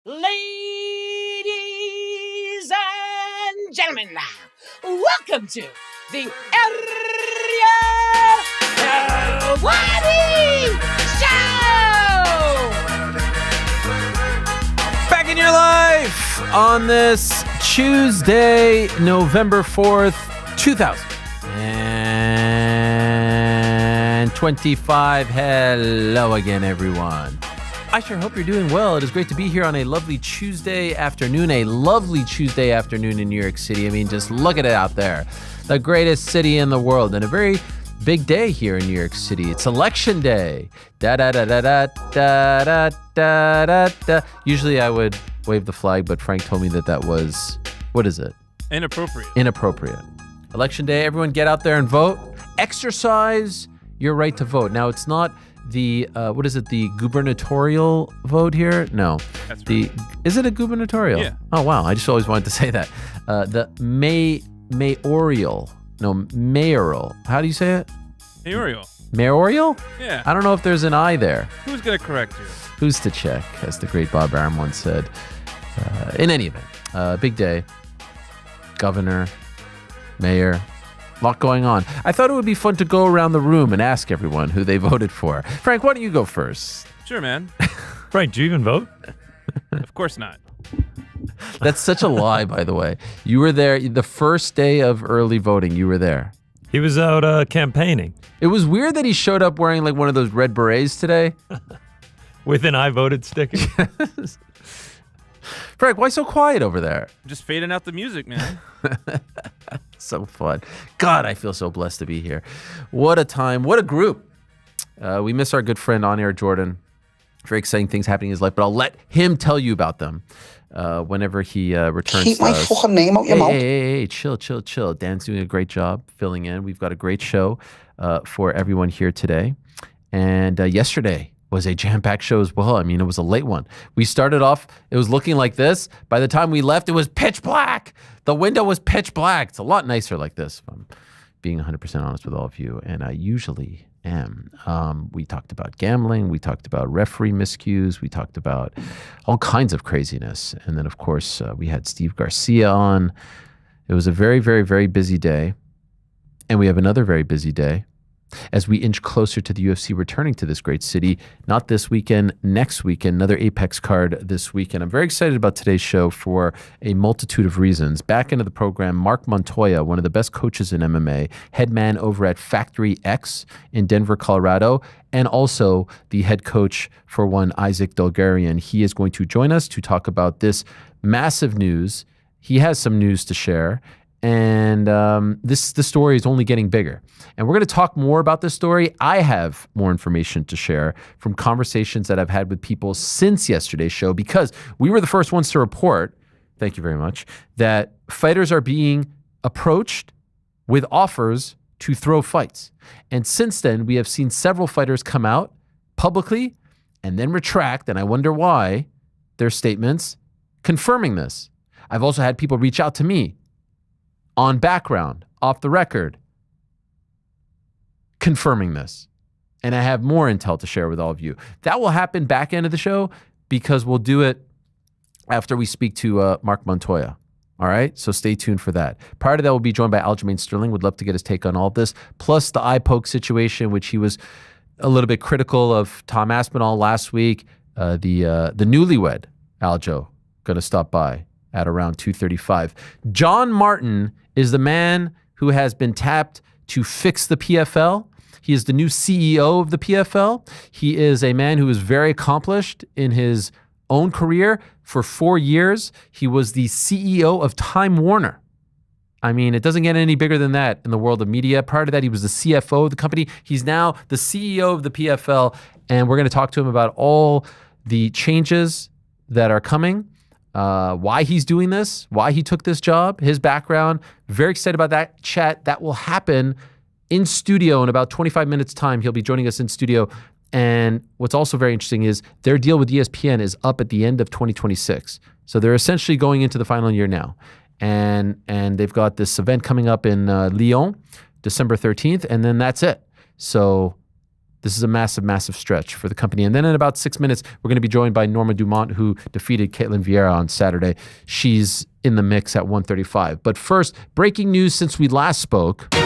Ladies and gentlemen, welcome to the Ariel Helwani Show! Back in your life on this Tuesday, November 4th, 2025. Hello again, everyone. I sure hope you're doing well. It is great to be here on a lovely Tuesday afternoon in New York City. I mean, just look at it out there. The greatest city in the world, and a very big day here in New York City. It's election day. Da-da-da-da-da-da-da-da-da. Usually I would wave the flag, but Frank told me that was, what is it? Inappropriate. Election day, everyone get out there and vote. Exercise your right to vote. Now, it's not the the gubernatorial vote here? No. That's right. Is it a gubernatorial? Yeah. Oh wow, I just always wanted to say that. The mayoral. How do you say it? Mayoral? Yeah. I don't know if there's an I there. Who's gonna correct you? Who's to check, as the great Bob Arum once said. In any event, big day. Governor, mayor, a lot going on. I thought it would be fun to go around the room and ask everyone who they voted for. Frank, why don't you go first? Sure, man. Frank, do you even vote? Of course not. That's such a lie, by the way. You were there the first day of early voting. You were there. He was out campaigning. It was weird that he showed up wearing like one of those red berets today. With an I voted sticker. Frank, why so quiet over there? Just fading out the music, man. So fun. God, I feel so blessed to be here. What a time. What a group. We miss our good friend On Air Jordan. Very exciting things happening in his life, but I'll let him tell you about them whenever he returns. Keep my fucking name out your mouth. Hey, chill. Dan's doing a great job filling in. We've got a great show for everyone here today. And yesterday was a jam-packed show as well. I mean, it was a late one. We started off, it was looking like this. By the time we left, it was pitch black. The window was pitch black. It's a lot nicer like this, if I'm being 100% honest with all of you, and I usually am. We talked about gambling. We talked about referee miscues. We talked about all kinds of craziness. And then, of course, we had Steve Garcia on. It was a very, very, very busy day. And we have another very busy day as we inch closer to the UFC returning to this great city, not this weekend, next weekend, another Apex card this weekend. I'm very excited about today's show for a multitude of reasons. Back into the program, Marc Montoya, one of the best coaches in MMA, head man over at Factory X in Denver, Colorado, and also the head coach for one, Isaac Dulgarian. He is going to join us to talk about this massive news. He has some news to share. And the story is only getting bigger. And we're going to talk more about this story. I have more information to share from conversations that I've had with people since yesterday's show, because we were the first ones to report, thank you very much, that fighters are being approached with offers to throw fights. And since then, we have seen several fighters come out publicly and then retract, and I wonder why, their statements confirming this. I've also had people reach out to me on background, off the record, confirming this. And I have more intel to share with all of you. That will happen back end of the show, because we'll do it after we speak to Marc Montoya. All right? So stay tuned for that. Prior to that, we'll be joined by Aljamain Sterling. Would love to get his take on all of this. Plus the eye poke situation, which he was a little bit critical of Tom Aspinall last week. The newlywed, Aljo, going to stop by at around 2:35. John Martin is the man who has been tapped to fix the PFL. He is the new CEO of the PFL. He is a man who is very accomplished in his own career. For 4 years, he was the CEO of Time Warner. I mean, it doesn't get any bigger than that in the world of media. Prior to that, he was the CFO of the company. He's now the CEO of the PFL, and we're going to talk to him about all the changes that are coming. Why he's doing this, why he took this job, his background. Very excited about that chat. That will happen in studio in about 25 minutes time. He'll be joining us in studio. And what's also very interesting is their deal with ESPN is up at the end of 2026. So they're essentially going into the final year now. And they've got this event coming up in Lyon, December 13th, and then that's it. So This is a massive, massive stretch for the company. And then in about 6 minutes, we're going to be joined by Norma Dumont, who defeated Ketlen Vieira on Saturday. She's in the mix at 135. But first, breaking news since we last spoke. The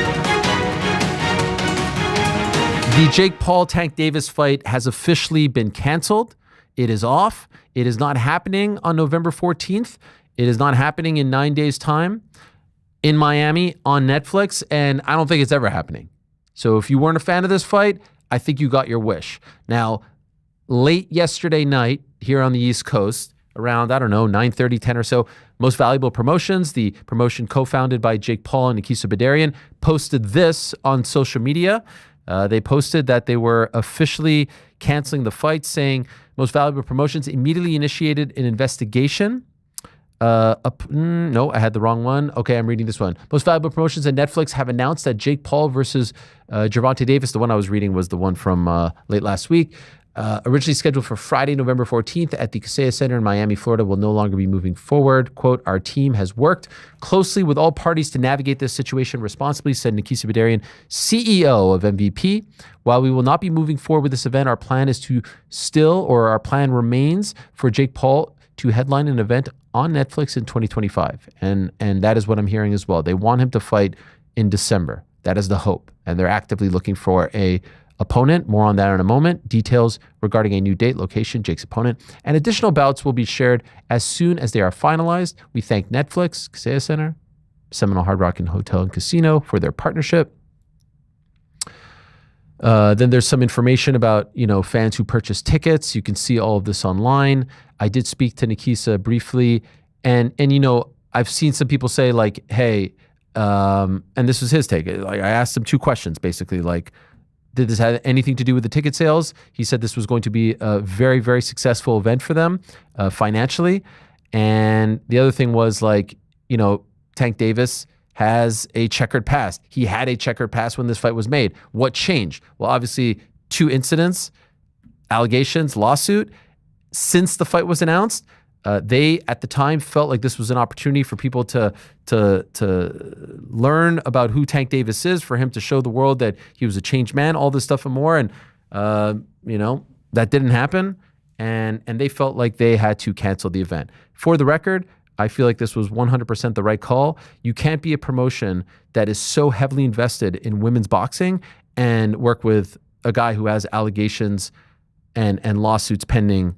Jake Paul-Tank Davis fight has officially been canceled. It is off. It is not happening on November 14th. It is not happening in 9 days' time in Miami on Netflix, and I don't think it's ever happening. So if you weren't a fan of this fight, I think you got your wish. Now, late yesterday night here on the East Coast, around, 9:30, 10 or so, Most Valuable Promotions, the promotion co-founded by Jake Paul and Nikisa Bedarian, posted this on social media. They posted that they were officially canceling the fight, saying Most Valuable Promotions immediately initiated an investigation. No, I had the wrong one. Okay, I'm reading this one. Most Valuable Promotions and Netflix have announced that Jake Paul versus Gervonta Davis, the one I was reading was the one from late last week, originally scheduled for Friday, November 14th at the Kaseya Center in Miami, Florida, will no longer be moving forward. Quote, our team has worked closely with all parties to navigate this situation responsibly, said Nikisa Bedarian, CEO of MVP. While we will not be moving forward with this event, our plan remains for Jake Paul to headline an event on Netflix in 2025. And that is what I'm hearing as well. They want him to fight in December. That is the hope. And they're actively looking for a opponent. More on that in a moment. Details regarding a new date, location, Jake's opponent, and additional bouts will be shared as soon as they are finalized. We thank Netflix, Kaseya Center, Seminole Hard Rock and Hotel and Casino for their partnership. Then there's some information about, fans who purchase tickets. You can see all of this online. I did speak to Nikisa briefly, and I've seen some people say like, hey, and this was his take. Like, I asked him two questions, basically, like, did this have anything to do with the ticket sales? He said this was going to be a very, very successful event for them financially. And the other thing was like, Tank Davis has a checkered past. He had a checkered past when this fight was made. What changed? Well, obviously, two incidents, allegations, lawsuit. Since the fight was announced, they at the time felt like this was an opportunity for people to learn about who Tank Davis is, for him to show the world that he was a changed man, all this stuff and more. And that didn't happen, and they felt like they had to cancel the event. For the record, I feel like this was 100% the right call. You can't be a promotion that is so heavily invested in women's boxing and work with a guy who has allegations and lawsuits pending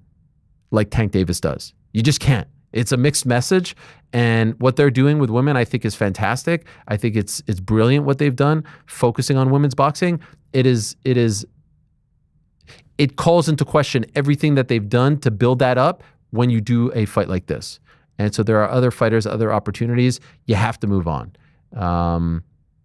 like Tank Davis does. You just can't. It's a mixed message, and what they're doing with women, I think, is fantastic. I think it's brilliant what they've done, focusing on women's boxing. It calls into question everything that they've done to build that up when you do a fight like this. And so there are other fighters, other opportunities. You have to move on.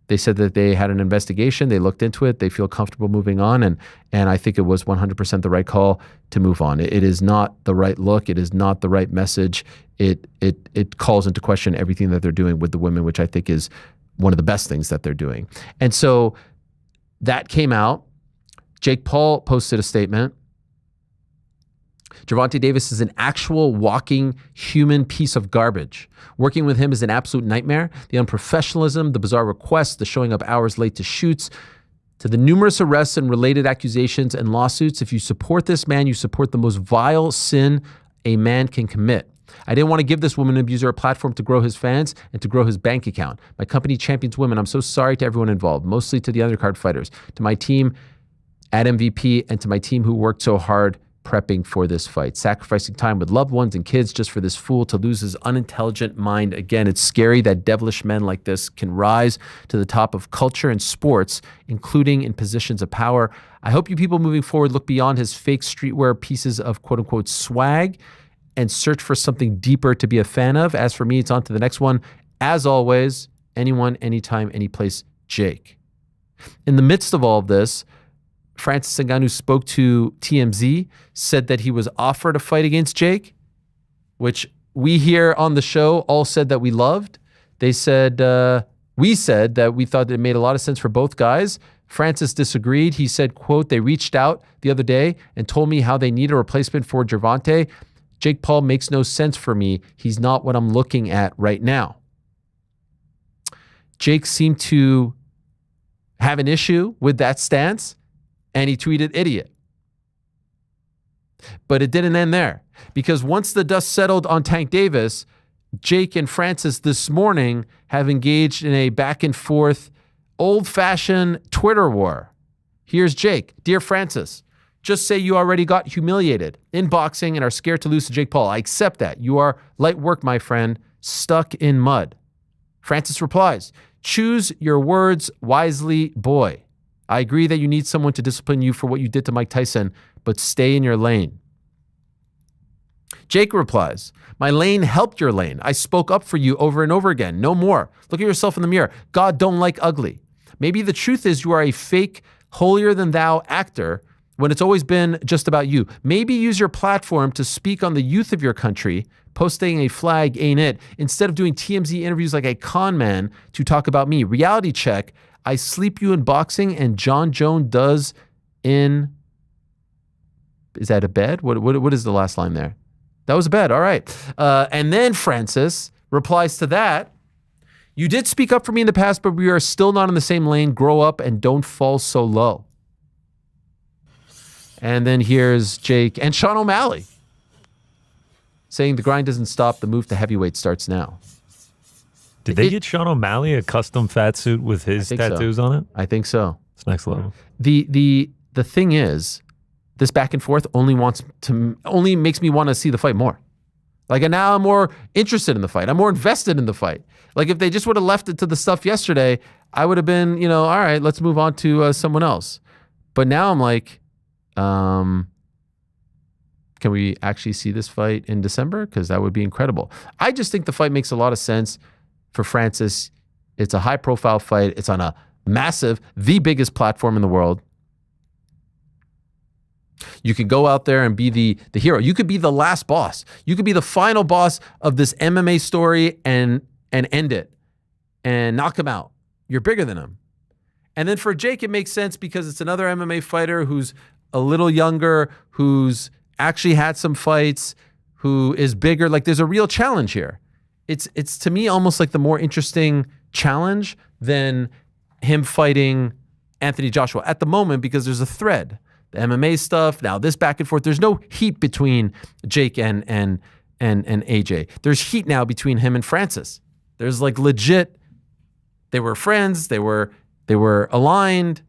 They said that they had an investigation. They looked into it. They feel comfortable moving on. And I think it was 100% the right call to move on. It is not the right look. It is not the right message. It calls into question everything that they're doing with the women, which I think is one of the best things that they're doing. And so that came out. Jake Paul posted a statement. Gervonta Davis is an actual walking human piece of garbage. Working with him is an absolute nightmare. The unprofessionalism, the bizarre requests, the showing up hours late to shoots, to the numerous arrests and related accusations and lawsuits. If you support this man, you support the most vile sin a man can commit. I didn't want to give this woman abuser a platform to grow his fans and to grow his bank account. My company champions women. I'm so sorry to everyone involved, mostly to the undercard fighters, to my team at MVP, and to my team who worked so hard prepping for this fight, sacrificing time with loved ones and kids just for this fool to lose his unintelligent mind. Again, it's scary that devilish men like this can rise to the top of culture and sports, including in positions of power. I hope you people moving forward look beyond his fake streetwear pieces of quote unquote swag and search for something deeper to be a fan of. As for me, it's on to the next one. As always, anyone, anytime, anyplace, Jake. In the midst of all of this, Francis Ngannou spoke to TMZ, said that he was offered a fight against Jake, which we here on the show all said that we loved. They said, we said that we thought it made a lot of sense for both guys. Francis disagreed. He said, quote, they reached out the other day and told me how they need a replacement for Gervonta. Jake Paul makes no sense for me. He's not what I'm looking at right now. Jake seemed to have an issue with that stance. And he tweeted, idiot. But it didn't end there, because once the dust settled on Tank Davis, Jake and Francis this morning have engaged in a back and forth, old-fashioned Twitter war. Here's Jake. Dear Francis, just say you already got humiliated in boxing and are scared to lose to Jake Paul. I accept that. You are light work, my friend, stuck in mud. Francis replies, choose your words wisely, boy. I agree that you need someone to discipline you for what you did to Mike Tyson, but stay in your lane. Jake replies, my lane helped your lane. I spoke up for you over and over again. No more. Look at yourself in the mirror. God don't like ugly. Maybe the truth is you are a fake, holier-than-thou actor when it's always been just about you. Maybe use your platform to speak on the youth of your country. Posting a flag ain't it. Instead of doing TMZ interviews like a con man to talk about me. Reality check. I sleep you in boxing and John Jones does in... Is that a bed? What is the last line there? That was a bed. All right. And then Francis replies to that. You did speak up for me in the past, but we are still not in the same lane. Grow up and don't fall so low. And then here's Jake and Sean O'Malley saying the grind doesn't stop. The move to heavyweight starts now. Did they get Sean O'Malley a custom fat suit with his tattoos on it? I think so. It's next level. The thing is, this back and forth only makes me want to see the fight more. Like, and now I'm more interested in the fight. I'm more invested in the fight. Like, if they just would have left it to the stuff yesterday, I would have been, all right, let's move on to someone else. But now I'm like, can we actually see this fight in December? Because that would be incredible. I just think the fight makes a lot of sense for Francis. It's a high-profile fight. It's on a massive, the biggest platform in the world. You could go out there and be the hero. You could be the last boss. You could be the final boss of this MMA story and end it and knock him out. You're bigger than him. And then for Jake, it makes sense because it's another MMA fighter who's a little younger, who's actually had some fights, who is bigger. Like, there's a real challenge here. It's to me almost like the more interesting challenge than him fighting Anthony Joshua at the moment, because there's a thread. The MMA stuff, now this back and forth. There's no heat between Jake and AJ. There's heat now between him and Francis. There's like legit, they were friends, they were aligned,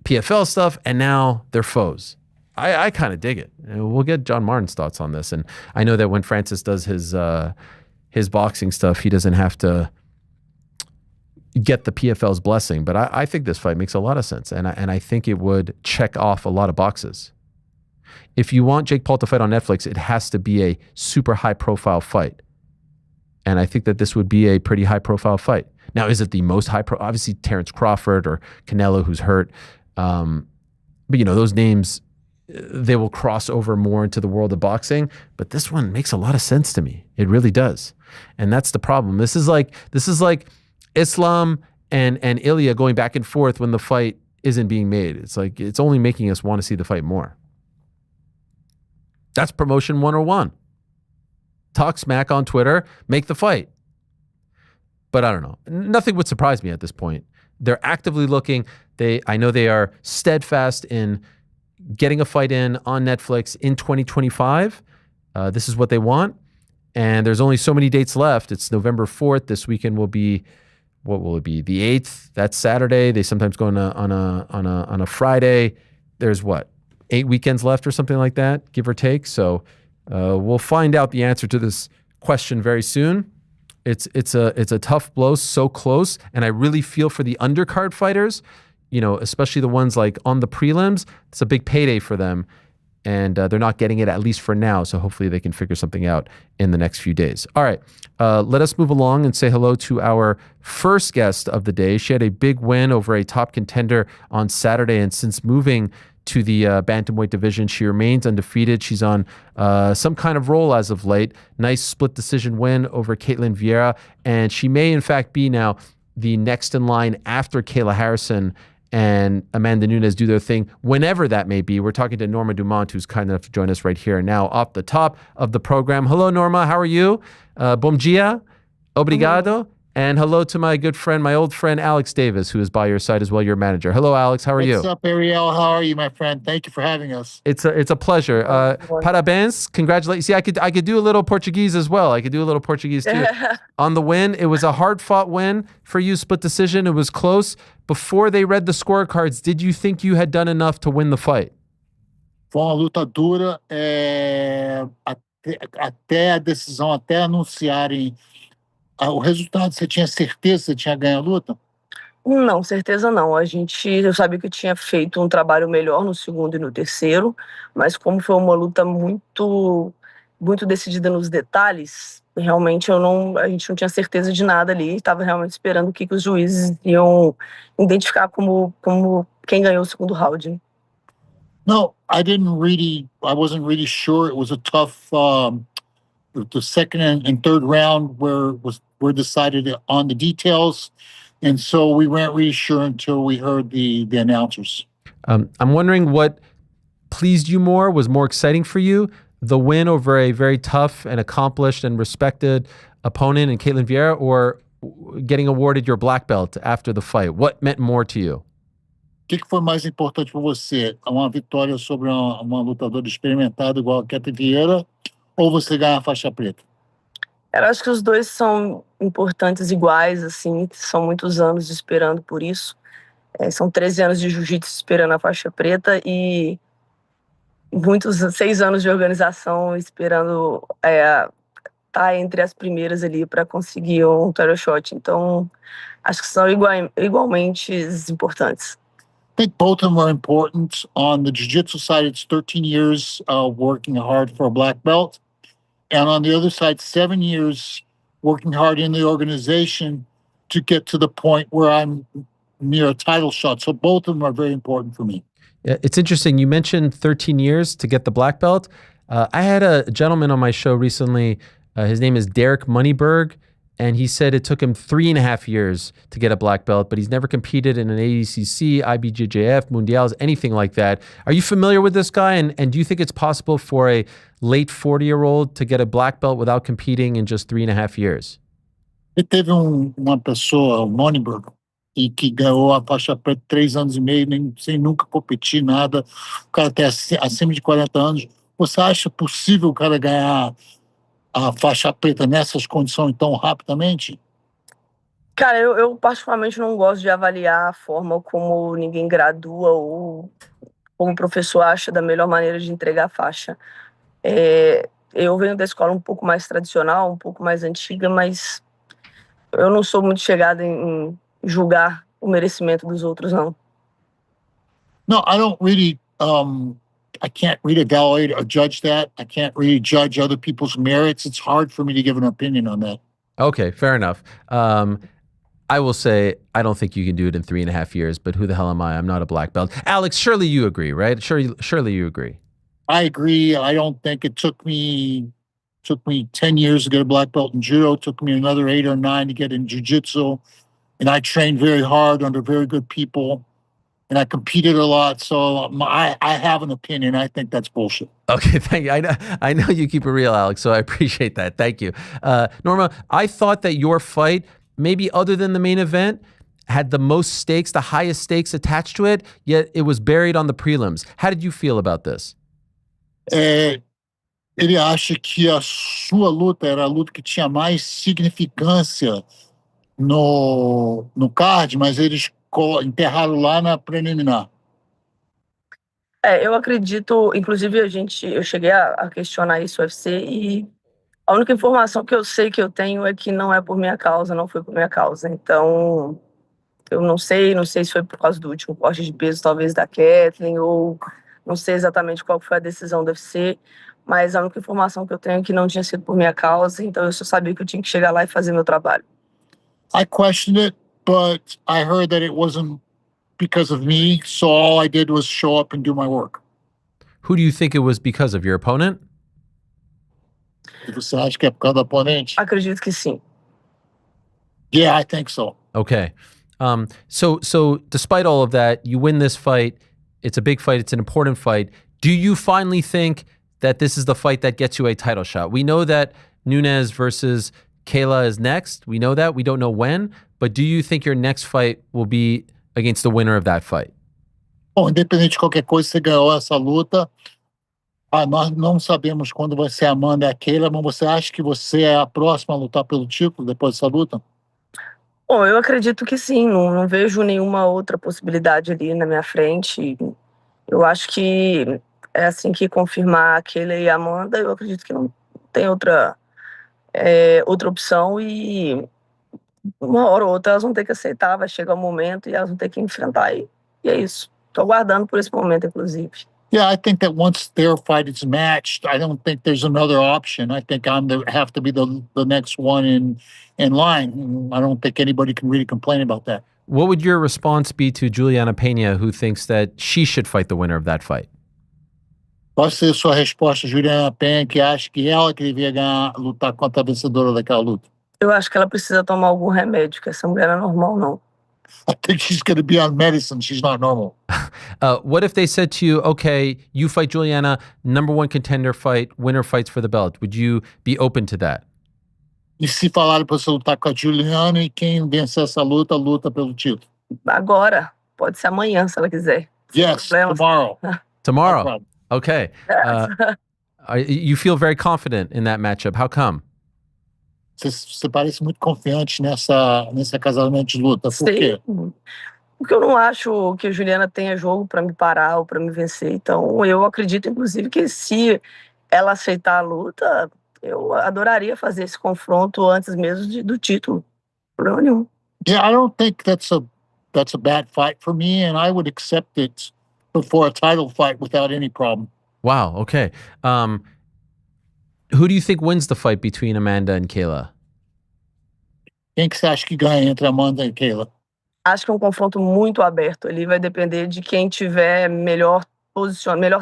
PFL stuff, and now they're foes. I kind of dig it. And we'll get John Martin's thoughts on this. And I know that when Francis does his boxing stuff, he doesn't have to get the PFL's blessing, but I think this fight makes a lot of sense, and I think it would check off a lot of boxes. If you want Jake Paul to fight on Netflix, it has to be a super high-profile fight, and I think that this would be a pretty high-profile fight. Now, is it the most high-profile? Obviously, Terrence Crawford or Canelo, who's hurt, but those names, they will cross over more into the world of boxing. But this one makes a lot of sense to me. It really does, and that's the problem. This is like Islam and Ilya going back and forth when the fight isn't being made. It's like, it's only making us want to see the fight more. That's promotion 101. Talk smack on Twitter, make the fight. But I don't know. Nothing would surprise me at this point. They're actively looking. I know they are steadfast in getting a fight in on Netflix in 2025. This is what they want. And there's only so many dates left. It's November 4th. This weekend will be, what will it be? The 8th. That's Saturday. They sometimes go on a Friday. There's 8 weekends left or something like that, give or take. So we'll find out the answer to this question very soon. It's a tough blow, so close, and I really feel for the undercard fighters, especially the ones like on the prelims. It's a big payday for them, and they're not getting it, at least for now. So hopefully they can figure something out in the next few days. All right, let us move along and say hello to our first guest of the day. She had a big win over a top contender on Saturday, and since moving to the bantamweight division, she remains undefeated. She's on some kind of roll as of late. Nice split decision win over Ketlen Vieira, and she may in fact be now the next in line after Kayla Harrison and Amanda Nunes do their thing, whenever that may be. We're talking to Norma Dumont, who's kind enough to join us right here and now off the top of the program. Hello, Norma. How are you? Bom dia. Obrigado. And hello to my good friend, my old friend, Alex Davis, who is by your side as well, your manager. Hello, Alex. How are you? What's up, Ariel? How are you, my friend? Thank you for having us. It's a pleasure. Parabéns. Congratulations. See, I could do a little Portuguese as well. I could do a little Portuguese too. On the win, it was a hard-fought win for you, split decision. It was close. Before they read the scorecards, did you think you had done enough to win the fight? Foi uma luta dura, até a decisão, até anunciarem o resultado. Você tinha certeza que você tinha ganho a luta? Não, certeza não. Eu sabia que eu tinha feito um trabalho melhor no segundo e no terceiro, mas como foi uma luta muito, muito decidida nos detalhes, realmente a gente não tinha certeza de nada ali. Estava realmente esperando o que os juízes iam identificar como quem ganhou o segundo round. No, I wasn't really sure. It was a tough, the second and third round were decided on the details. And so we weren't really sure until we heard the announcers. I'm wondering what pleased you more, was more exciting for you, the win over a very tough and accomplished and respected opponent in Ketlen Vieira, or getting awarded your black belt after the fight? What meant more to you? O que foi mais importante para você? Uma vitória sobre uma lutadora experimentada igual a Ketlen Vieira, ou você ganhar a faixa preta? Eu acho que os dois são importantes iguais, assim, são muitos anos esperando por isso. São 13 anos de jiu-jitsu esperando a faixa preta e 6 anos de organização esperando tá entre as primeiras ali para conseguir um title shot. Então, acho que são igualmente importantes. I think both of them are important. On the jiu-jitsu side, it's 13 years working hard for a black belt. And on the other side, 7 years working hard in the organization to get to the point where I'm near a title shot. So both of them are very important for me. It's interesting. You mentioned 13 years to get the black belt. I had a gentleman on my show recently. His name is Derek Moneyberg. And he said it took him 3.5 years to get a black belt, but he's never competed in an ADCC, IBJJF, Mundials, anything like that. Are you familiar with this guy? And do you think it's possible for a late 40-year-old to get a black belt without competing in just 3.5 years? E teve uma pessoa, o Moneyberg, que ganhou a faixa preta 3 anos e meio, sem nunca competir, nada. O cara tem acima de 40 anos. Você acha possível o cara ganhar a faixa preta nessas condições tão rapidamente? Cara, eu particularmente não gosto de avaliar a forma como ninguém gradua ou como o professor acha da melhor maneira de entregar a faixa. Eu venho da escola um pouco mais tradicional, um pouco mais antiga, mas eu não sou muito chegada em julgar o merecimento dos outros, não. No, I don't really... I can't really evaluate or judge that. I can't really judge other people's merits. It's hard for me to give an opinion on that. Okay, fair enough. I will say I don't think you can do it in 3.5 years, but who the hell am I? I'm not a black belt. Alex, surely you agree, right? Surely you agree. I agree. I don't think it took me 10 years to get a black belt in judo. It took me another 8 or 9 to get in jiu-jitsu. And I trained very hard under very good people. And I competed a lot, so I have an opinion. I think that's bullshit. Okay, thank you. I know you keep it real, Alex, so I appreciate that. Thank you. Norma, I thought that your fight, maybe other than the main event, had the most stakes, the highest stakes attached to it, yet it was buried on the prelims. How did you feel about this? Ele acha que a sua luta era a luta que tinha mais significância no card, mas eles enterraram lá na preliminar. Eu acredito, inclusive eu cheguei a questionar isso no UFC e a única informação que eu sei que eu tenho é que não é por minha causa, não foi por minha causa. Então, eu não sei se foi por causa do último corte de peso, talvez da Ketlen, ou não sei exatamente qual foi a decisão do UFC, mas a única informação que eu tenho é que não tinha sido por minha causa, então eu só sabia que eu tinha que chegar lá e fazer meu trabalho. I questioned it, but I heard that it wasn't because of me, so all I did was show up and do my work. Who do you think it was because of? Your opponent? E você acha que é por causa do oponente? Acredito que sim. Yeah, I think so. Okay. So despite all of that, you win this fight. It's a big fight. It's an important fight. Do you finally think that this is the fight that gets you a title shot? We know that Nunes versus Kayla is next. We know that. We don't know when. But do you think your next fight will be against the winner of that fight? Bom, independente de qualquer coisa, você ganhou essa luta. Nós não sabemos quando vai ser a Amanda e a Keila, mas você acha que você é a próxima a lutar pelo título depois dessa luta? Bom, eu acredito que sim, não vejo nenhuma outra possibilidade ali na minha frente. Eu acho que é assim que confirmar a Keila e a Amanda, eu acredito que não tem outra opção e uma hora ou outra elas vão ter que aceitar, vai chegar o momento e elas vão ter que enfrentar e é isso. Tô aguardando por esse momento, inclusive. Yeah, I think that once their fight is matched, I don't think there's another option. I think have to be the next one in line. I don't think anybody can really complain about that. What would your response be to Juliana Pena, who thinks that she should fight the winner of that fight? Qual seria a sua resposta, Juliana Penha, que acha que ela que devia lutar contra a vencedora daquela luta? Eu acho que ela precisa tomar algum remédio, que essa mulher não é normal, não. I think she's going to be on medicine. She's not normal. What if they said to you, okay, you fight Juliana, number one contender fight, winner fights for the belt? Would you be open to that? E se falaram para você lutar com a Juliana e quem vencer essa luta, luta pelo título? Agora, pode ser amanhã, se ela quiser. Yes, tomorrow. Tomorrow. No problem. Okay. You feel very confident in that matchup. How come? Você parece muito confiante nesse casamento de luta. Por quê? Porque eu não acho que a Juliana tenha jogo para me parar ou para me vencer. Então, eu acredito, inclusive, que se ela aceitar a luta, eu adoraria fazer esse confronto antes mesmo do título. Problema nenhum. Yeah, I don't think that's a bad fight for me, and I would accept it before a title fight without any problem. Wow. Okay. Who do you think wins the fight between Amanda and Kayla? Quem que você acha que ganha entre Amanda e Kayla? Acho que é um confronto muito aberto. Ele vai depender de quem tiver melhor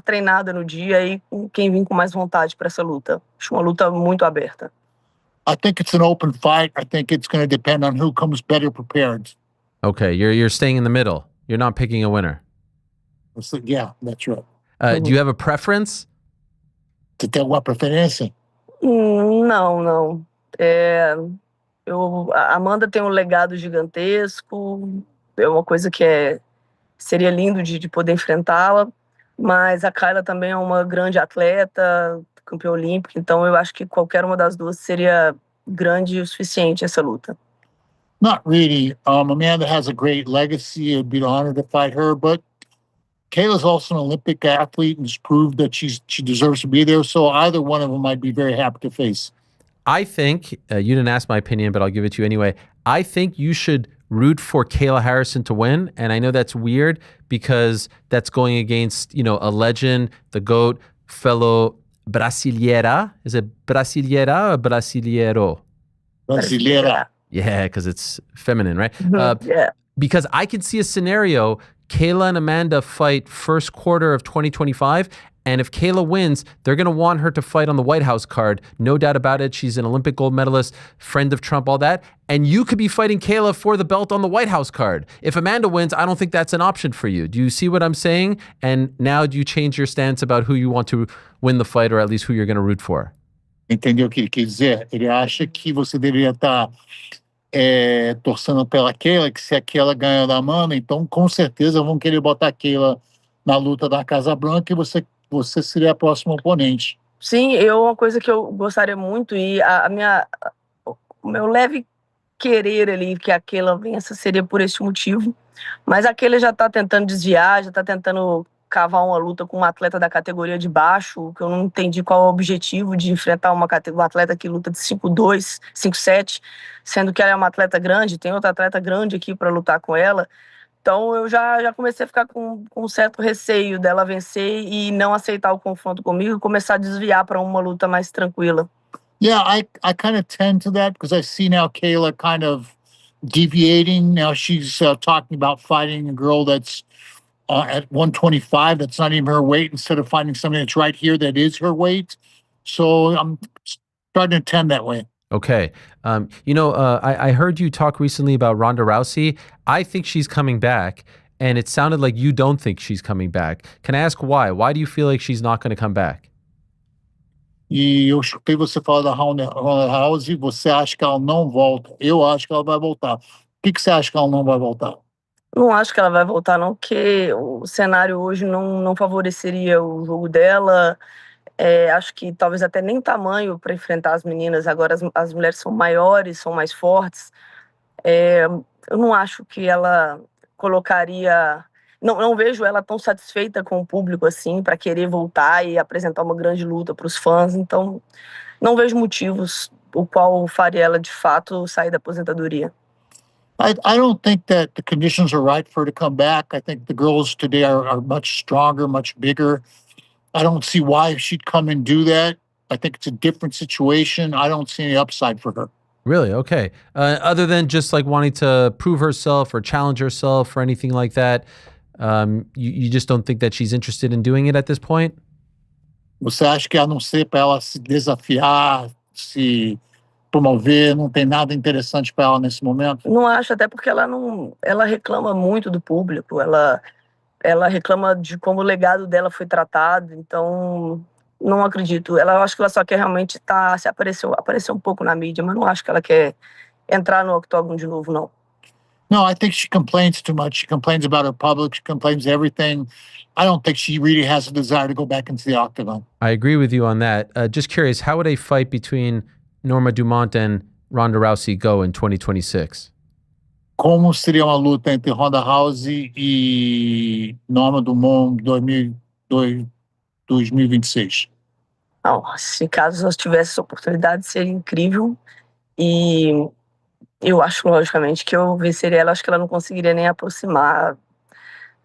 treinada no dia e quem vir com mais vontade para essa luta. Acho uma luta muito aberta. I think it's an open fight. I think it's going to depend on who comes better prepared. Okay, you're staying in the middle. You're not picking a winner. So, yeah, that's right. Do you have a preference? Você tem alguma preferência? Não. A Amanda tem um legado gigantesco, é uma coisa que seria lindo de poder enfrentá-la, mas a Kayla também é uma grande atleta, campeã olímpica, então eu acho que qualquer uma das duas seria grande o suficiente essa luta. Not really. Amanda has a great legacy. It'd be an honor to fight her, but Kayla's also an Olympic athlete and has proved that she deserves to be there, so either one of them I'd be very happy to face. I think, you didn't ask my opinion, but I'll give it to you anyway. I think you should root for Kayla Harrison to win. And I know that's weird because that's going against, a legend, the GOAT, fellow brasileira. Is it brasileira or brasileiro? Brasileira. Yeah, because it's feminine, right? Yeah. Because I could see a scenario, Kayla and Amanda fight first quarter of 2025. And if Kayla wins, they're going to want her to fight on the White House card. No doubt about it. She's an Olympic gold medalist, friend of Trump, all that. And you could be fighting Kayla for the belt on the White House card. If Amanda wins, I don't think that's an option for you. Do you see what I'm saying? And now do you change your stance about who you want to win the fight or at least who you're going to root for? Entendeu o que ele quis dizer? Ele acha que você deveria estar torcendo pela Kayla, que se a Kayla ganhar da Amanda, então com certeza vão querer botar a Kayla na luta da Casa Branca e você seria a próxima oponente. Sim, uma coisa que eu gostaria muito e o meu leve querer ali que a Kayla vença seria por esse motivo, mas a Kayla já está tentando desviar, já está tentando cavar uma luta com um atleta da categoria de baixo, que eu não entendi qual é o objetivo de enfrentar um atleta que luta de 5'2", 5'7", sendo que ela é uma atleta grande, tem outra atleta grande aqui para lutar com ela. Então, eu já comecei a ficar com um certo receio dela vencer e não aceitar o confronto comigo e começar a desviar para uma luta mais tranquila. Yeah, I kind of tend to that because I see now Kayla kind of deviating. Now she's talking about fighting a girl that's at 125, that's not even her weight, instead of finding something that's right here that is her weight. So I'm starting to tend that way. Okay. I heard you talk recently about Ronda Rousey. I think she's coming back, and it sounded like you don't think she's coming back. Can I ask why? Why do you feel like she's not going to come back? E eu escutei você falar da Ronda Rousey, você acha que ela não volta? Eu acho que ela vai voltar. Por que você acha que ela não vai voltar? Não acho que ela vai voltar, não, porque o cenário hoje não favoreceria o jogo dela. Acho que talvez até nem tamanho para enfrentar as meninas. Agora as mulheres são maiores, são mais fortes. Eu não acho que ela colocaria. Não vejo ela tão satisfeita com o público assim para querer voltar e apresentar uma grande luta para os fãs. Então, não vejo motivos o qual faria ela de fato sair da aposentadoria. I don't think that the conditions are right for her to come back. I think the girls today are much stronger, much bigger. I don't see why she'd come and do that. I think it's a different situation. I don't see any upside for her. Really? Okay. Other than just like wanting to prove herself or challenge herself or anything like that, you just don't think that she's interested in doing it at this point? Você acha que a não ser para ela se desafiar, se promover, não tem nada interessante para ela nesse momento? Não acho, até porque ela reclama muito do público, ela reclama de como o legado dela foi tratado, então não acredito. Eu acho que ela só quer realmente aparecer um pouco na mídia, mas não acho que ela quer entrar no octógono de novo, não. No, I think she complains too much. She complains about her public. She complains everything. I don't think she really has a desire to go back into the octagon. I agree with you on that. Just curious, how would a fight between Norma Dumont and Ronda Rousey go in 2026? Como seria uma luta entre Ronda Rousey e Norma Dumont 2026? Não, se caso eu tivesse essa oportunidade, seria incrível. E eu acho, logicamente, que eu venceria ela. Acho que ela não conseguiria nem aproximar.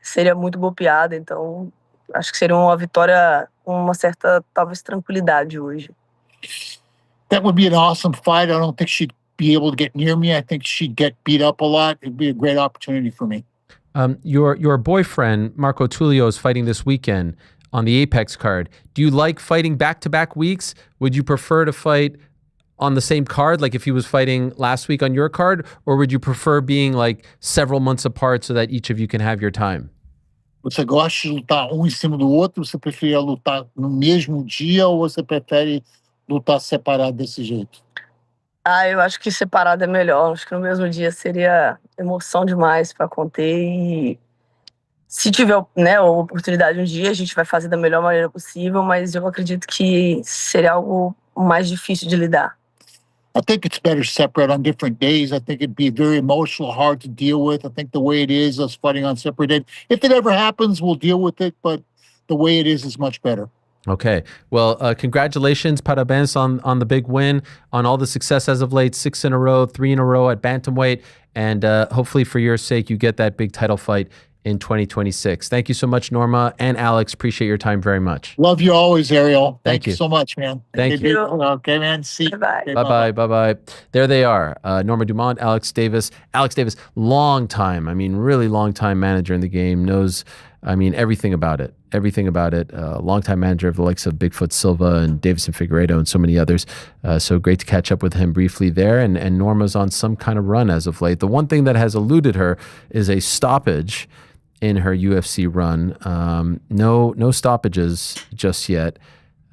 Seria muito golpeada. Então, acho que seria uma vitória com uma certa, talvez, tranquilidade hoje. That would be an awesome fight. I don't think she'd be able to get near me. I think she'd get beat up a lot. It'd be a great opportunity for me. Your boyfriend, Marco Tulio, is fighting this weekend on the Apex card. Do you like fighting back-to-back weeks? Would you prefer to fight on the same card, like if he was fighting last week on your card, or would you prefer being like several months apart so that each of you can have your time? Você gosta de lutar um em cima do outro? Você preferia lutar no mesmo dia ou você prefere lutar separado desse jeito? Eu acho que separado é melhor. Acho que no mesmo dia seria emoção demais para conter. E se tiver, né, a oportunidade um dia, a gente vai fazer da melhor maneira possível, mas eu acredito que seria algo mais difícil de lidar. I think it's better separate on different days. I think it'd be very emotional, hard to deal with. I think the way it is, us fighting on separate days. If it ever happens, we'll deal with it, but the way it is much better. Okay. Well, congratulations, Parabéns on the big win, on all the success as of late, 6 in a row, 3 in a row at bantamweight, and hopefully for your sake, you get that big title fight in 2026. Thank you so much, Norma and Alex. Appreciate your time very much. Love you always, Ariel. Thank you. So much, man. Thank you. Okay, man. See you. Bye-bye. Okay, Bye-bye, bye-bye. There they are. Norma Dumont, Alex Davis. Alex Davis, long time, really long time manager in the game, knows, everything about it. Everything about it. Longtime manager of the likes of Bigfoot Silva and Davison Figueiredo and so many others. So great to catch up with him briefly there. And Norma's on some kind of run as of late. The one thing that has eluded her is a stoppage in her UFC run. No stoppages just yet.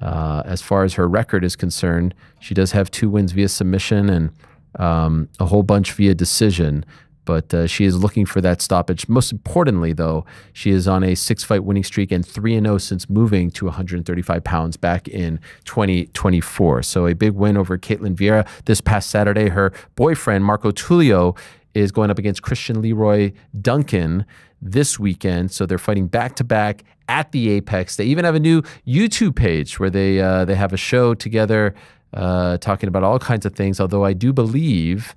As far as her record is concerned, she does have 2 wins via submission and a whole bunch via decision. But she is looking for that stoppage. Most importantly, though, she is on a 6-fight winning streak and 3-0 since moving to 135 pounds back in 2024. So a big win over Ketlen Vieira this past Saturday. Her boyfriend, Marco Tulio, is going up against Christian Leroy Duncan this weekend. So they're fighting back-to-back at the Apex. They even have a new YouTube page where they have a show together talking about all kinds of things, although I do believe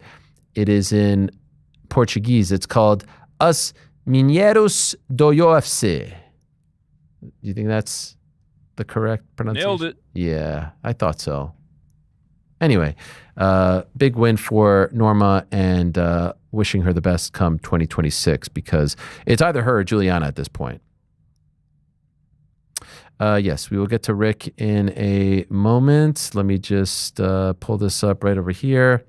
it is in Portuguese. It's called Os Mineiros do UFC. Do you think that's the correct pronunciation? Nailed it. Yeah, I thought so. Anyway, big win for Norma, and wishing her the best come 2026, because it's either her or Juliana at this point. Yes, we will get to Rick in a moment. Let me just pull this up right over here.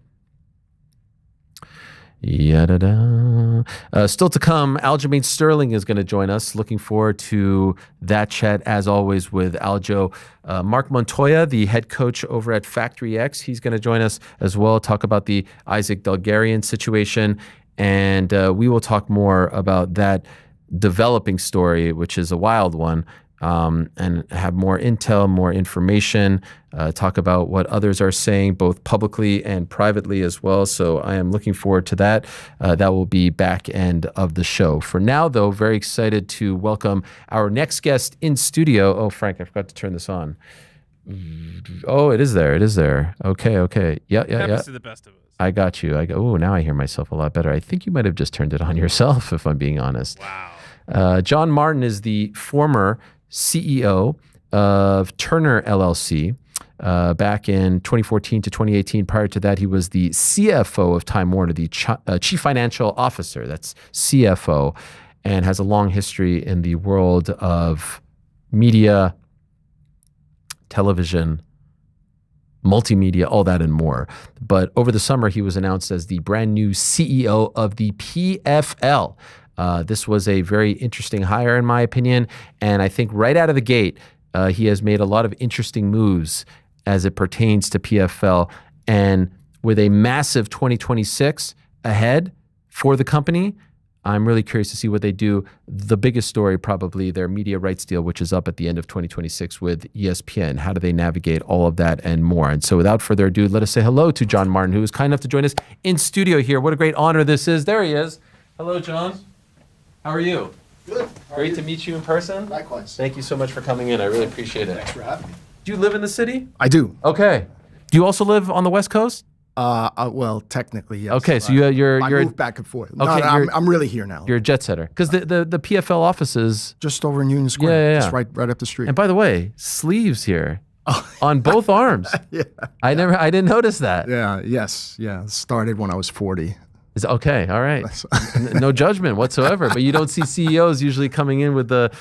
Yada-da. Still to come, Aljamain Sterling is going to join us. Looking forward to that chat, as always, with Aljo. Marc Montoya, the head coach over at Factory X, he's going to join us as well, talk about the Isaac Dulgarian situation. And we will talk more about that developing story, which is a wild one, and have more intel, more information, talk about what others are saying, both publicly and privately as well. So I am looking forward to that. That will be back end of the show. For now, though, very excited to welcome our next guest in studio. Oh, Frank, I forgot to turn this on. Oh, it is there. It is there. Okay. Yeah. Happens to the best of us. I got you. Oh, now I hear myself a lot better. I think you might have just turned it on yourself, if I'm being honest. Wow. John Martin is the former CEO of Turner LLC back in 2014 to 2018. Prior to that, he was the CFO of Time Warner, the Chief Financial Officer. That's CFO, and has a long history in the world of media, television, multimedia, all that and more. But over the summer, he was announced as the brand new CEO of the PFL. This was a very interesting hire, in my opinion. And I think right out of the gate, he has made a lot of interesting moves as it pertains to PFL. And with a massive 2026 ahead for the company, I'm really curious to see what they do. The biggest story, probably their media rights deal, which is up at the end of 2026 with ESPN. How do they navigate all of that and more? And so without further ado, let us say hello to John Martin, who is kind enough to join us in studio here. What a great honor this is. There he is. Hello, John. How are you? Good. Great to meet you in person. Likewise. Thank you so much for coming in. I really appreciate it. Thanks for having me. Do you live in the city? I do. Okay. Do you also live on the West Coast? Well, technically, yes. Okay, so I you're move back and forth. Okay, I'm really here now. You're a jet setter. Because the PFL offices, Just over in Union Square. Yeah. Just right up the street. and by the way, sleeves here on both arms. Yeah. I didn't notice that. Yeah. Yes. Yeah. Started when I was 40. Is okay, all right. No judgment whatsoever. But you don't see CEOs usually coming in with the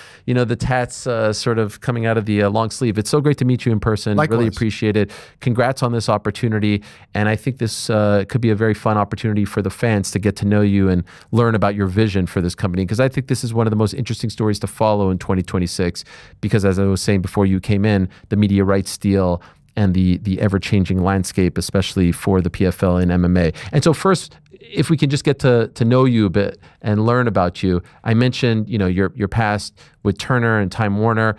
tats sort of coming out of the long sleeve. It's so great to meet you in person. Likewise. Really appreciate it. Congrats on this opportunity. And I think this could be a very fun opportunity for the fans to get to know you and learn about your vision for this company. Because I think this is one of the most interesting stories to follow in 2026. Because as I was saying before you came in, the media rights deal and the ever-changing landscape, especially for the PFL and MMA. And so first, if we can just get to know you a bit and learn about you. I mentioned, your past with Turner and Time Warner.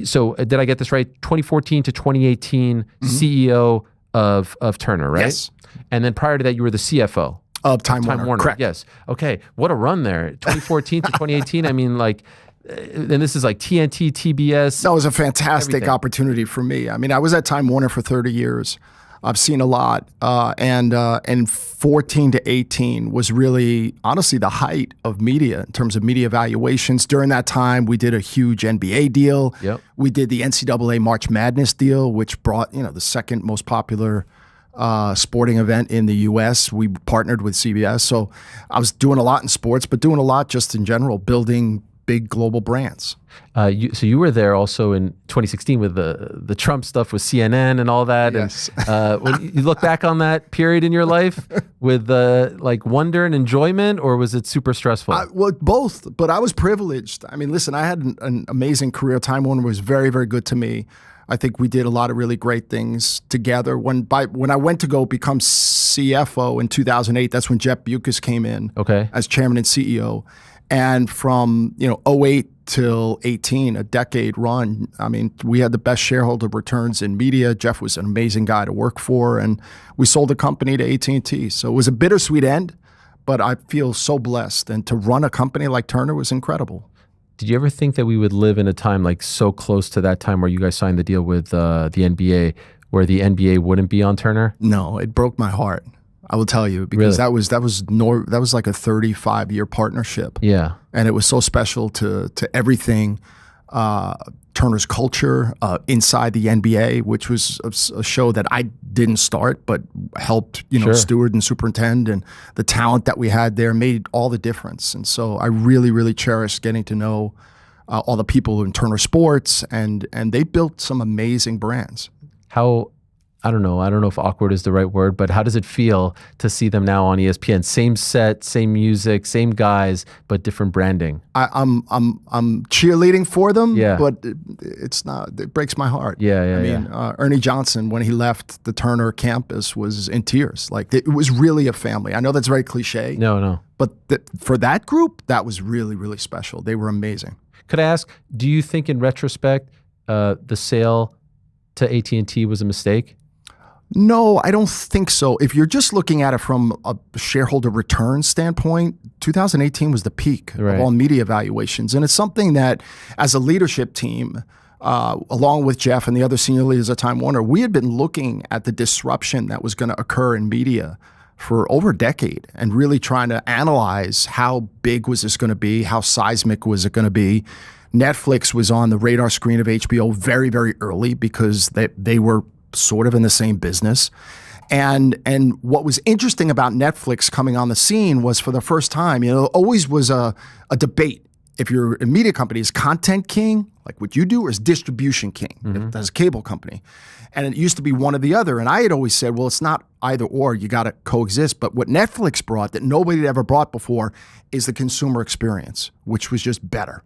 So did I get this right? 2014 to 2018, CEO of Turner, right? Yes. And then prior to that, you were the CFO Of Time Warner. Correct. Yes. Okay. What a run there. 2014 to 2018. I mean, and this is like TNT, TBS. That was a fantastic everything. opportunity for me. I mean, I was at Time Warner for 30 years. I've seen a lot. And 14 to 18 was really, honestly, the height of media in terms of media evaluations. During that time, we did a huge NBA deal. Yep. We did the NCAA March Madness deal, which brought, the second most popular sporting event in the U.S. We partnered with CBS. So I was doing a lot in sports, but doing a lot just in general, building big global brands. So you were there also in 2016 with the Trump stuff with CNN and all that. Yes. And when you look back on that period in your life with wonder and enjoyment, or was it super stressful? Well, both, but I was privileged. I mean, listen, I had an amazing career. Time Warner was very, very good to me. I think we did a lot of really great things together. When I went to go become CFO in 2008, that's when Jeff Bewkes came in as chairman and CEO. And from 08 till 18, a decade run, I mean, we had the best shareholder returns in media. Jeff was an amazing guy to work for, and we sold the company to AT&T. So it was a bittersweet end, but I feel so blessed. And to run a company like Turner was incredible. Did you ever think that we would live in a time so close to that time where you guys signed the deal with the NBA, where the NBA wouldn't be on Turner? No, it broke my heart. I will tell you, because that was like a 35-year partnership. Yeah. And it was so special to everything, Turner's culture inside the NBA, which was a show that I didn't start, but helped, steward and superintend, and the talent that we had there made all the difference. And so I really, really cherished getting to know all the people in Turner Sports, and they built some amazing brands. How I don't know if awkward is the right word, but how does it feel to see them now on ESPN? Same set, same music, same guys, but different branding. I'm cheerleading for them, Yeah. but it's not. It breaks my heart. Yeah, I mean, Ernie Johnson, when he left the Turner campus, was in tears. Like, it was really a family. I know that's very cliche. No. But for that group, that was really, really special. They were amazing. Could I ask, do you think in retrospect, the sale to AT&T was a mistake? No, I don't think so. If you're just looking at it from a shareholder return standpoint, 2018 was the peak Right. of all media valuations. And it's something that, as a leadership team, along with Jeff and the other senior leaders at Time Warner, we had been looking at the disruption that was going to occur in media for over a decade and really trying to analyze how big was this going to be, how seismic was it going to be. Netflix was on the radar screen of HBO very, very early because they were sort of in the same business. And what was interesting about Netflix coming on the scene was, for the first time, always was a debate. If you're a media company, is content king, like what you do, or is distribution king, as a cable company? And it used to be one or the other. And I had always said, well, it's not either or, you got to coexist. But what Netflix brought that nobody had ever brought before is the consumer experience, which was just better.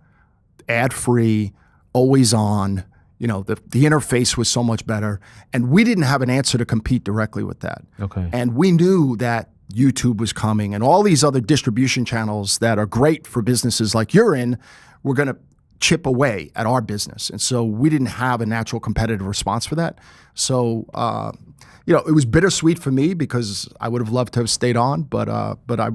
Ad-free, always on. The interface was so much better, and we didn't have an answer to compete directly with that. Okay. And we knew that YouTube was coming and all these other distribution channels that are great for businesses like you're in were going to chip away at our business. And so we didn't have a natural competitive response for that. So, it was bittersweet for me because I would have loved to have stayed on, but I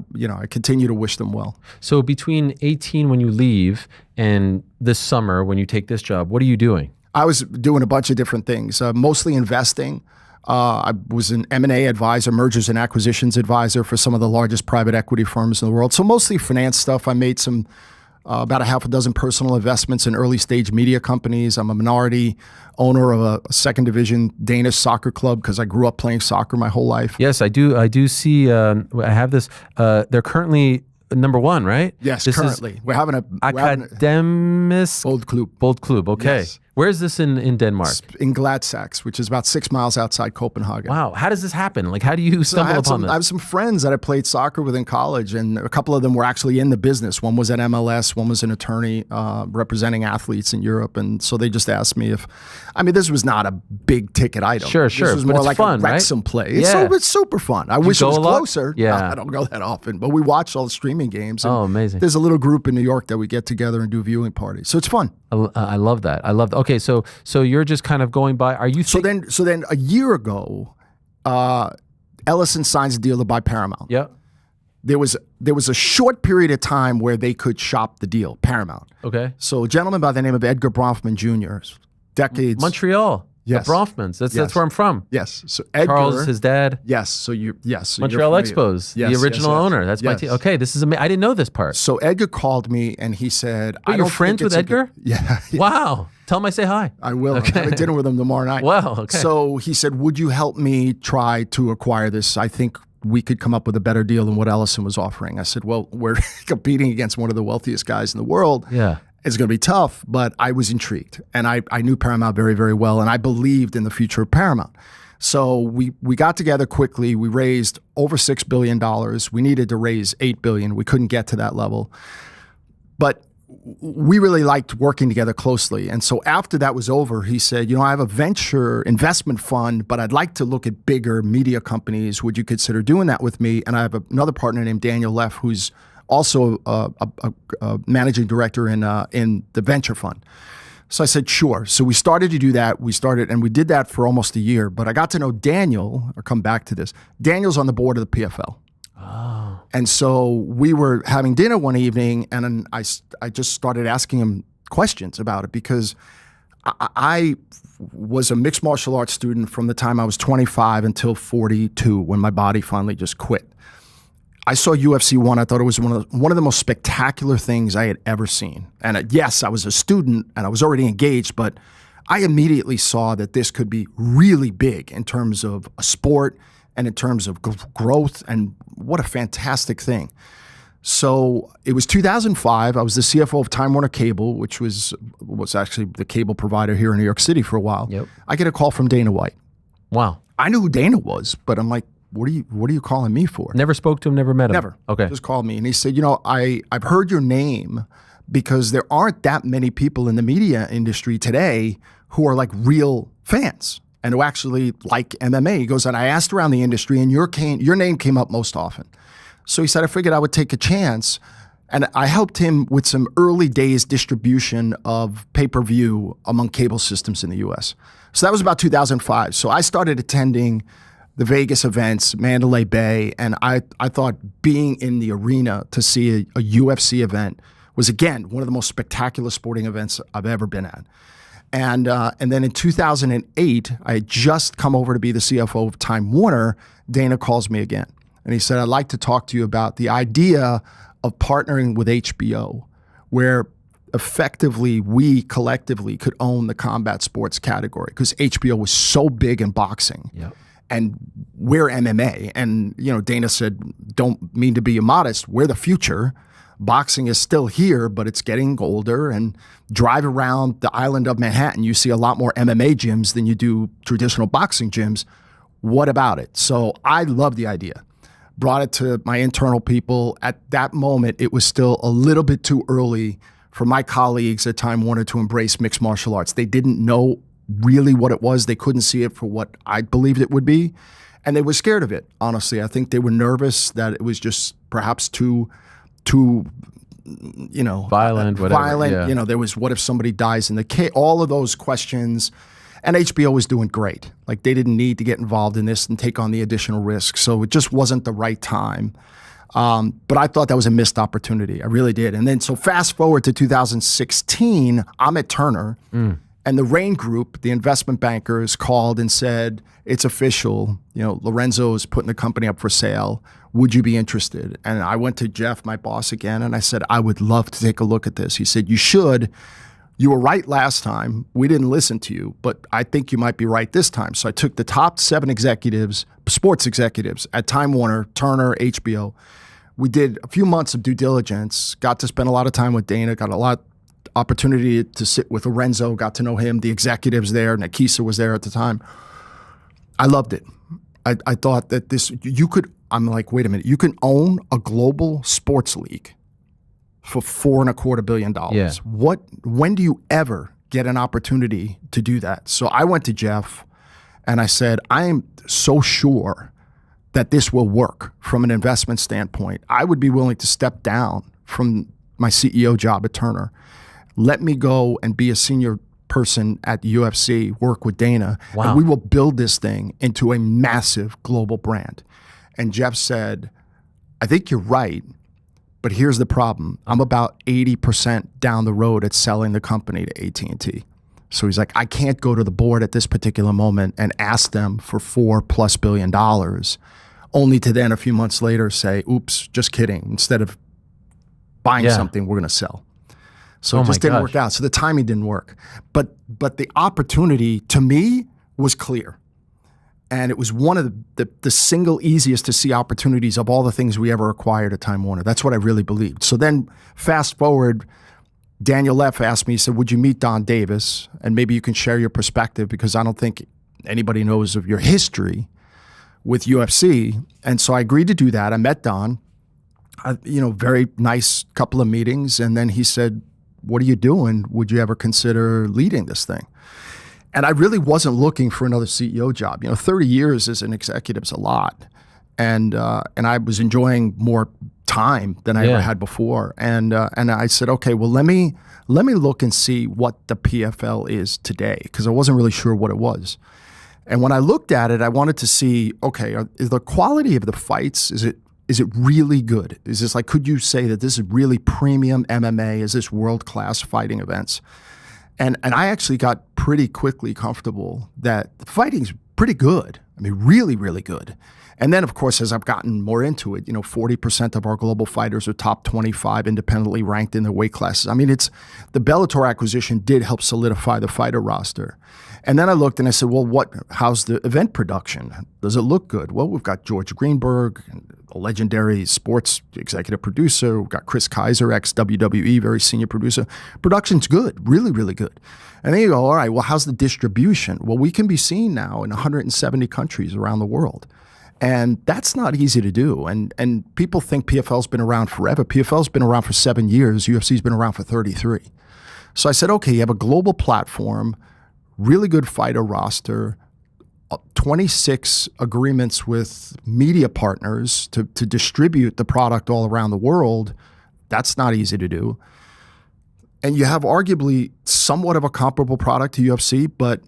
continue to wish them well. So between 18 when you leave and this summer when you take this job, what are you doing? I was doing a bunch of different things, mostly investing. I was an M&A advisor, mergers and acquisitions advisor for some of the largest private equity firms in the world. So mostly finance stuff. I made some about a half a dozen personal investments in early stage media companies. I'm a minority owner of a second division Danish soccer club because I grew up playing soccer my whole life. Yes, I do see, I have this, they're currently number one, right? Yes, this currently. We're having a Akademis Bold Club. Okay. Yes. Where is this in Denmark? In Gladsaxe, which is about 6 miles outside Copenhagen. Wow. How does this happen? Like, how do you stumble upon this? I have some friends that I played soccer with in college, and a couple of them were actually in the business. One was at MLS, one was an attorney representing athletes in Europe. And so they just asked me this was not a big ticket item. Sure. This was but more it's like fun, a Wrexham right? play. Yeah. It's super fun. I wish it go was a lot? closer. Yeah. I don't go that often, but we watch all the streaming games. Oh, amazing. There's a little group in New York that we get together and do viewing parties. So it's fun. I love that. Okay, so you're just kind of going by. Are you? So then a year ago, Ellison signs a deal to buy Paramount. Yeah. There was a short period of time where they could shop the deal, Paramount. Okay. So a gentleman by the name of Edgar Bronfman Jr., decades. Montreal. Yes. The Bronfmans. That's where I'm from. Yes. So Edgar, Charles, his dad. Yes. So you're Montreal familiar. Expos. Yes, the original yes. owner. That's my Yes. team. Okay, this is amazing. I didn't know this part. So Edgar called me and he said, But I you're don't friends think with it's a Edgar? good- Yeah. Wow. Tell him I say hi. I will. Okay. I'm having dinner with him tomorrow night. Wow. Okay. So he said, would you help me try to acquire this? I think we could come up with a better deal than what Ellison was offering. I said, well, we're competing against one of the wealthiest guys in the world. Yeah. It's going to be tough, but I was intrigued. And I knew Paramount very, very well, and I believed in the future of Paramount. So we got together quickly. We raised over $6 billion. We needed to raise $8 billion. We couldn't get to that level. But we really liked working together closely. And so after that was over, he said, I have a venture investment fund, but I'd like to look at bigger media companies. Would you consider doing that with me? And I have another partner named Daniel Leff, who's also a managing director in the venture fund. So I said, sure. So we started to do that. And we did that for almost a year. But I got to know Daniel. I'll come back to this. Daniel's on the board of the PFL. Oh. And so we were having dinner one evening, and I just started asking him questions about it because I was a mixed martial arts student from the time I was 25 until 42 when my body finally just quit. I saw UFC 1. I thought it was one of the most spectacular things I had ever seen. And yes, I was a student and I was already engaged, but I immediately saw that this could be really big in terms of a sport and in terms of growth, and what a fantastic thing. So it was 2005. I was the CFO of Time Warner Cable, which was actually the cable provider here in New York City for a while. Yep. I get a call from Dana White. Wow. I knew who Dana was, but I'm like, what are you calling me for? Never spoke to him, never met him? Never. Okay. Just called me. And he said, I've heard your name because there aren't that many people in the media industry today who are like real fans and who actually like MMA. He goes, and I asked around the industry and your name came up most often. So he said, I figured I would take a chance. And I helped him with some early days distribution of pay-per-view among cable systems in the US. So that was about 2005. So I started attending the Vegas events, Mandalay Bay, and I thought being in the arena to see a UFC event was, again, one of the most spectacular sporting events I've ever been at. And then in 2008, I had just come over to be the CFO of Time Warner. Dana calls me again, and he said, I'd like to talk to you about the idea of partnering with HBO, where effectively we collectively could own the combat sports category because HBO was so big in boxing. Yep. And we're MMA. And, Dana said, don't mean to be immodest, we're the future. Boxing is still here, but it's getting older. And drive around the island of Manhattan, you see a lot more MMA gyms than you do traditional boxing gyms. What about it? So I love the idea. Brought it to my internal people. At that moment, it was still a little bit too early for my colleagues at Time Warner to embrace mixed martial arts. They didn't know really what it was. They couldn't see it for what I believed it would be. And they were scared of it, honestly. I think they were nervous that it was just perhaps too violent, whatever. Violent. Yeah. There was, what if somebody dies in the case? All of those questions. And HBO was doing great. Like, they didn't need to get involved in this and take on the additional risk. So it just wasn't the right time. But I thought that was a missed opportunity. I really did. And then, so fast forward to 2016, I'm at Turner. And the Rain Group, the investment bankers, called and said, it's official. Lorenzo is putting the company up for sale. Would you be interested? And I went to Jeff, my boss, again, and I said, I would love to take a look at this. He said, you should. You were right last time. We didn't listen to you, but I think you might be right this time. So I took the top 7 executives, sports executives at Time Warner, Turner, HBO. We did a few months of due diligence, got to spend a lot of time with Dana, got a lot opportunity to sit with Lorenzo, got to know him, the executives there, Nakisa was there at the time. I loved it. I thought that I'm like, wait a minute, you can own a global sports league for $4.25 billion. Yeah. When do you ever get an opportunity to do that? So I went to Jeff and I said, I am so sure that this will work from an investment standpoint. I would be willing to step down from my CEO job at Turner. Let me go and be a senior person at the UFC, work with Dana, and we will build this thing into a massive global brand. And Jeff said, I think you're right, but here's the problem. I'm about 80% down the road at selling the company to AT&T. So he's like, I can't go to the board at this particular moment and ask them for $4+ billion, only to then a few months later say, oops, just kidding. Instead of buying something, we're going to sell. So it just didn't work out. So the timing didn't work. But the opportunity to me was clear. And it was one of the single easiest to see opportunities of all the things we ever acquired at Time Warner. That's what I really believed. So then fast forward, Daniel Leff asked me, he said, would you meet Don Davis? And maybe you can share your perspective because I don't think anybody knows of your history with UFC. And so I agreed to do that. I met Don, very nice couple of meetings. And then he said, what are you doing? Would you ever consider leading this thing? And I really wasn't looking for another CEO job. 30 years as an executive is a lot. And I was enjoying more time than I ever had before. And I said, okay, well, let me look and see what the PFL is today, because I wasn't really sure what it was. And when I looked at it, I wanted to see, okay, is the quality of the fights, is it really good? Is this like, could you say that this is really premium MMA? Is this world-class fighting events? And I actually got pretty quickly comfortable that the fighting's pretty good. I mean, really, really good. And then, of course, as I've gotten more into it, 40% of our global fighters are top 25 independently ranked in their weight classes. I mean, the Bellator acquisition did help solidify the fighter roster. And then I looked and I said, well, how's the event production? Does it look good? Well, we've got George Greenberg, a legendary sports executive producer. We've got Chris Kaiser, ex-WWE, very senior producer. Production's good, really, really good. And then you go, all right, well, how's the distribution? Well, we can be seen now in 170 countries around the world. And that's not easy to do. And people think PFL's been around forever. PFL's been around for 7 years. UFC's been around for 33. So I said, okay, you have a global platform, really good fighter roster, 26 agreements with media partners to distribute the product all around the world. That's not easy to do. And you have arguably somewhat of a comparable product to UFC, but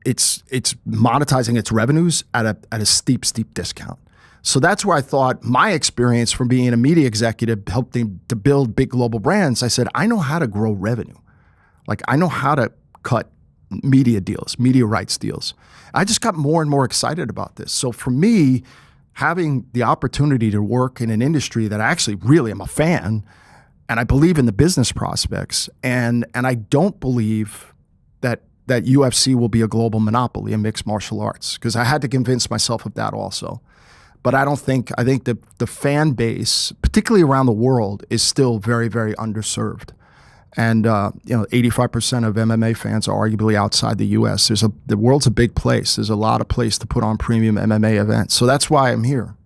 it's monetizing its revenues at a steep discount. So that's where I thought my experience from being a media executive helping to build big global brands. I said, I know how to grow revenue. Like I know how to cut media deals, media rights deals. I just got more and more excited about this. So for me, having the opportunity to work in an industry that I actually really am a fan, and I believe in the business prospects, and I don't believe that UFC will be a global monopoly in mixed martial arts, because I had to convince myself of that also. But I think that the fan base, particularly around the world, is still very, very underserved. And 85% of MMA fans are arguably outside the US. The world's a big place. There's a lot of place to put on premium MMA events. So that's why I'm here.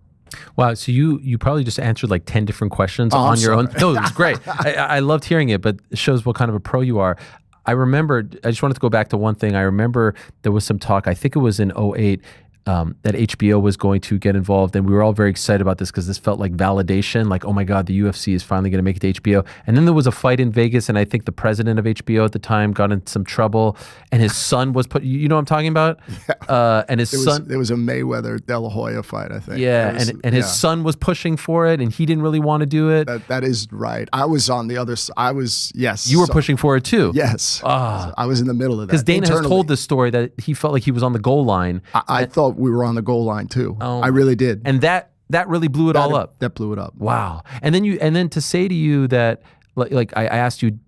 Wow. So you probably just answered like 10 different questions on your own. No, it was great. I loved hearing it, but it shows what kind of a pro you are. I just wanted to go back to one thing. I remember there was some talk, I think it was in 2008, that HBO was going to get involved, and we were all very excited about this because this felt like validation, like, oh my God, the UFC is finally going to make it to HBO. And then there was a fight in Vegas, and I think the president of HBO at the time got in some trouble, and his son was put, you know what I'm talking about? Yeah. And his son... There was a Mayweather De La Hoya fight, I think. Yeah, and his son was pushing for it, and he didn't really want to do it. That is right. I was on the other side. Yes. You were pushing for it too? Yes. I was in the middle of that. Because Dana has told this story that he felt like he was on the goal line. I thought we were on the goal line too. I really did. And that really blew it all up. That blew it up. Wow. And then to say to you that, like I asked you, do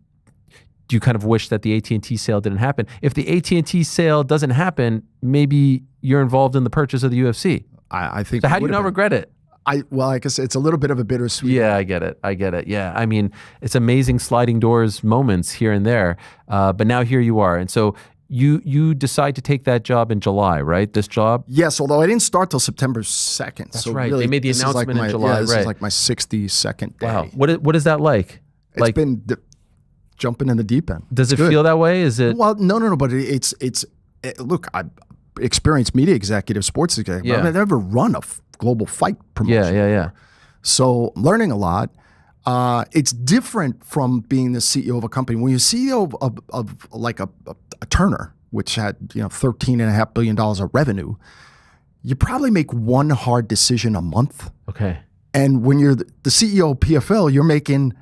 you kind of wish that the AT&T sale didn't happen? If the AT&T sale doesn't happen, maybe you're involved in the purchase of the UFC. I think. So how do you not regret it? Like I said, it's a little bit of a bittersweet. Yeah, I get it. Yeah, I mean, it's amazing sliding doors moments here and there, but now here you are, and so you decide to take that job in July, right? This job? Yes, although I didn't start till September 2nd. That's so right. Really, they made the announcement in July. Yeah, this right. is like my 62nd day. Wow. What is that like? It's been jumping in the deep end. Does it feel that way? Is it? Well, no. But look, I experienced media executive, sports executive. Yeah. I've never run a global fight promotion. Yeah. So learning a lot. It's different from being the CEO of a company. When you're CEO of like a Turner, which had $13.5 billion of revenue, you probably make one hard decision a month. Okay. And when you're the CEO of PFL, you're making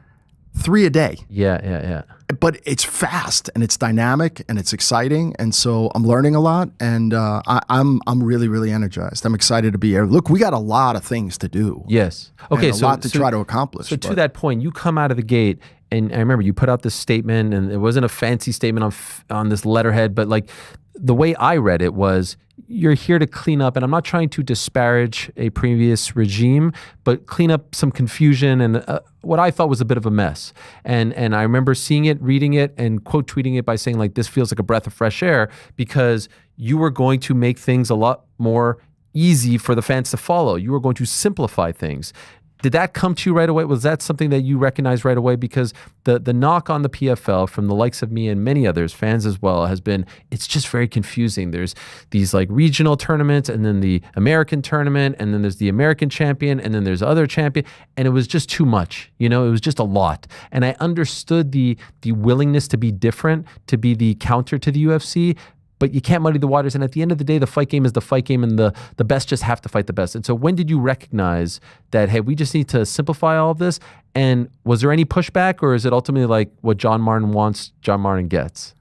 3 a day. Yeah. But it's fast and it's dynamic and it's exciting, and so I'm learning a lot, and I'm really, really energized. I'm excited to be here. Look, we got a lot of things to do. Yes. Okay. And a lot to try to accomplish. So to that point, you come out of the gate, and I remember you put out this statement, and it wasn't a fancy statement on this letterhead, but like the way I read it was, you're here to clean up, and I'm not trying to disparage a previous regime, but clean up some confusion and what I thought was a bit of a mess. And I remember seeing it, reading it, and quote tweeting it by saying like, this feels like a breath of fresh air, because you were going to make things a lot more easy for the fans to follow. You were going to simplify things. Did that come to you right away? Was that something that you recognized right away? Because the knock on the PFL from the likes of me and many others, fans as well, has been, it's just very confusing. There's these like regional tournaments, and then the American tournament, and then there's the American champion, and then there's other champion, and it was just too much. It was just a lot. And I understood the willingness to be different, to be the counter to the UFC, but you can't muddy the waters. And at the end of the day, the fight game is the fight game, and the best just have to fight the best. And so when did you recognize that, hey, we just need to simplify all of this? And was there any pushback, or is it ultimately like what John Martin wants, John Martin gets?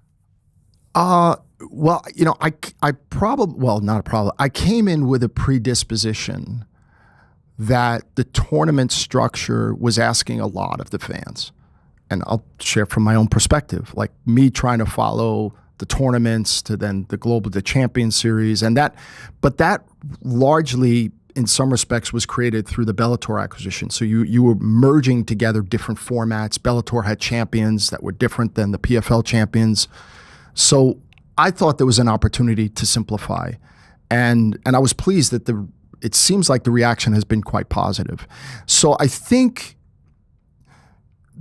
Well, I probably, well, not a problem. I came in with a predisposition that the tournament structure was asking a lot of the fans. And I'll share from my own perspective, like me trying to follow the tournaments to then the Champion Series but that largely in some respects was created through the Bellator acquisition. So you were merging together different formats. Bellator had champions that were different than the PFL champions. So I thought there was an opportunity to simplify. And I was pleased that it seems like the reaction has been quite positive. So I think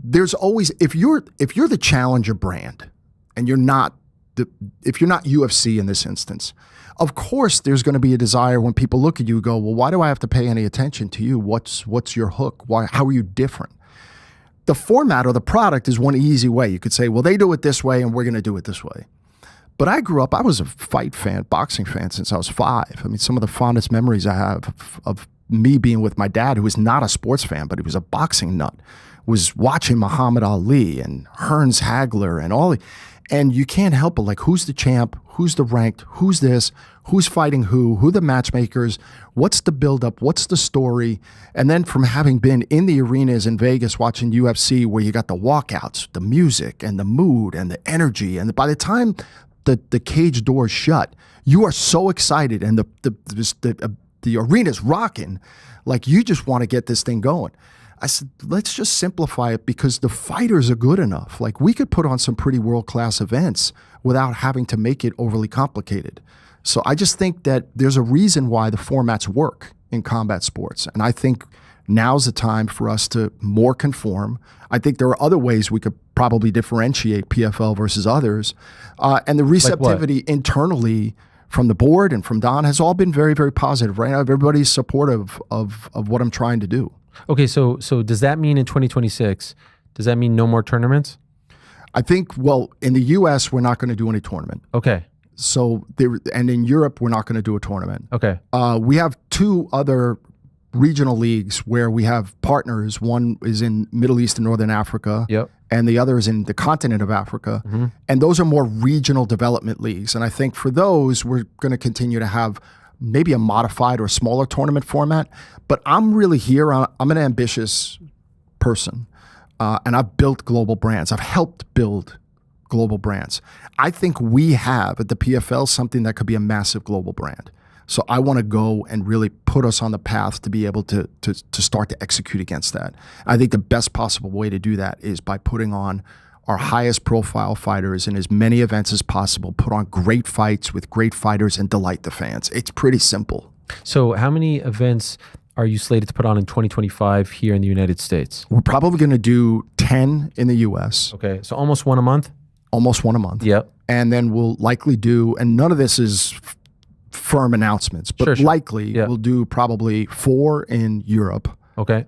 there's always, if you're the challenger brand and if you're not UFC in this instance, of course there's going to be a desire when people look at you and go, well, why do I have to pay any attention to you? What's your hook? How are you different? The format or the product is one easy way. You could say, well, they do it this way and we're going to do it this way. But I was a fight fan, boxing fan since I was 5. I mean, some of the fondest memories I have of me being with my dad, who was not a sports fan, but he was a boxing nut, was watching Muhammad Ali and Hearns Hagler and all. And you can't help but like, who's the champ? Who's the ranked? Who's this? Who's fighting who the matchmakers? What's the buildup? What's the story? And then from having been in the arenas in Vegas watching UFC where you got the walkouts, the music and the mood and the energy. And by the time the cage doors shut, you are so excited and the arena's rocking, like you just want to get this thing going. I said, let's just simplify it because the fighters are good enough. Like we could put on some pretty world-class events without having to make it overly complicated. So I just think that there's a reason why the formats work in combat sports. And I think now's the time for us to more conform. I think there are other ways we could probably differentiate PFL versus others. And the receptivity internally from the board and from Don has all been very, very positive. Right now, everybody's supportive of what I'm trying to do. Okay, so does that mean in 2026, does that mean no more tournaments? I think, well, in the U.S., we're not going to do any tournament. Okay. So, and in Europe, we're not going to do a tournament. Okay. We have 2 other regional leagues where we have partners. One is in Middle East and Northern Africa. Yep. And the other is in the continent of Africa. Mm-hmm. And those are more regional development leagues. And I think for those, we're going to continue to have maybe a modified or smaller tournament format. But I'm really here. I'm an ambitious person. And I've built global brands. I've helped build global brands. I think we have at the PFL something that could be a massive global brand. So I want to go and really put us on the path to be able to start to execute against that. I think the best possible way to do that is by putting on our highest profile fighters in as many events as possible, put on great fights with great fighters and delight the fans. It's pretty simple. So how many events are you slated to put on in 2025 here in the United States? We're probably going to do 10 in the US. Okay, so almost one a month? Almost one a month. Yep. And then we'll likely do, and none of this is firm announcements, but sure. likely we'll do probably 4 in Europe. Okay.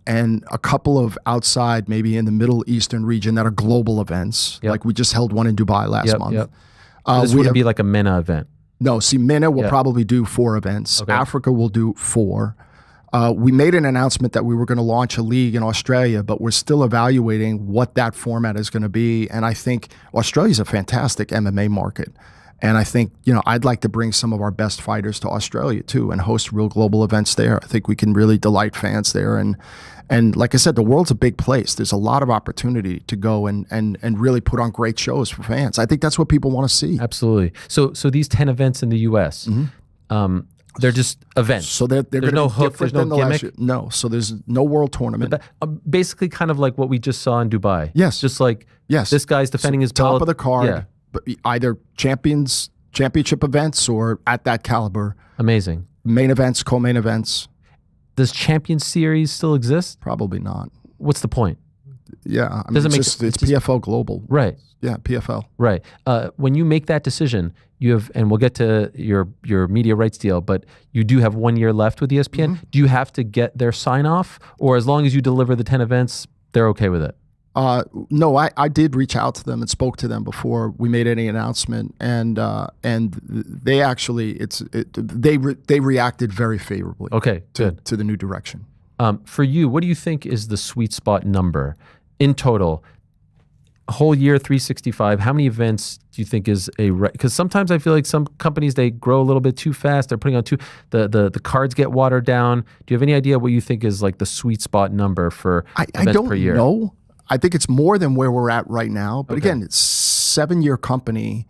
And a couple of outside, maybe in the Middle Eastern region that are global events. Yep. Like we just held one in Dubai last month. Yep. This wouldn't be like a MENA event. No, see, MENA will probably do 4 events. Okay. Africa will do 4. We made an announcement that we were going to launch a league in Australia, but we're still evaluating what that format is going to be. And I think Australia's a fantastic MMA market. And I think, I'd like to bring some of our best fighters to Australia too and host real global events there. I think we can really delight fans there. And like I said, the world's a big place. There's a lot of opportunity to go and really put on great shows for fans. I think that's what people want to see. Absolutely. So these 10 events in the US, they're just events. So there's no hook, there's no gimmick? No. So there's no world tournament. Basically kind of like what we just saw in Dubai. Yes. Just like this guy's defending his belt. Top of the card. Yeah. But either championship events or at that caliber. Amazing. Main events, co-main events. Does Champion Series still exist? Probably not. What's the point? Yeah, I mean, it's PFL Global. Right. Yeah, PFL. Right. When you make that decision, you have, and we'll get to your media rights deal, but you do have 1 year left with ESPN. Mm-hmm. Do you have to get their sign off, or as long as you deliver the 10 events, they're okay with it? No, I did reach out to them and spoke to them before we made any announcement, and they actually they reacted very favorably. Okay, good. To the new direction. For you, what do you think is the sweet spot number in total? a whole year, 365, how many events do you think is because sometimes I feel like some companies, they grow a little bit too fast. They're putting on the cards get watered down. Do you have any idea what you think is like the sweet spot number for events per year? I don't know. I think it's more than where we're at right now. But again, it's 7-year company.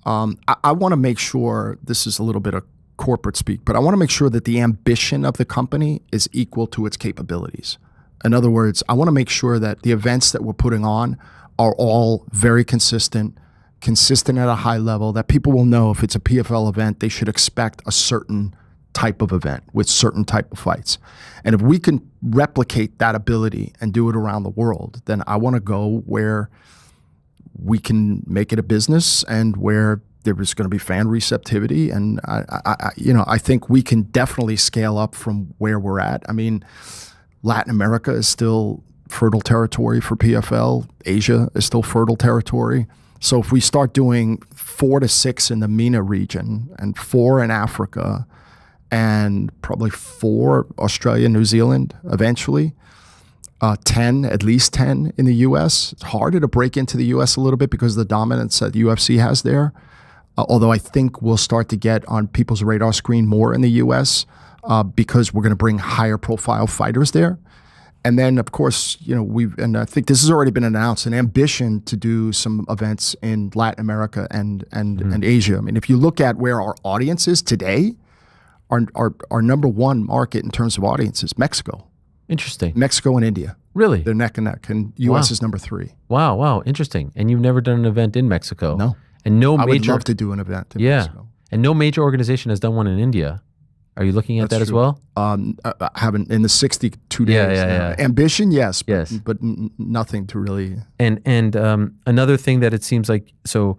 I want to make sure, this is a little bit of corporate speak, but I want to make sure that the ambition of the company is equal to its capabilities. In other words, I want to make sure that the events that we're putting on are all very consistent at a high level, that people will know if it's a PFL event, they should expect a certain type of event with certain type of fights. And if we can replicate that ability and do it around the world, then I want to go where we can make it a business and where there is going to be fan receptivity. And I think we can definitely scale up from where we're at. I mean, Latin America is still fertile territory for PFL. Asia is still fertile territory. So if we start doing 4 to 6 in the MENA region and 4 in Africa and probably 4 Australia, New Zealand eventually, 10, at least 10 in the US. It's harder to break into the US a little bit because of the dominance that UFC has there. Although I think we'll start to get on people's radar screen more in the US because we're going to bring higher profile fighters there. And then, of course, and I think this has already been announced, an ambition to do some events in Latin America and Asia. I mean, if you look at where our audience is today, our number one market in terms of audience is Mexico. Interesting. Mexico and India. Really? They're neck and neck, and U.S. is number 3. Wow, interesting. And you've never done an event in Mexico? No. And I would love to do an event in Mexico. And no major organization has done one in India. Are you looking at that as well? I haven't in the 62 days. Yeah. Ambition, yes. Yes. But nothing to really. And another thing that it seems like, so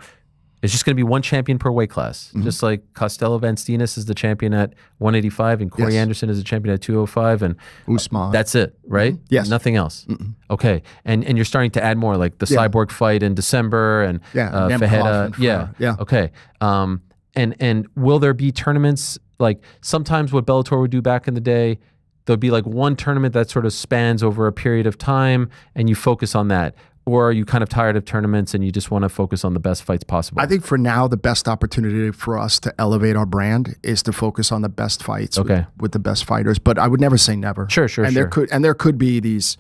it's just going to be one champion per weight class. Mm-hmm. Just like Costello Vanstinas is the champion at 185 and Corey Anderson is the champion at 205 and Usman. That's it, right? Mm-hmm. Yes. Nothing else. Mm-mm. Okay. And you're starting to add more, like the Cyborg fight in December and Fajeda. Yeah. Okay. And will there be tournaments? Like sometimes what Bellator would do back in the day, there'll be like one tournament that sort of spans over a period of time and you focus on that. Or are you kind of tired of tournaments and you just want to focus on the best fights possible? I think for now, the best opportunity for us to elevate our brand is to focus on the best fights with the best fighters. But I would never say never. Sure. There could be these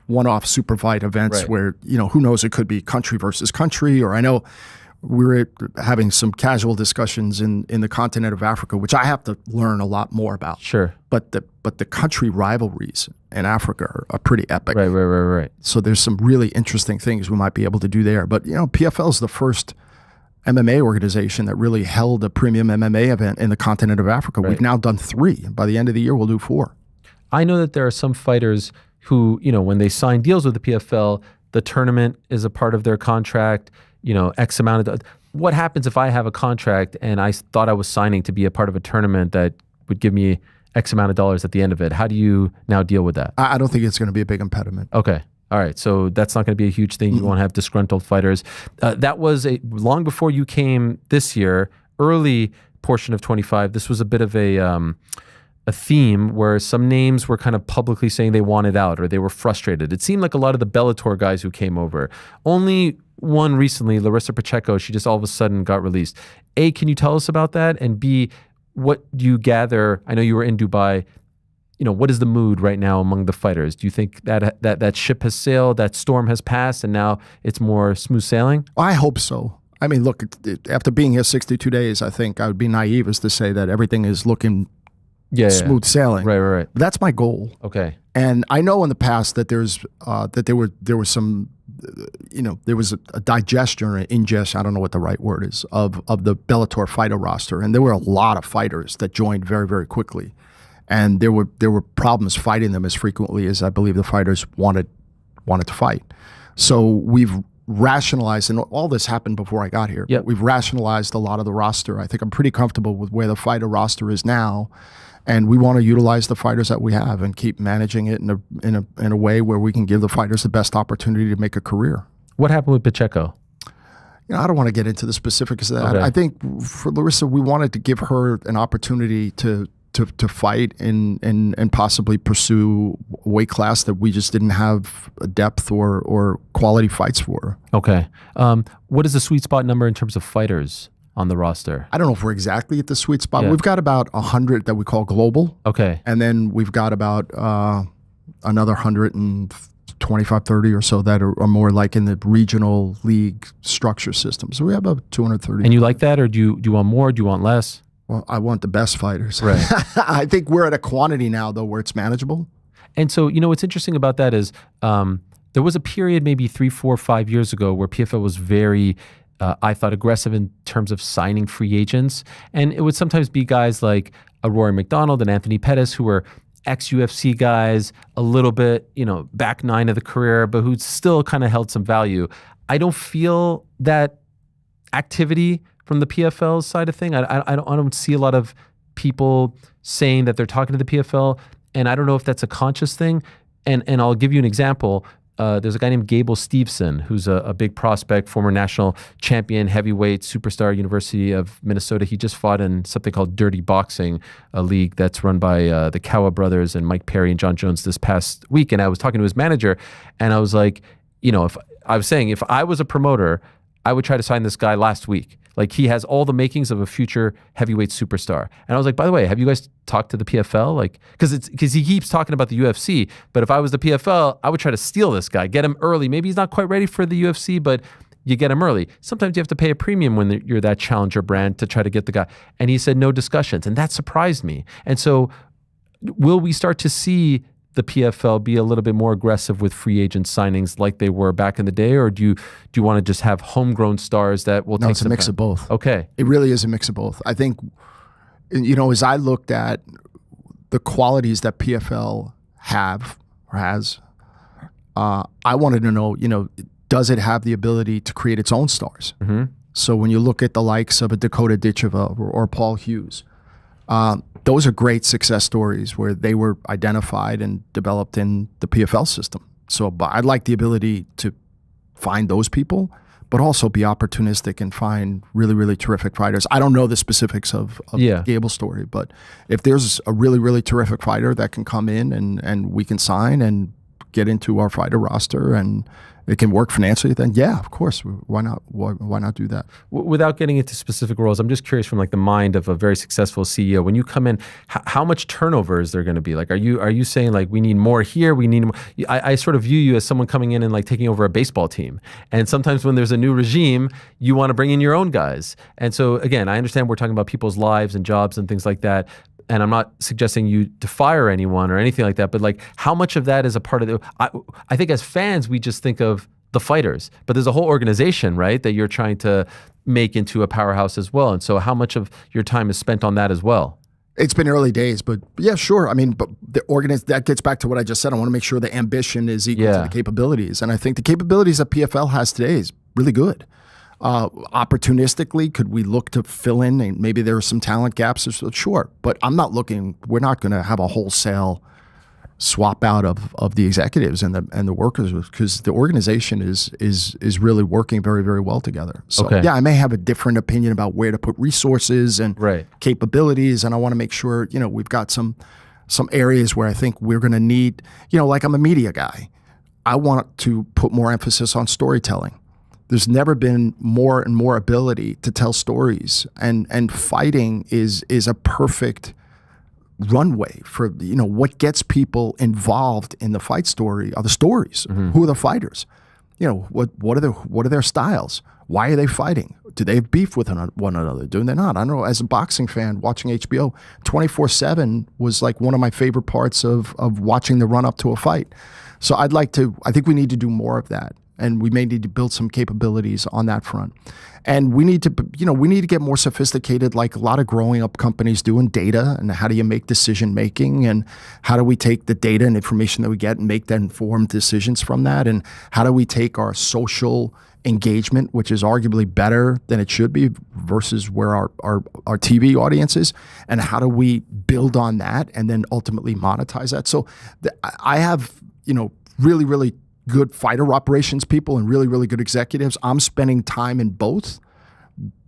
one-off super fight events where, who knows, it could be country versus country. Or I know we were having some casual discussions in the continent of Africa, which I have to learn a lot more about. Sure. But the country rivalries in Africa are pretty epic. Right. So there's some really interesting things we might be able to do there. But, PFL is the first MMA organization that really held a premium MMA event in the continent of Africa. We've now done 3. By the end of the year, we'll do 4. I know that there are some fighters who, when they sign deals with the PFL, the tournament is a part of their contract. X amount of. What happens if I have a contract and I thought I was signing to be a part of a tournament that would give me X amount of dollars at the end of it? How do you now deal with that? I don't think it's going to be a big impediment. Okay. All right. So that's not going to be a huge thing. You won't have disgruntled fighters. That was long before you came this year, early portion of 25. This was a bit of a theme where some names were kind of publicly saying they wanted out or they were frustrated. It seemed like a lot of the Bellator guys who came over. Only one recently, Larissa Pacheco, she just all of a sudden got released. A, can you tell us about that? And B, what do you gather? I know you were in Dubai. What is the mood right now among the fighters? Do you think that ship has sailed, that storm has passed, and now it's more smooth sailing? I hope so. I mean, look, after being here 62 days, I think I would be naive as to say that everything is looking smooth sailing. Right. But that's my goal. Okay. And I know in the past that there was some, there was a digestion or an ingest, I don't know what the right word is, of the Bellator fighter roster. And there were a lot of fighters that joined very, very quickly. And there were problems fighting them as frequently as I believe the fighters wanted to fight. So we've rationalized, and all this happened before I got here. Yep. We've rationalized a lot of the roster. I think I'm pretty comfortable with where the fighter roster is now. And we want to utilize the fighters that we have and keep managing it in a way where we can give the fighters the best opportunity to make a career. What happened with Pacheco? I don't want to get into the specifics of that. Okay. I think for Larissa, we wanted to give her an opportunity to to fight and possibly pursue a weight class that we just didn't have a depth or quality fights for. Okay. What is the sweet spot number in terms of fighters on the roster? I don't know if we're exactly at the sweet spot. Yeah. We've got about 100 that we call global. Okay. And then we've got about another 125, 30 or so that are more like in the regional league structure system. So we have about 230. And you like that, or do you want more? Do you want less? Well, I want the best fighters. Right. I think we're at a quantity now, though, where it's manageable. And so, what's interesting about that is there was a period maybe 3, 4, 5 years ago where PFL was very, I thought, aggressive in terms of signing free agents. And it would sometimes be guys like a Rory McDonald and Anthony Pettis, who were ex-UFC guys, a little bit, back nine of the career, but who still kind of held some value. I don't feel that activity from the PFL side of thing. I don't see a lot of people saying that they're talking to the PFL, and I don't know if that's a conscious thing. And I'll give you an example. There's a guy named Gable Steveson, who's a big prospect, former national champion, heavyweight, superstar, University of Minnesota. He just fought in something called Dirty Boxing, a league that's run by the Kawa brothers and Mike Perry and John Jones this past week. And I was talking to his manager, and I was like, if I was a promoter, I would try to sign this guy last week. Like, he has all the makings of a future heavyweight superstar. And I was like, by the way, have you guys talked to the PFL? Like, because he keeps talking about the UFC, but if I was the PFL, I would try to steal this guy, get him early. Maybe he's not quite ready for the UFC, but you get him early. Sometimes you have to pay a premium when you're that challenger brand to try to get the guy. And he said no discussions, and that surprised me. And so will we start to see the PFL be a little bit more aggressive with free agent signings like they were back in the day, or do you want to just have homegrown stars that will take? No, it's a mix of both. Okay, it really is a mix of both. I think, as I looked at the qualities that PFL have or has, I wanted to know, does it have the ability to create its own stars? Mm-hmm. So when you look at the likes of a Dakota Ditcheva or Paul Hughes, those are great success stories where they were identified and developed in the PFL system. So I'd like the ability to find those people, but also be opportunistic and find really, really terrific fighters. I don't know the specifics of Gable's story, but if there's a really, really terrific fighter that can come in and we can sign and get into our fighter roster and it can work financially, then yeah, of course, why not? Why not do that? Without getting into specific roles, I'm just curious from like the mind of a very successful CEO. When you come in, how much turnover is there going to be? Like, are you saying like we need more here? We need more? I sort of view you as someone coming in and like taking over a baseball team. And sometimes when there's a new regime, you want to bring in your own guys. And so again, I understand we're talking about people's lives and jobs and things like that. And I'm not suggesting you to fire anyone or anything like that, but like how much of that is a part of I think as fans, we just think of the fighters, but there's a whole organization, right, that you're trying to make into a powerhouse as well. And so how much of your time is spent on that as well? It's been early days, but yeah, sure. I mean, but that gets back to what I just said. I want to make sure the ambition is equal to the capabilities. And I think the capabilities that PFL has today is really good. Opportunistically, could we look to fill in, and maybe there are some talent gaps? Sure, but we're not going to have a wholesale swap out of the executives and the workers, because the organization is really working very, very well together. So yeah, I may have a different opinion about where to put resources and capabilities, and I want to make sure we've got some areas where I think we're going to need, like I'm a media guy. I want to put more emphasis on storytelling. There's never been more and more ability to tell stories, and fighting is a perfect runway for what gets people involved in the fight story are the stories. Mm-hmm. Who are the fighters? What are their styles? Why are they fighting? Do they have beef with one another? Do they not? I don't know. As a boxing fan, watching HBO 24/7 was like one of my favorite parts of watching the run up to a fight. So I think we need to do more of that. And we may need to build some capabilities on that front. And we need to get more sophisticated, like a lot of growing up companies do, in data, and how do you make decision making, and how do we take the data and information that we get and make that informed decisions from that, and how do we take our social engagement, which is arguably better than it should be versus where our TV audience is, and how do we build on that and then ultimately monetize that? So I have really, really good fighter operations people and really, really good executives. I'm spending time in both,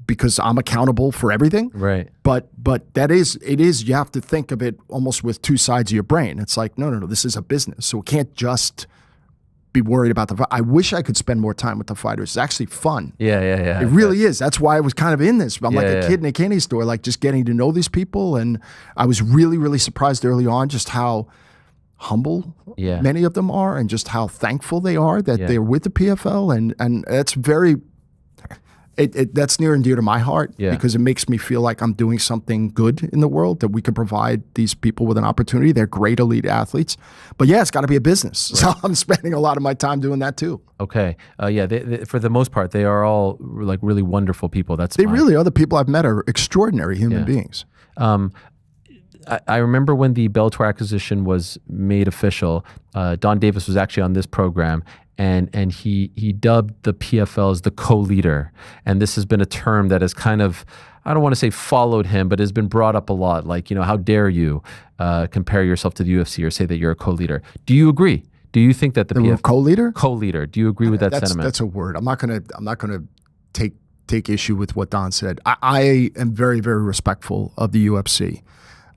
because I'm accountable for everything. Right. But it is, you have to think of it almost with two sides of your brain. It's like, no, this is a business. So we can't just be worried about I wish I could spend more time with the fighters. It's actually fun. Yeah. It really is. That's why I was kind of in this. I'm like a Yeah. kid in a candy store, like just getting to know these people. And I was really, really surprised early on just how humble many of them are and just how thankful they are that they're with the PFL. And that's very, that's near and dear to my heart because it makes me feel like I'm doing something good in the world, that we can provide these people with an opportunity. They're great elite athletes. But yeah, it's got to be a business. Right. So I'm spending a lot of my time doing that too. Okay. They, for the most part, they are all like really wonderful people. They really are. The people I've met are extraordinary human beings. I remember when the Bellator acquisition was made official, Don Davis was actually on this program, and he dubbed the PFL as the co-leader. And this has been a term that has kind of, I don't want to say followed him, but has been brought up a lot. Like, how dare you compare yourself to the UFC or say that you're a co-leader? Do you agree? Do you think that the PFL co-leader? Co-leader. Do you agree with that sentiment? That's a word. I'm not gonna take issue with what Don said. I am very, very respectful of the UFC.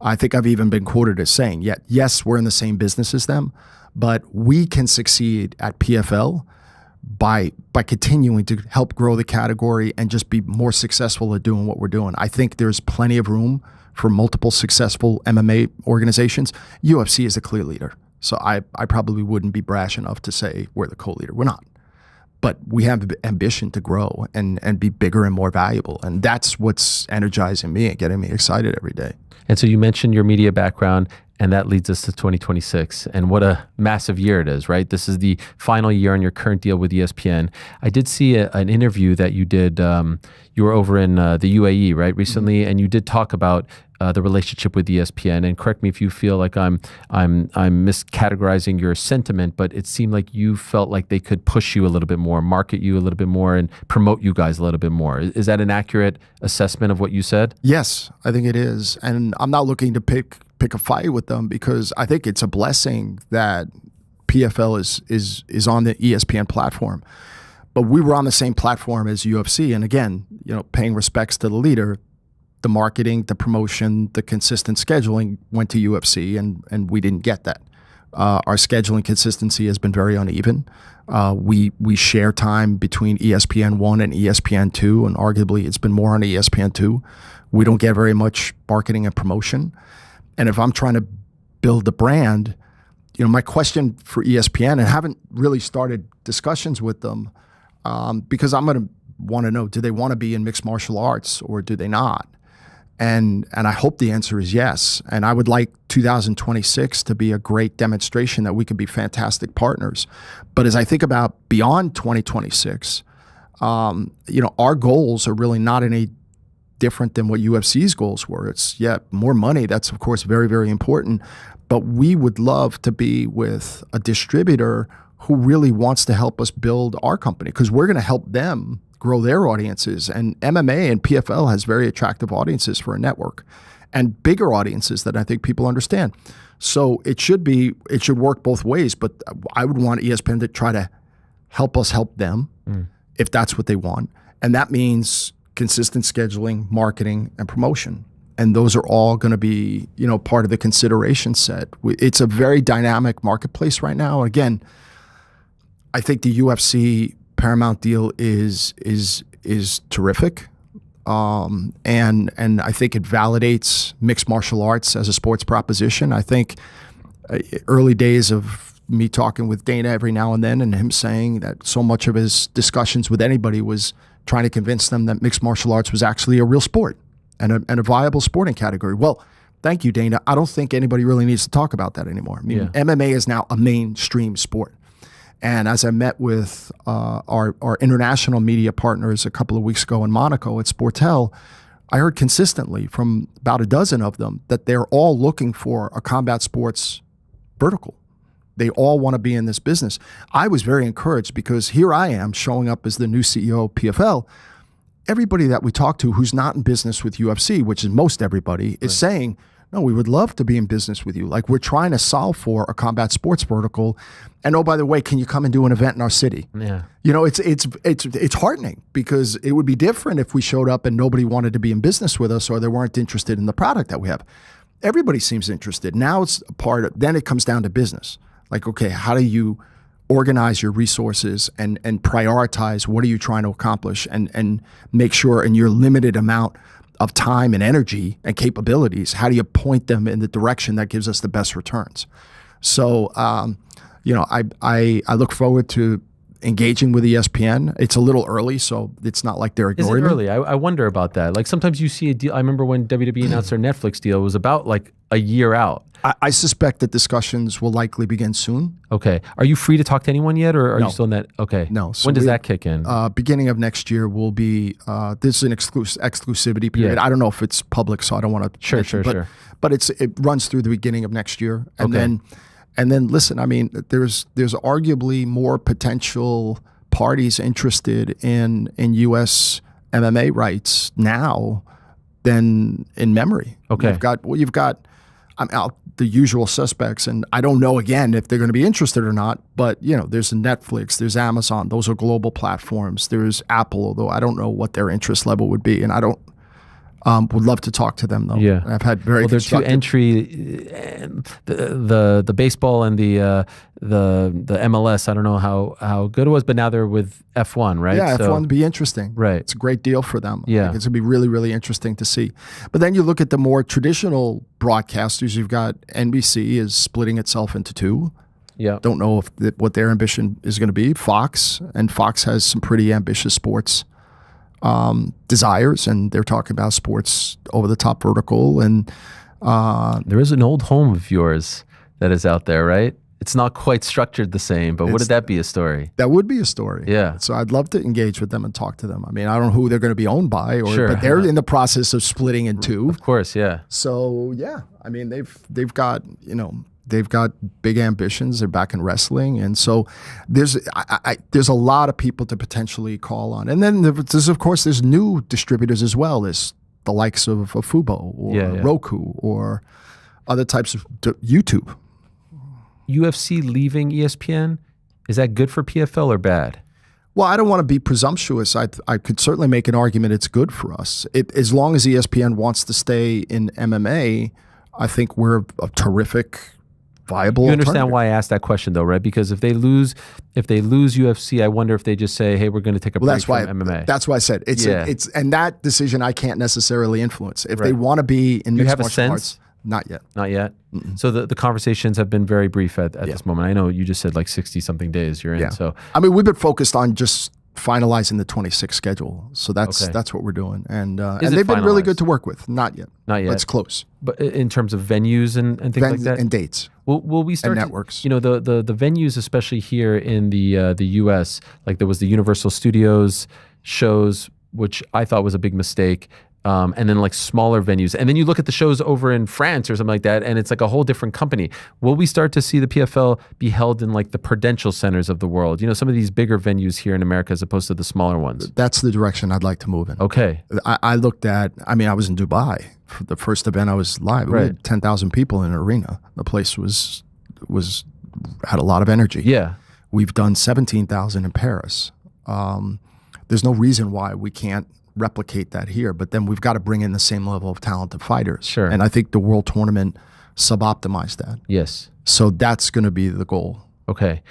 I think I've even been quoted as saying, yes, we're in the same business as them, but we can succeed at PFL by continuing to help grow the category and just be more successful at doing what we're doing. I think there's plenty of room for multiple successful MMA organizations. UFC is a clear leader. So I probably wouldn't be brash enough to say we're the co-leader. We're not. But we have ambition to grow and be bigger and more valuable. And that's what's energizing me and getting me excited every day. And so you mentioned your media background, and that leads us to 2026. And what a massive year it is, right? This is the final year on your current deal with ESPN. I did see an interview that you did. You were over in the UAE, right, recently, and you did talk about the relationship with ESPN. And correct me if you feel like I'm miscategorizing your sentiment, but it seemed like you felt like they could push you a little bit more, market you a little bit more, and promote you guys a little bit more. Is that an accurate assessment of what you said? Yes, I think it is. And I'm not looking to pick a fight with them because I think it's a blessing that PFL is on the ESPN platform. But we were on the same platform as UFC. And again, paying respects to the leader, the marketing, the promotion, the consistent scheduling went to UFC, and we didn't get that. Our scheduling consistency has been very uneven. We share time between ESPN1 and ESPN2, and arguably it's been more on ESPN2. We don't get very much marketing and promotion. And if I'm trying to build the brand, my question for ESPN, and I haven't really started discussions with them because I'm going to want to know, do they want to be in mixed martial arts or do they not? And I hope the answer is yes. And I would like 2026 to be a great demonstration that we could be fantastic partners. But as I think about beyond 2026, our goals are really not any different than what UFC's goals were. It's more money. That's of course very, very important. But we would love to be with a distributor who really wants to help us build our company because we're going to help them grow their audiences. And MMA and PFL has very attractive audiences for a network and bigger audiences that I think people understand. So it should work both ways, but I would want ESPN to try to help us help them if that's what they want. And that means consistent scheduling, marketing, and promotion. And those are all going to be, part of the consideration set. It's a very dynamic marketplace right now. Again, I think the UFC Paramount deal is terrific, and I think it validates mixed martial arts as a sports proposition. I think early days of me talking with Dana every now and then, and him saying that so much of his discussions with anybody was trying to convince them that mixed martial arts was actually a real sport and a viable sporting category. Well, thank you, Dana. I don't think anybody really needs to talk about that anymore. I mean, MMA is now a mainstream sport. And as I met with our international media partners a couple of weeks ago in Monaco at Sportel, I heard consistently from about a dozen of them that they're all looking for a combat sports vertical. They all want to be in this business. I was very encouraged because here I am showing up as the new CEO of PFL. Everybody that we talk to who's not in business with UFC, which is most everybody, is saying, No, we would love to be in business with you. Like, we're trying to solve for a combat sports vertical. And oh, by the way, can you come and do an event in our city? Yeah. You know, it's heartening, because it would be different if we showed up and nobody wanted to be in business with us, or they weren't interested in the product that we have. Everybody seems interested. Now it's a part of, then it comes down to business. Like, okay, how do you organize your resources and prioritize what are you trying to accomplish, and make sure in your limited amount of time and energy and capabilities, how do you point them in the direction that gives us the best returns? So, you know, I look forward to engaging with ESPN. It's a little early, so it's not like they're Is it ignoring me. early? I wonder about that. Like, sometimes you see a deal. I remember when WWE announced their Netflix deal, it was about like a year out. I suspect that discussions will likely begin soon. Okay. Are you free to talk to anyone yet, or are No. you still in that? Okay. No. So When does we- that kick in? Beginning of next year will be, this is an exclusivity period. Yeah. I don't know if it's public, so I don't want to. Sure. But it runs through the beginning of next year. And Okay. then listen, I mean, there's arguably more potential parties interested in US MMA rights now than in memory. Okay. You've got the usual suspects, and I don't know again if they're going to be interested or not, but you know, there's Netflix, there's Amazon, those are global platforms. There's Apple, although I don't know what their interest level would be, and I don't would love to talk to them though. Yeah. I've had very Well, there are two constructive- entry, the baseball and the MLS. I don't know how good it was, but now they're with F1, right? Yeah, So- F1 would be interesting. Right. It's a great deal for them. Yeah. Like, it's going to be really, really interesting to see. But then you look at the more traditional broadcasters. You've got NBC is splitting itself into two. Yeah. Don't know what their ambition is going to be. Fox has some pretty ambitious sports desires, and they're talking about sports over the top vertical. And There is an old home of yours that is out there, right? It's not quite structured the same, but wouldn't that be a story? that would be a story. Yeah. So I'd love to engage with them and talk to them. I mean, I don't know who they're going to be owned by, Sure. but they're in the process of splitting in two. Of course, yeah. So yeah, I mean, they've got, you know, they've got big ambitions. They're back in wrestling, and so there's a lot of people to potentially call on. And then there's new distributors as well. There's the likes of Fubo or Roku or other types of YouTube. UFC leaving ESPN, is that good for PFL or bad? Well, I don't want to be presumptuous. I could certainly make an argument it's good for us. As long as ESPN wants to stay in MMA, I think we're a terrific, viable You understand alternative. why I asked that question though, right? Because if they lose UFC, I wonder if they just say, "Hey, we're going to take a break from MMA." That's why I said it's and that decision I can't necessarily influence. If they Right. want to be in you mixed have a martial sense? arts, not yet. Not yet. So the conversations have been very brief at this moment. I know you just said like 60 something days you're in. Yeah. So I mean, we've been focused on just finalizing the 26 schedule. So that's Okay. that's what we're doing. And Is and it they've been really finalized? good to work with. Not yet. Not yet. But it's close. but in terms of venues and things like that, And dates. will we start and to- networks. you know, the venues, especially here in the US, like there was the Universal Studios shows, which I thought was a big mistake. And then like smaller venues. And then you look at the shows over in France or something like that, and it's like a whole different company. Will we start to see the PFL be held in like the Prudential centers of the world? You know, some of these bigger venues here in America as opposed to the smaller ones. That's the direction I'd like to move in. Okay. I looked at, I mean, I was in Dubai for the first event I was live. We Right. had 10,000 people in an arena. The place had a lot of energy. Yeah. We've done 17,000 in Paris. There's no reason why we can't replicate that here, but then we've got to bring in the same level of talented fighters. Sure. And I think the World Tournament sub-optimized that. Yes. So that's going to be the goal. Okay.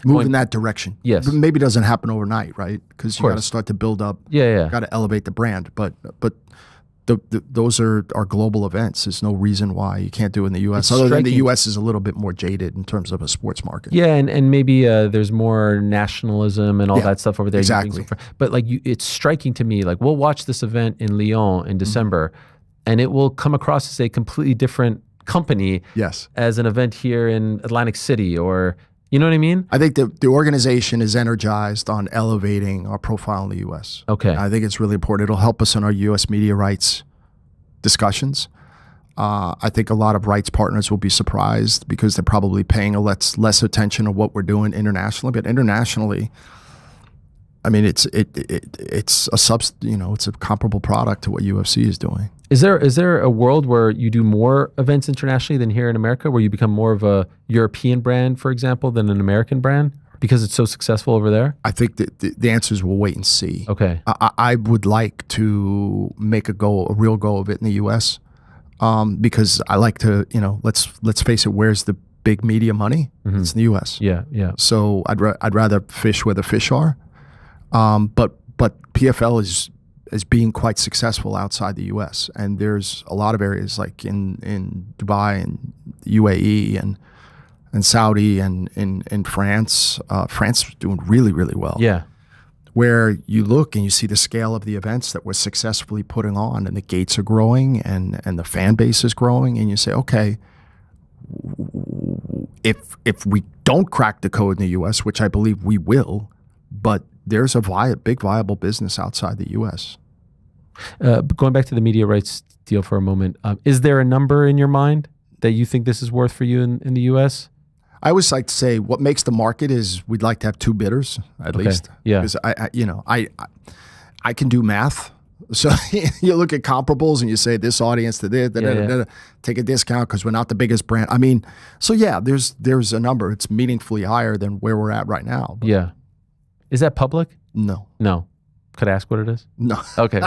Move in that direction. Yes. But maybe it doesn't happen overnight, right? Because you got to course. start to build up. Yeah. Got to elevate the brand. But those are global events. There's no reason why you can't do it in the U.S. It's Other than the striking. U.S. is a little bit more jaded in terms of a sports market. Yeah, and maybe there's more nationalism and all Yeah, that stuff over there. exactly. But like, it's striking to me. Like, we'll watch this event in Lyon in December, and it will come across as a completely different company Yes. as an event here in Atlantic City, or you know what I mean? I think the organization is energized on elevating our profile in the U.S. Okay. I think it's really important. It'll help us in our U.S. media rights discussions. I think a lot of rights partners will be surprised because they're probably paying less attention to what we're doing internationally. But internationally, I mean, it's a it's a comparable product to what UFC is doing. Is there a world where you do more events internationally than here in America, where you become more of a European brand, for example, than an American brand because it's so successful over there? I think that the answer is we'll wait and see. Okay. I would like to make a real go of it in the U.S. Because I like to, let's face it, where's the big media money? Mm-hmm. It's in the U.S. Yeah, yeah. So I'd rather fish where the fish are. But PFL is being quite successful outside the U.S. and there's a lot of areas like in Dubai and UAE and Saudi and in France. France is doing really, really well. Yeah. Where you look and you see the scale of the events that we're successfully putting on, and the gates are growing and the fan base is growing, and you say, okay, if we don't crack the code in the U.S., which I believe we will, but there's a big viable business outside the U.S. Going back to the media rights deal for a moment, is there a number in your mind that you think this is worth for you in the U.S.? I always like to say what makes the market is we'd like to have two bidders at least. Yeah. Because I can do math. So you look at comparables and you say this audience to this, take a discount because we're not the biggest brand. I mean, so yeah, there's a number. It's meaningfully higher than where we're at right now. But yeah. Is that public? No. No. Could I ask what it is? No. Okay.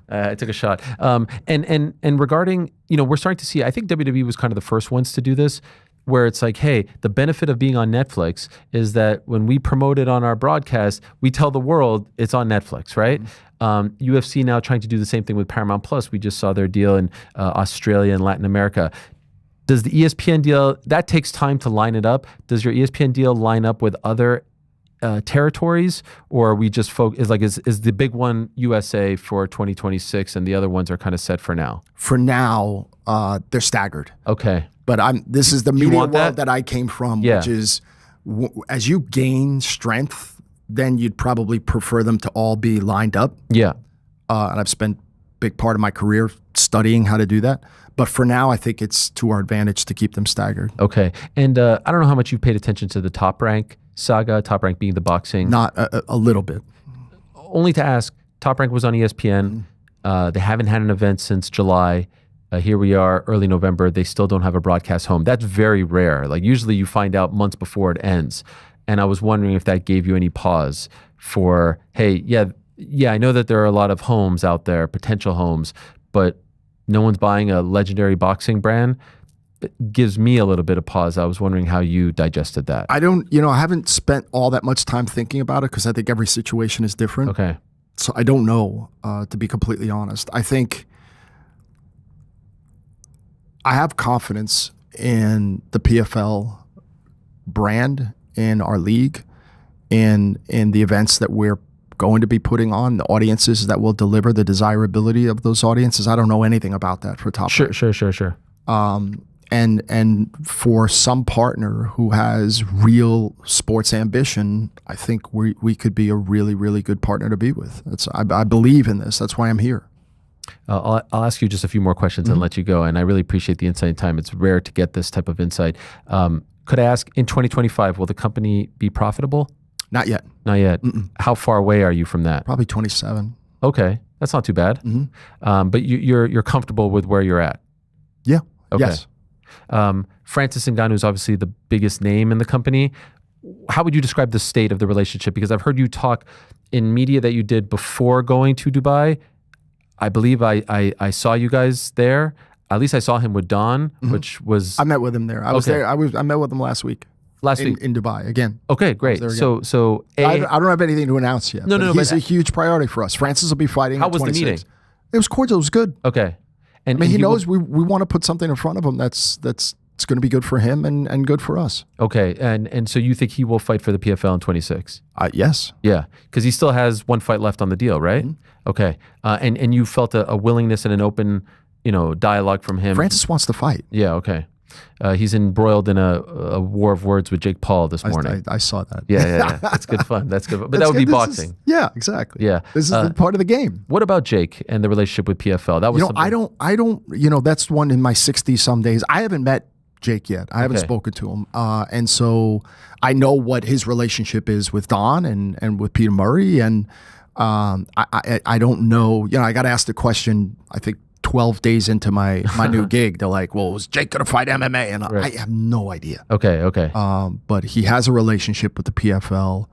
I took a shot. And regarding, we're starting to see, I think WWE was kind of the first ones to do this, where it's like, hey, the benefit of being on Netflix is that when we promote it on our broadcast, we tell the world it's on Netflix, right? Mm-hmm. UFC now trying to do the same thing with Paramount Plus. We just saw their deal in Australia and Latin America. Does the ESPN deal, that takes time to line it up. Does your ESPN deal line up with other territories, or are we just is the big one USA for 2026 and the other ones are kind of set for now? For now, they're staggered. Okay. But this is the media world that I came from, Yeah. which is as you gain strength, then you'd probably prefer them to all be lined up. Yeah. And I've spent a big part of my career studying how to do that. But for now, I think it's to our advantage to keep them staggered. Okay. And I don't know how much you've paid attention to the Top Rank saga, Top Rank being the boxing. Not a little bit. Only to ask, Top Rank was on ESPN. They haven't had an event since July. Here we are, early November. They still don't have a broadcast home. That's very rare. Like usually you find out months before it ends. And I was wondering if that gave you any pause for, hey, yeah, I know that there are a lot of homes out there, potential homes, but no one's buying a legendary boxing brand. It gives me a little bit of pause. I was wondering how you digested that. I haven't spent all that much time thinking about it because I think every situation is different. Okay. So I don't know, to be completely honest. I think I have confidence in the PFL brand, in our league, in the events that we're going to be putting on, the audiences that will deliver, the desirability of those audiences. I don't know anything about that for Top Rank. Sure. And for some partner who has real sports ambition, I think we could be a really, really good partner to be with. I believe in this. That's why I'm here. I'll ask you just a few more questions and let you go. And I really appreciate the insight and time. It's rare to get this type of insight. Could I ask, in 2025, will the company be profitable? Not yet. Not yet. Mm-mm. How far away are you from that? Probably 27. Okay, that's not too bad. Mm-hmm. But you're comfortable with where you're at? Yeah. Okay. Yes. Francis Ngannou is obviously the biggest name in the company. How would you describe the state of the relationship? Because I've heard you talk in media that you did before going to Dubai. I believe I saw you guys there. At least I saw him with Don, which was... I met with him there. I was there. I met with him last week. In Dubai again. Okay, great. So I don't have anything to announce yet. No, he's a huge priority for us. Francis will be fighting. How was the meeting? It was cordial. It was good. Okay. And he knows we want to put something in front of him that's going to be good for him and good for us. Okay. And so you think he will fight for the PFL in 26? Yes. Yeah, because he still has one fight left on the deal, right? Mm-hmm. Okay. And you felt a willingness and an open, dialogue from him. Francis wants to fight. Yeah. Okay. He's embroiled in a war of words with Jake Paul this morning. I saw that. Yeah. That's good fun. That's good. But that would be boxing. Yeah, exactly. Yeah. This is the part of the game. What about Jake and the relationship with PFL? That was I don't, that's one in my 60 some days. I haven't met Jake yet. I haven't spoken to him. And so I know what his relationship is with Don and with Peter Murray. And I don't know, I got asked the question, I think 12 days into my new gig. They're like, well, was Jake going to fight MMA? And I have no idea. Okay. But he has a relationship with the PFL.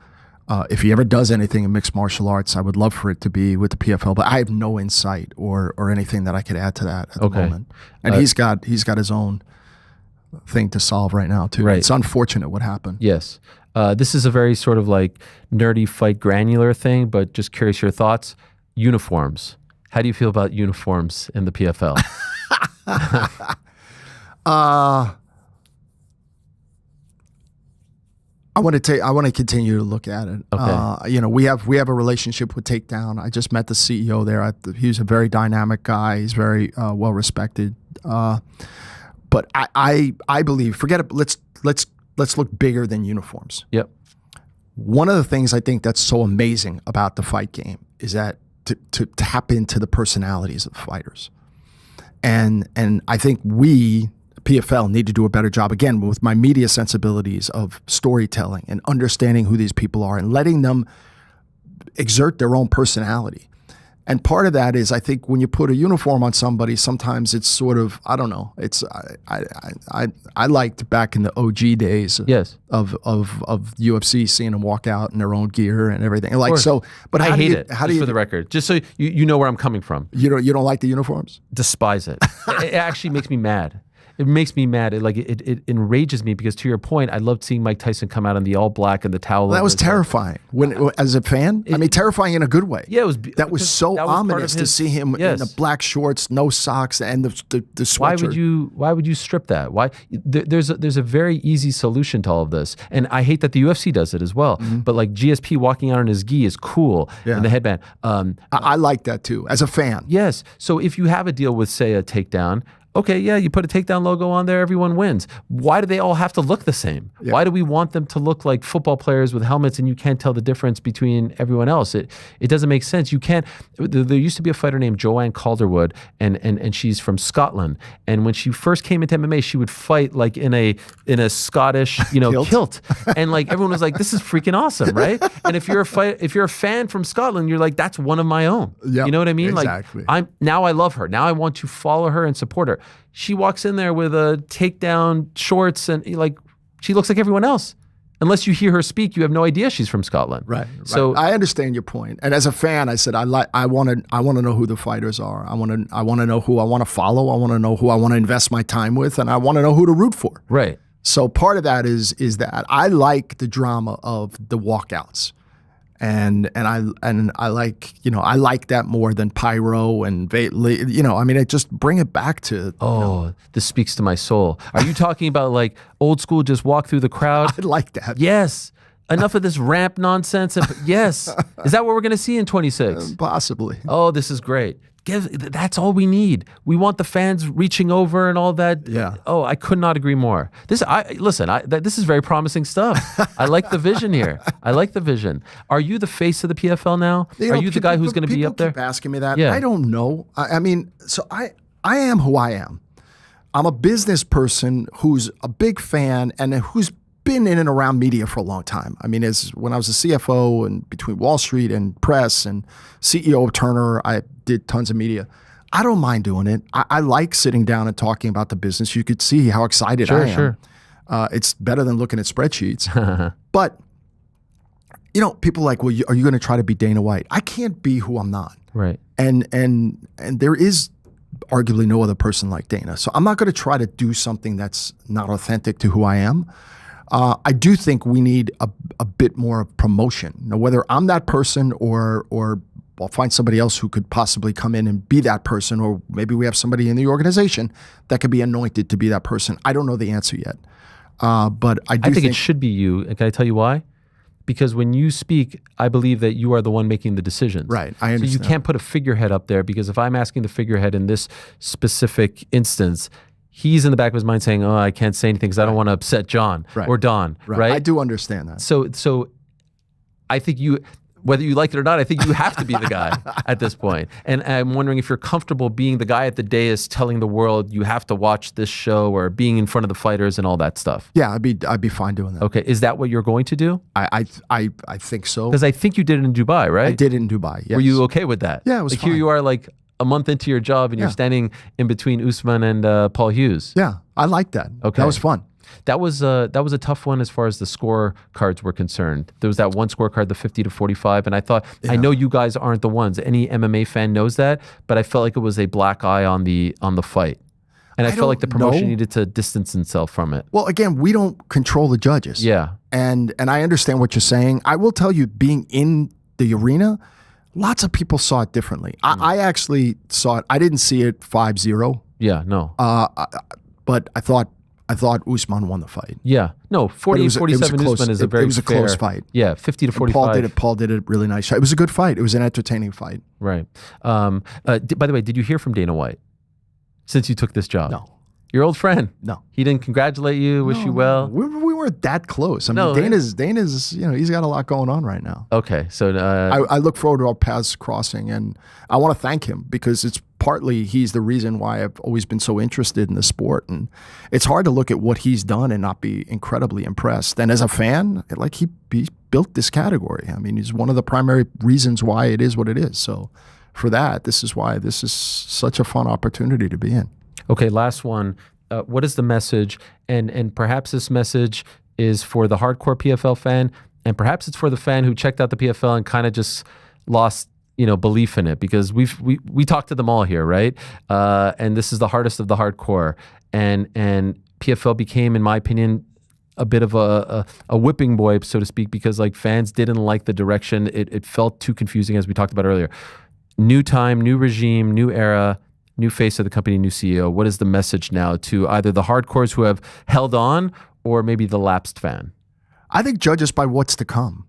If he ever does anything in mixed martial arts, I would love for it to be with the PFL, but I have no insight or anything that I could add to that at the moment. And he's got his own thing to solve right now too. Right. It's unfortunate what happened. Yes. This is a very sort of like nerdy fight granular thing, but just curious your thoughts. Uniforms. How do you feel about uniforms in the PFL? I want to continue to look at it. Okay. We have a relationship with Takedown. I just met the CEO there. He's a very dynamic guy. He's very well respected. But I believe, forget it. Let's look bigger than uniforms. Yep. One of the things I think that's so amazing about the fight game is that to tap into the personalities of fighters. And I think we, PFL, need to do a better job, again, with my media sensibilities of storytelling and understanding who these people are and letting them exert their own personality. And part of that is, I think, when you put a uniform on somebody, sometimes it's sort of, I don't know. It's I liked back in the OG days of UFC, seeing them walk out in their own gear and everything. Like so, but I hate it. How do you, for the record, just so you know where I'm coming from. You don't like the uniforms? Despise it. It actually makes me mad. It makes me mad. It enrages me because, to your point, I loved seeing Mike Tyson come out in the all black and the towel. Well, that was terrifying. As a fan, I mean, terrifying in a good way. Yeah, it was. That was so ominous to see him in the black shorts, no socks, and the sweatshirt. Why would you strip that? Why? There's a very easy solution to all of this, and I hate that the UFC does it as well. Mm-hmm. But like GSP walking out in his gi is cool, and the headband. I like that too, as a fan. Yes. So if you have a deal with, say, a Takedown. Okay, yeah, you put a Takedown logo on there, everyone wins. Why do they all have to look the same? Yeah. Why do we want them to look like football players with helmets and you can't tell the difference between everyone else? It doesn't make sense. You can't. There used to be a fighter named Joanne Calderwood, and she's from Scotland. And when she first came into MMA, she would fight like in a Scottish, kilt. And like everyone was like, this is freaking awesome, right? And if you're a fan from Scotland, you're like, that's one of my own. Yep, you know what I mean? Exactly. Like I love her. Now I want to follow her and support her. She walks in there with a Takedown shorts and like she looks like everyone else. Unless you hear her speak, you have no idea she's from Scotland. Right. So I understand your point. And as a fan, I said I want to know who the fighters are. I want to know who I want to follow. I want to know who I want to invest my time with, and I want to know who to root for. Right. So part of that is that I like the drama of the walkouts. And I like I like that more than pyro and it just bring it back to this speaks to my soul. Are you talking about like old school just walk through the crowd? I like that. Yes. Enough of this ramp nonsense. Yes. Is that what we're going to see in 26? Possibly. Oh, this is great. That's all we need. We want the fans reaching over and all that. Yeah. Oh, I could not agree more. This is very promising stuff. I like the vision here. I like the vision. Are you the face of the PFL now? Are you the guy who's going to be up there? People keep asking me that. Yeah. I don't know. I mean, so I am who I am. I'm a business person who's a big fan and who's been in and around media for a long time. I mean, when I was a CFO and between Wall Street and press and CEO of Turner, I did tons of media. I don't mind doing it. I like sitting down and talking about the business. You could see how excited I am. Sure. It's better than looking at spreadsheets. But, people are like, well, are you going to try to be Dana White? I can't be who I'm not. Right. And there is arguably no other person like Dana. So I'm not going to try to do something that's not authentic to who I am. I do think we need a bit more of promotion. Whether I'm that person or I'll find somebody else who could possibly come in and be that person, or maybe we have somebody in the organization that could be anointed to be that person. I don't know the answer yet. But I think it should be you. And can I tell you why? Because when you speak, I believe that you are the one making the decisions. Right, I understand. So you can't put a figurehead up there, because if I'm asking the figurehead in this specific instance, he's in the back of his mind saying, oh, I can't say anything because I don't want to upset John or Don, right? I do understand that. So I think whether you like it or not, I think you have to be the guy at this point. And I'm wondering if you're comfortable being the guy at the dais telling the world you have to watch this show, or being in front of the fighters and all that stuff. Yeah, I'd be fine doing that. Okay, is that what you're going to do? I think so. Because I think you did it in Dubai, right? I did it in Dubai, yes. Were you okay with that? Yeah, it was like fine. Here you are like, a month into your job and you're standing in between Usman and Paul Hughes. Yeah, I like that. Okay. That was fun. That was a tough one as far as the scorecards were concerned. There was that one scorecard, the 50 to 45, and I thought, I know you guys aren't the ones. Any MMA fan knows that, but I felt like it was a black eye on the fight. And I felt like the promotion needed to distance itself from it. Well, again, we don't control the judges. Yeah. And I understand what you're saying. I will tell you, being in the arena, lots of people saw it differently. I actually saw it. I didn't see it 5-0. Yeah, no. But I thought Usman won the fight. Yeah. No, 48-47 Usman is a very It was a fair, close fight. Yeah, 50 to 45. Paul did a really nice shot. It was a good fight. It was an entertaining fight. Right. By the way, did you hear from Dana White since you took this job? No. Your old friend? No. He didn't congratulate you, wish you well? We weren't that close. I mean, Dana's, he's got a lot going on right now. Okay. So I look forward to our paths crossing, and I want to thank him because it's partly he's the reason why I've always been so interested in the sport. And it's hard to look at what he's done and not be incredibly impressed. And as a fan, like he built this category. I mean, he's one of the primary reasons why it is what it is. So for that, this is why this is such a fun opportunity to be in. Okay, last one. What is the message? And perhaps this message is for the hardcore PFL fan, and perhaps it's for the fan who checked out the PFL and kind of just lost, belief in it, because we talked to them all here, right? And this is the hardest of the hardcore, and PFL became, in my opinion, a bit of a whipping boy, so to speak, because like fans didn't like the direction. It felt too confusing, as we talked about earlier. New time, new regime, new era. New face of the company, new CEO. What is the message now to either the hardcores who have held on or maybe the lapsed fan? I think judge us by what's to come.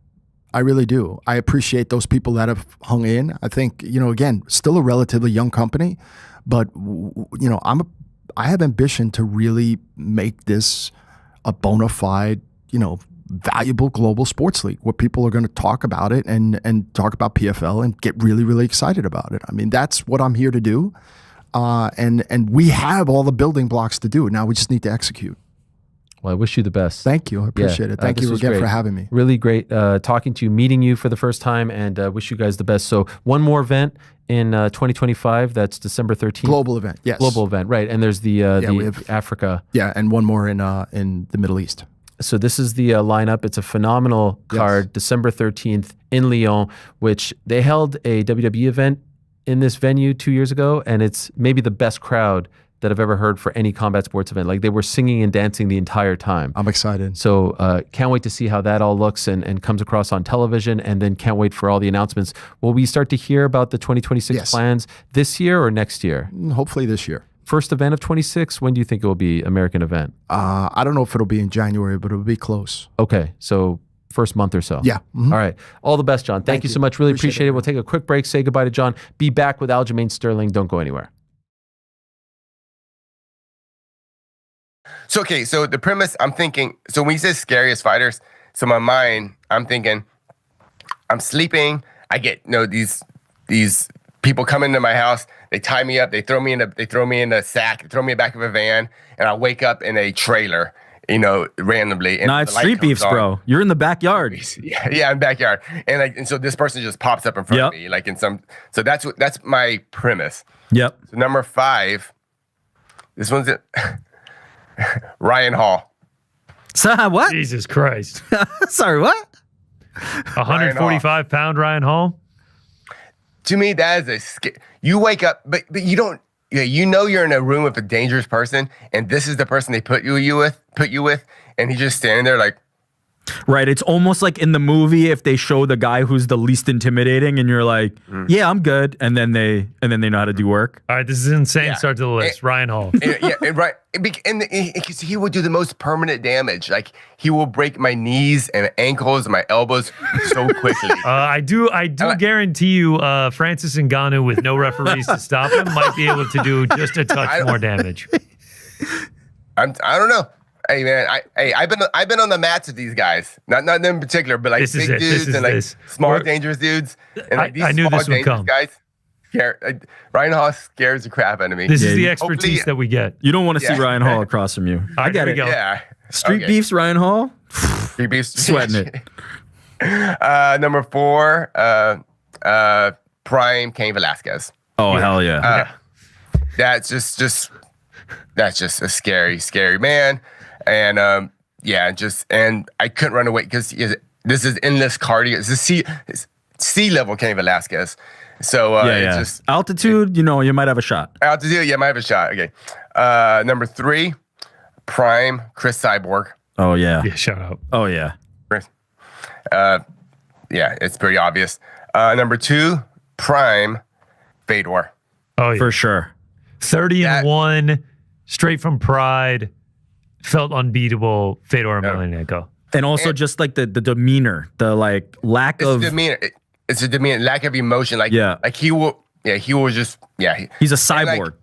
I really do. I appreciate those people that have hung in. I think, again, still a relatively young company, but, I have ambition to really make this a bona fide, valuable global sports league where people are going to talk about it and talk about PFL and get really, really excited about it. I mean, that's what I'm here to do. And we have all the building blocks to do it. Now we just need to execute. Well, I wish you the best. Thank you. I appreciate it. Thank you again for having me. Really great talking to you, meeting you for the first time, and wish you guys the best. So one more event in 2025. That's December 13th. Global event, yes. Global event, right. And there's the we have Africa. Yeah, and one more in the Middle East. So this is the lineup. It's a phenomenal card, December 13th in Lyon, which they held a WWE event in this venue 2 years ago, and it's maybe the best crowd that I've ever heard for any combat sports event. Like they were singing and dancing the entire time. I'm excited. So can't wait to see how that all looks and comes across on television, and then can't wait for all the announcements. Will we start to hear about the 2026 plans this year or next year? Hopefully this year. First event of 26, when do you think it will be American event? I don't know if it'll be in January, but it'll be close. Okay, so first month or so. Yeah. Mm-hmm. All right. All the best, John. Thank you so much. Really appreciate it. We'll take a quick break, say goodbye to John. Be back with Aljamain Sterling. Don't go anywhere. So, okay, so the premise, I'm thinking, so when you say scariest fighters, so my mind, I'm thinking, I'm sleeping, I get, these people come into my house, they tie me up, they throw me in a sack, they throw me in the back of a van, and I wake up in a trailer, randomly. And it's street beefs, bro. You're in the backyard. Yeah, in the backyard. And so this person just pops up in front of me, like so that's my premise. Yep. So number 5, this one's it. Ryan Hall. So what? Jesus Christ. Sorry, what? 145-pound Ryan Hall? To me, that is you wake up, but you don't. You're in a room with a dangerous person, and this is the person they put you with, and he's just standing there like. Right. It's almost like in the movie if they show the guy who's the least intimidating, and you're like, yeah, I'm good, and then they know how to do work. All right, this is an insane start to the list. Ryan Hall. Right. And he will do the most permanent damage. Like he will break my knees and ankles and my elbows so quickly. I do guarantee you, Francis Ngannou with no referees to stop him might be able to do just a touch more damage. I don't know. Hey man, I've been on the mats with these guys. Not them in particular, but like big dudes and like small dangerous dudes. And like these I knew this would come. Guys, Ryan Hall scares the crap out of me. This is the expertise that we get. You don't want to see Ryan Hall across from you. I get it. Yeah. Street beefs, Ryan Hall. Street beefs, sweating it. Number 4, Prime Cain Velasquez. Oh, hell yeah. That's just a scary man. And and I couldn't run away because this is endless cardio. It's sea level Cain Velasquez. So it's just altitude, you might have a shot. Altitude, yeah, might have a shot. Okay. Number 3, prime Chris Cyborg. Oh yeah. Yeah, shout out. Oh yeah. Chris. Yeah, it's pretty obvious. Number 2, prime Fedor. Oh yeah. For sure. 30-1, straight from Pride, felt unbeatable. Fedor Emelianenko. And also just like the demeanor, the like lack of demeanor. It's a demeanor, lack of emotion. Like he will just he's a cyborg.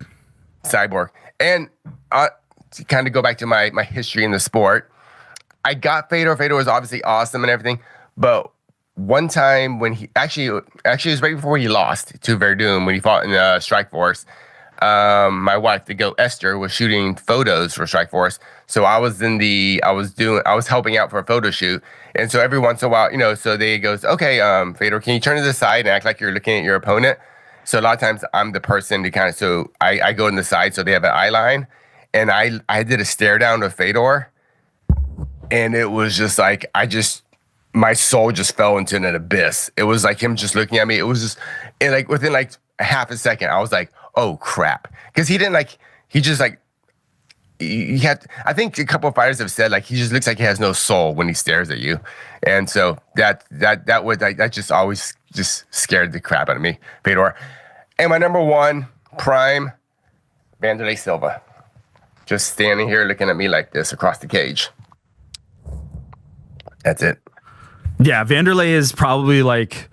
Cyborg. And to kind of go back to my history in the sport, I got Fedor. Fedor was obviously awesome and everything, but one time when he actually it was right before he lost to Verdun when he fought in the Strike Force. My wife, the goat Esther, was shooting photos for Strike Force. So I was helping out for a photo shoot. And so every once in a while, so they goes, okay, Fedor, can you turn to the side and act like you're looking at your opponent? So a lot of times I'm the person to so I go in the side so they have an eye line. And I did a stare down to Fedor. And it was just like, my soul just fell into an abyss. It was like him just looking at me. It was just, and like within like a half a second, I was like, oh crap. Because he didn't I think a couple of fighters have said like he just looks like he has no soul when he stares at you. And so that just always just scared the crap out of me, Fedor. And my number 1, prime Vanderlei Silva. Just standing here looking at me like this across the cage. That's it. Yeah, Vanderlei is probably like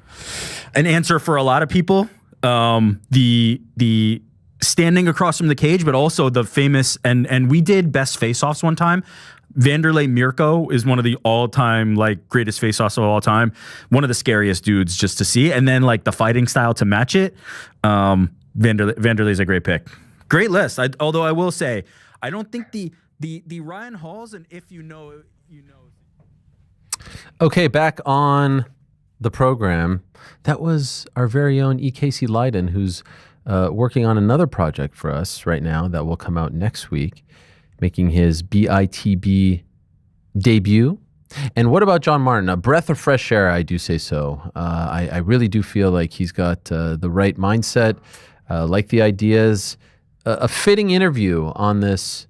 an answer for a lot of people. The standing across from the cage, but also the famous and we did best face-offs one time. Vanderlei Mirko is one of the all-time like greatest face-offs of all time. One of the scariest dudes just to see, and then like the fighting style to match it. Vanderlei is a great pick. Great list. Although I will say, I don't think the Ryan Halls and if you know. Okay, back on the program. That was our very own E. Casey Leiden, who's working on another project for us right now that will come out next week, making his BITB debut. And what about John Martin? A breath of fresh air, I do say so. I really do feel like he's got the right mindset, like the ideas. A fitting interview on this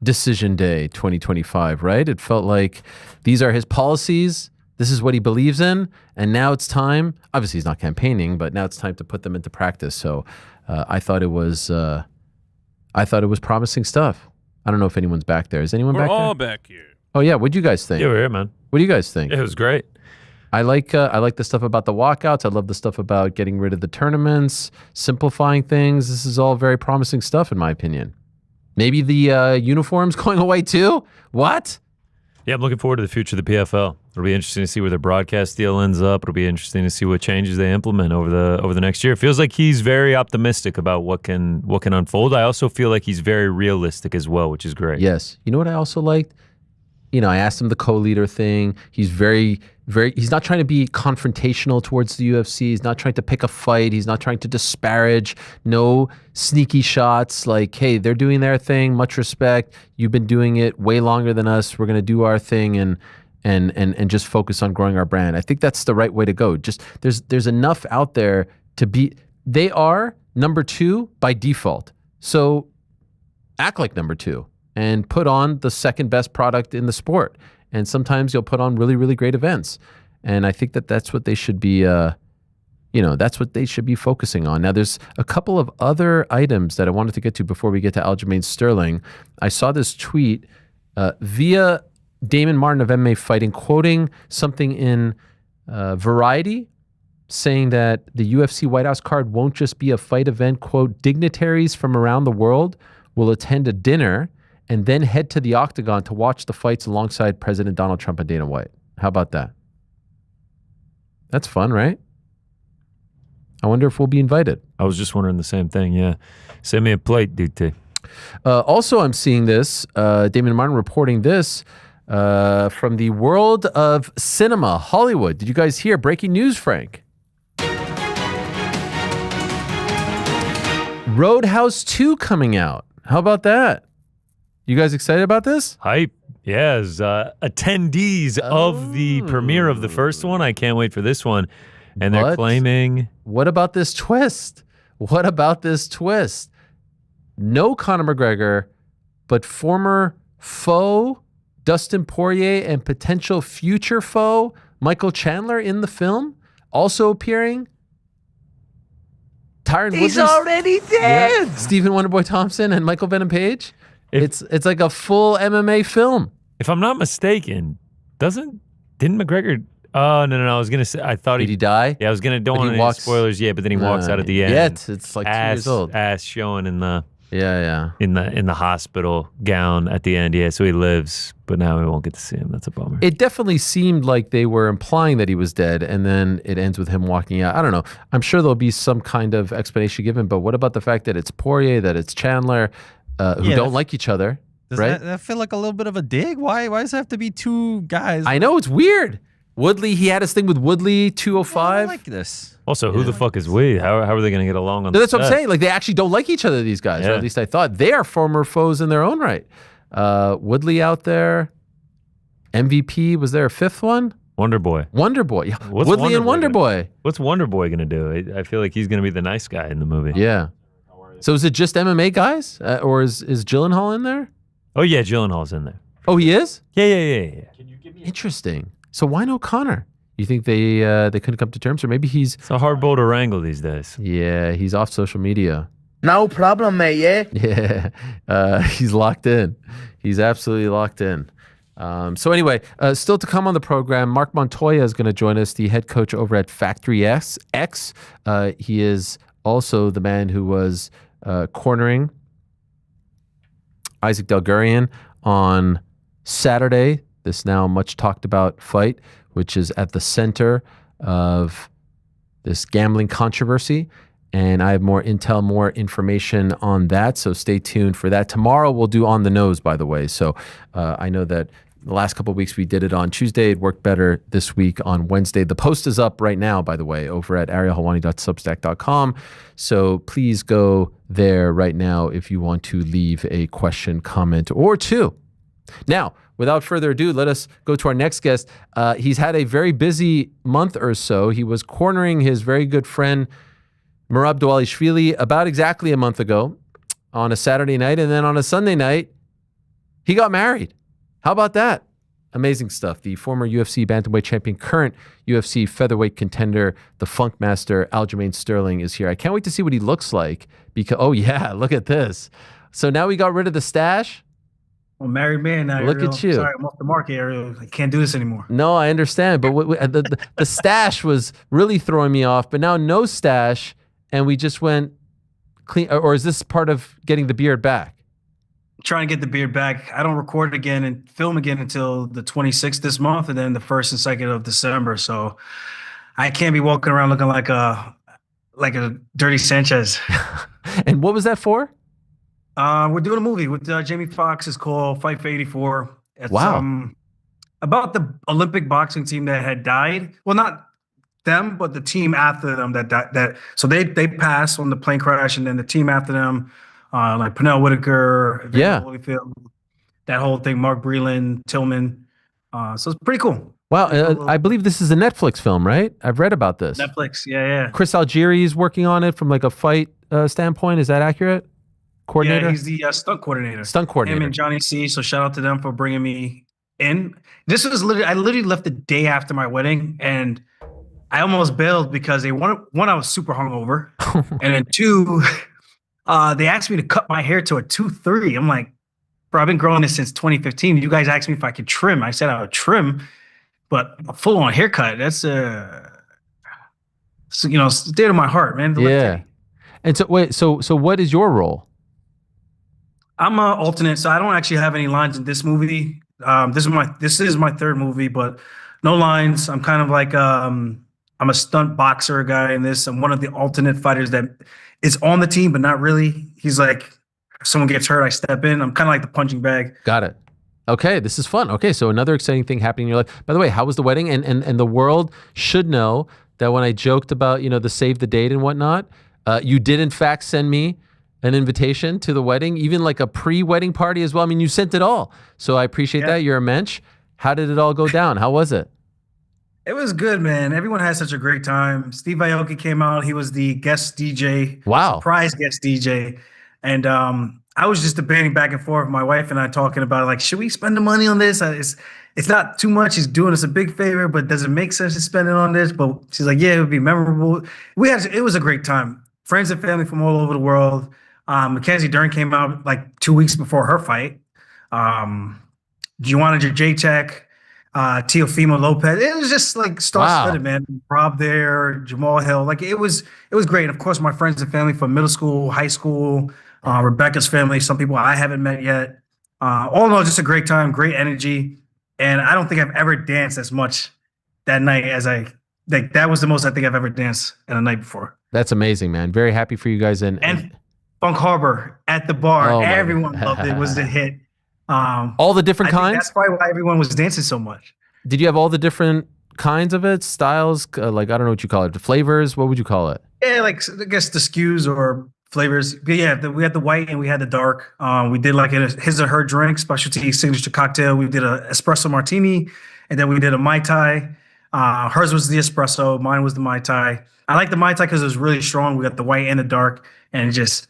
Decision Day 2025, right? It felt like these are his policies. This is what he believes in. And now it's time. Obviously, he's not campaigning, but now it's time to put them into practice. So I thought it was promising stuff. I don't know if anyone's back there. Is anyone We're back there? We're all back here. Oh, yeah. What'd you guys think? Yeah, we're here, man. What do you guys think? It was great. I like the stuff about the walkouts. I love the stuff about getting rid of the tournaments, simplifying things. This is all very promising stuff, in my opinion. Maybe the uniforms going away too? What? Yeah, I'm looking forward to the future of the PFL. It'll be interesting to see where their broadcast deal ends up. It'll be interesting to see what changes they implement over the next year. It feels like he's very optimistic about what can unfold. I also feel like he's very realistic as well, which is great. Yes. You know what I also liked? I asked him the co-leader thing. He's he's not trying to be confrontational towards the UFC. He's not trying to pick a fight. He's not trying to disparage. No sneaky shots like, hey, they're doing their thing. Much respect. You've been doing it way longer than us. We're going to do our thing and just focus on growing our brand. I think that's the right way to go. Just there's enough out there to be. They are number 2 by default. So act like number 2. And put on the second best product in the sport. And sometimes you'll put on really, really great events. And I think that's what they should be, that's what they should be focusing on. Now, there's a couple of other items that I wanted to get to before we get to Aljamain Sterling. I saw this tweet via Damon Martin of MMA Fighting, quoting something in Variety, saying that the UFC White House card won't just be a fight event. Quote, dignitaries from around the world will attend a dinner and then head to the octagon to watch the fights alongside President Donald Trump and Dana White. How about that? That's fun, right? I wonder if we'll be invited. I was just wondering the same thing, yeah. Send me a plate, DT. Also, I'm seeing this, Damon Martin reporting this from the world of cinema, Hollywood. Did you guys hear breaking news, Frank? Roadhouse 2 coming out. How about that? You guys excited about this? Hype. Yeah, as attendees of the premiere of the first one, I can't wait for this one. And they're But claiming... What about this twist? What about this twist? No Conor McGregor, but former foe Dustin Poirier and potential future foe Michael Chandler in the film, also appearing. Tyron He's Woodley's already dead. Yeah. Stephen Wonderboy Thompson and Michael Venom Page. It's like a full MMA film. If I'm not mistaken, didn't McGregor... Oh, no. I was going to say, I thought Did he die? Yeah, I was going to, don't But he want any walks- spoilers yet, but then he walks out at the end. Yeah, it's like 2 years old. Ass showing in the... Yeah. In the hospital gown at the end. Yeah, so he lives, but now we won't get to see him. That's a bummer. It definitely seemed like they were implying that he was dead, and then it ends with him walking out. I don't know. I'm sure there'll be some kind of explanation given, but what about the fact that it's Poirier, that it's Chandler, who don't like each other, Does right? that feel like a little bit of a dig? Why does it have to be two guys? I know, it's weird. Woodley, he had his thing with Woodley, 205. I like this. Also, who the fuck is we? How are they going to get along on No, the that's what I'm set? saying. Like, they actually don't like each other, these guys, or Yeah. at least I thought. They are former foes in their own right. Woodley out there. MVP, was there a fifth one? Wonder Boy. Wonder Boy. Yeah. What's Woodley and Wonder Wonder Boy. What's Wonder Boy going to do? I feel like he's going to be the nice guy in the movie. Yeah. So is it just MMA guys? Or is Gyllenhaal in there? Oh, yeah, Gyllenhaal's in there. Oh, he is? Yeah. Interesting. So why no Connor? You think they couldn't come to terms? Or maybe he's... It's a hard bull to wrangle these days. Yeah, he's off social media. No problem, mate, yeah? Yeah. He's locked in. He's absolutely locked in. So anyway, still to come on the program, Marc Montoya is going to join us, the head coach over at Factory X. He is also the man who was cornering Isaac Dulgarian on Saturday, this now much talked about fight, which is at the center of this gambling controversy. And I have more intel, more information on that. So stay tuned for that. Tomorrow we'll do On the Nose, by the way. So I know that the last couple of weeks we did it on Tuesday. It worked better this week on Wednesday. The post is up right now, by the way, over at arielhelwani.substack.com. So please go there right now if you want to leave a question, comment, or two. Now, without further ado, let us go to our next guest. He's had a very busy month or so. He was cornering his very good friend, Merab Dvalishvili, about exactly a month ago on a Saturday night. And then on a Sunday night, he got married. How about that? Amazing stuff. The former UFC bantamweight champion, current UFC featherweight contender, the Funk Master, Aljamain Sterling is here. I can't wait to see what he looks like because, oh yeah, look at this. So now we got rid of the stash. I'm a married man now. Look Ariel. at you. Sorry, I'm off the market, Ariel. I can't do this anymore. No, I understand. But the stash was really throwing me off. But now no stash, and we just went clean. Or is this part of getting the beard back? Trying to get the beard back. I don't record again and film again until the 26th this month, and then the 1st and 2nd of December. So I can't be walking around looking like a dirty Sanchez. And what was that for? We're doing a movie with Jamie Foxx. It's called Fight for 84. It's, Wow. About the Olympic boxing team that had died. Well, not them, but the team after them that died. So they passed on the plane crash, and then the team after them, like Pernell Whitaker, Yeah. Holyfield, that whole thing, Mark Breland, Tillman. So it's pretty cool. Wow, I believe this is a Netflix film, right? I've read about this. Netflix, yeah. Chris Algieri is working on it from like a fight standpoint. Is that accurate? Coordinator? Yeah, he's the stunt coordinator. Stunt coordinator. Him and Johnny C. So shout out to them for bringing me in. This was I literally left the day after my wedding, and I almost bailed because one, I was super hungover, and then two, they asked me to cut my hair to a 2-3. I'm like, bro, I've been growing this since 2015. You guys asked me if I could trim. I said I would trim, but a full-on haircut, that's it's dear to my heart, man. Yeah. And so wait, so what is your role? I'm an alternate, so I don't actually have any lines in this movie. This is my third movie, but no lines. I'm kind of like I'm a stunt boxer guy in this. I'm one of the alternate fighters that is on the team, but not really. He's like, if someone gets hurt, I step in. I'm kind of like the punching bag. Got it. Okay, this is fun. Okay, so another exciting thing happening in your life. By the way, how was the wedding? And the world should know that when I joked about, the save the date and whatnot, you did in fact send me an invitation to the wedding, even like a pre-wedding party as well. I mean, you sent it all. So I appreciate that. You're a mensch. How did it all go down? How was it? It was good, man. Everyone had such a great time. Steve Aoki came out. He was the guest DJ. Wow. Surprise guest DJ. And I was just debating back and forth with my wife and I talking about like, should we spend the money on this? It's not too much. He's doing us a big favor, but does it make sense to spend it on this? But she's like, yeah, it would be memorable. It was a great time. Friends and family from all over the world. Mackenzie Dern came out like 2 weeks before her fight. Joanna Jacek, Teofimo Lopez. It was just like star-studded, man. Rob there, Jamal Hill. Like it was great. And of course, my friends and family from middle school, high school, Rebecca's family, some people I haven't met yet. All in all, just a great time, great energy. And I don't think I've ever danced as much that night as that was the most I think I've ever danced in a night before. That's amazing, man. Very happy for you guys. And Funk Harbor at the bar. Everyone loved it. It was a hit. All the different kinds? That's probably why everyone was dancing so much. Did you have all the different kinds of it? Styles? Like, I don't know what you call it. The flavors? What would you call it? Yeah, like, I guess the skews or flavors. But yeah, we had the white and we had the dark. We did like his or her drink, specialty signature cocktail. We did a espresso martini, and then we did a Mai Tai. Hers was the espresso. Mine was the Mai Tai. I like the Mai Tai because it was really strong. We got the white and the dark, and it just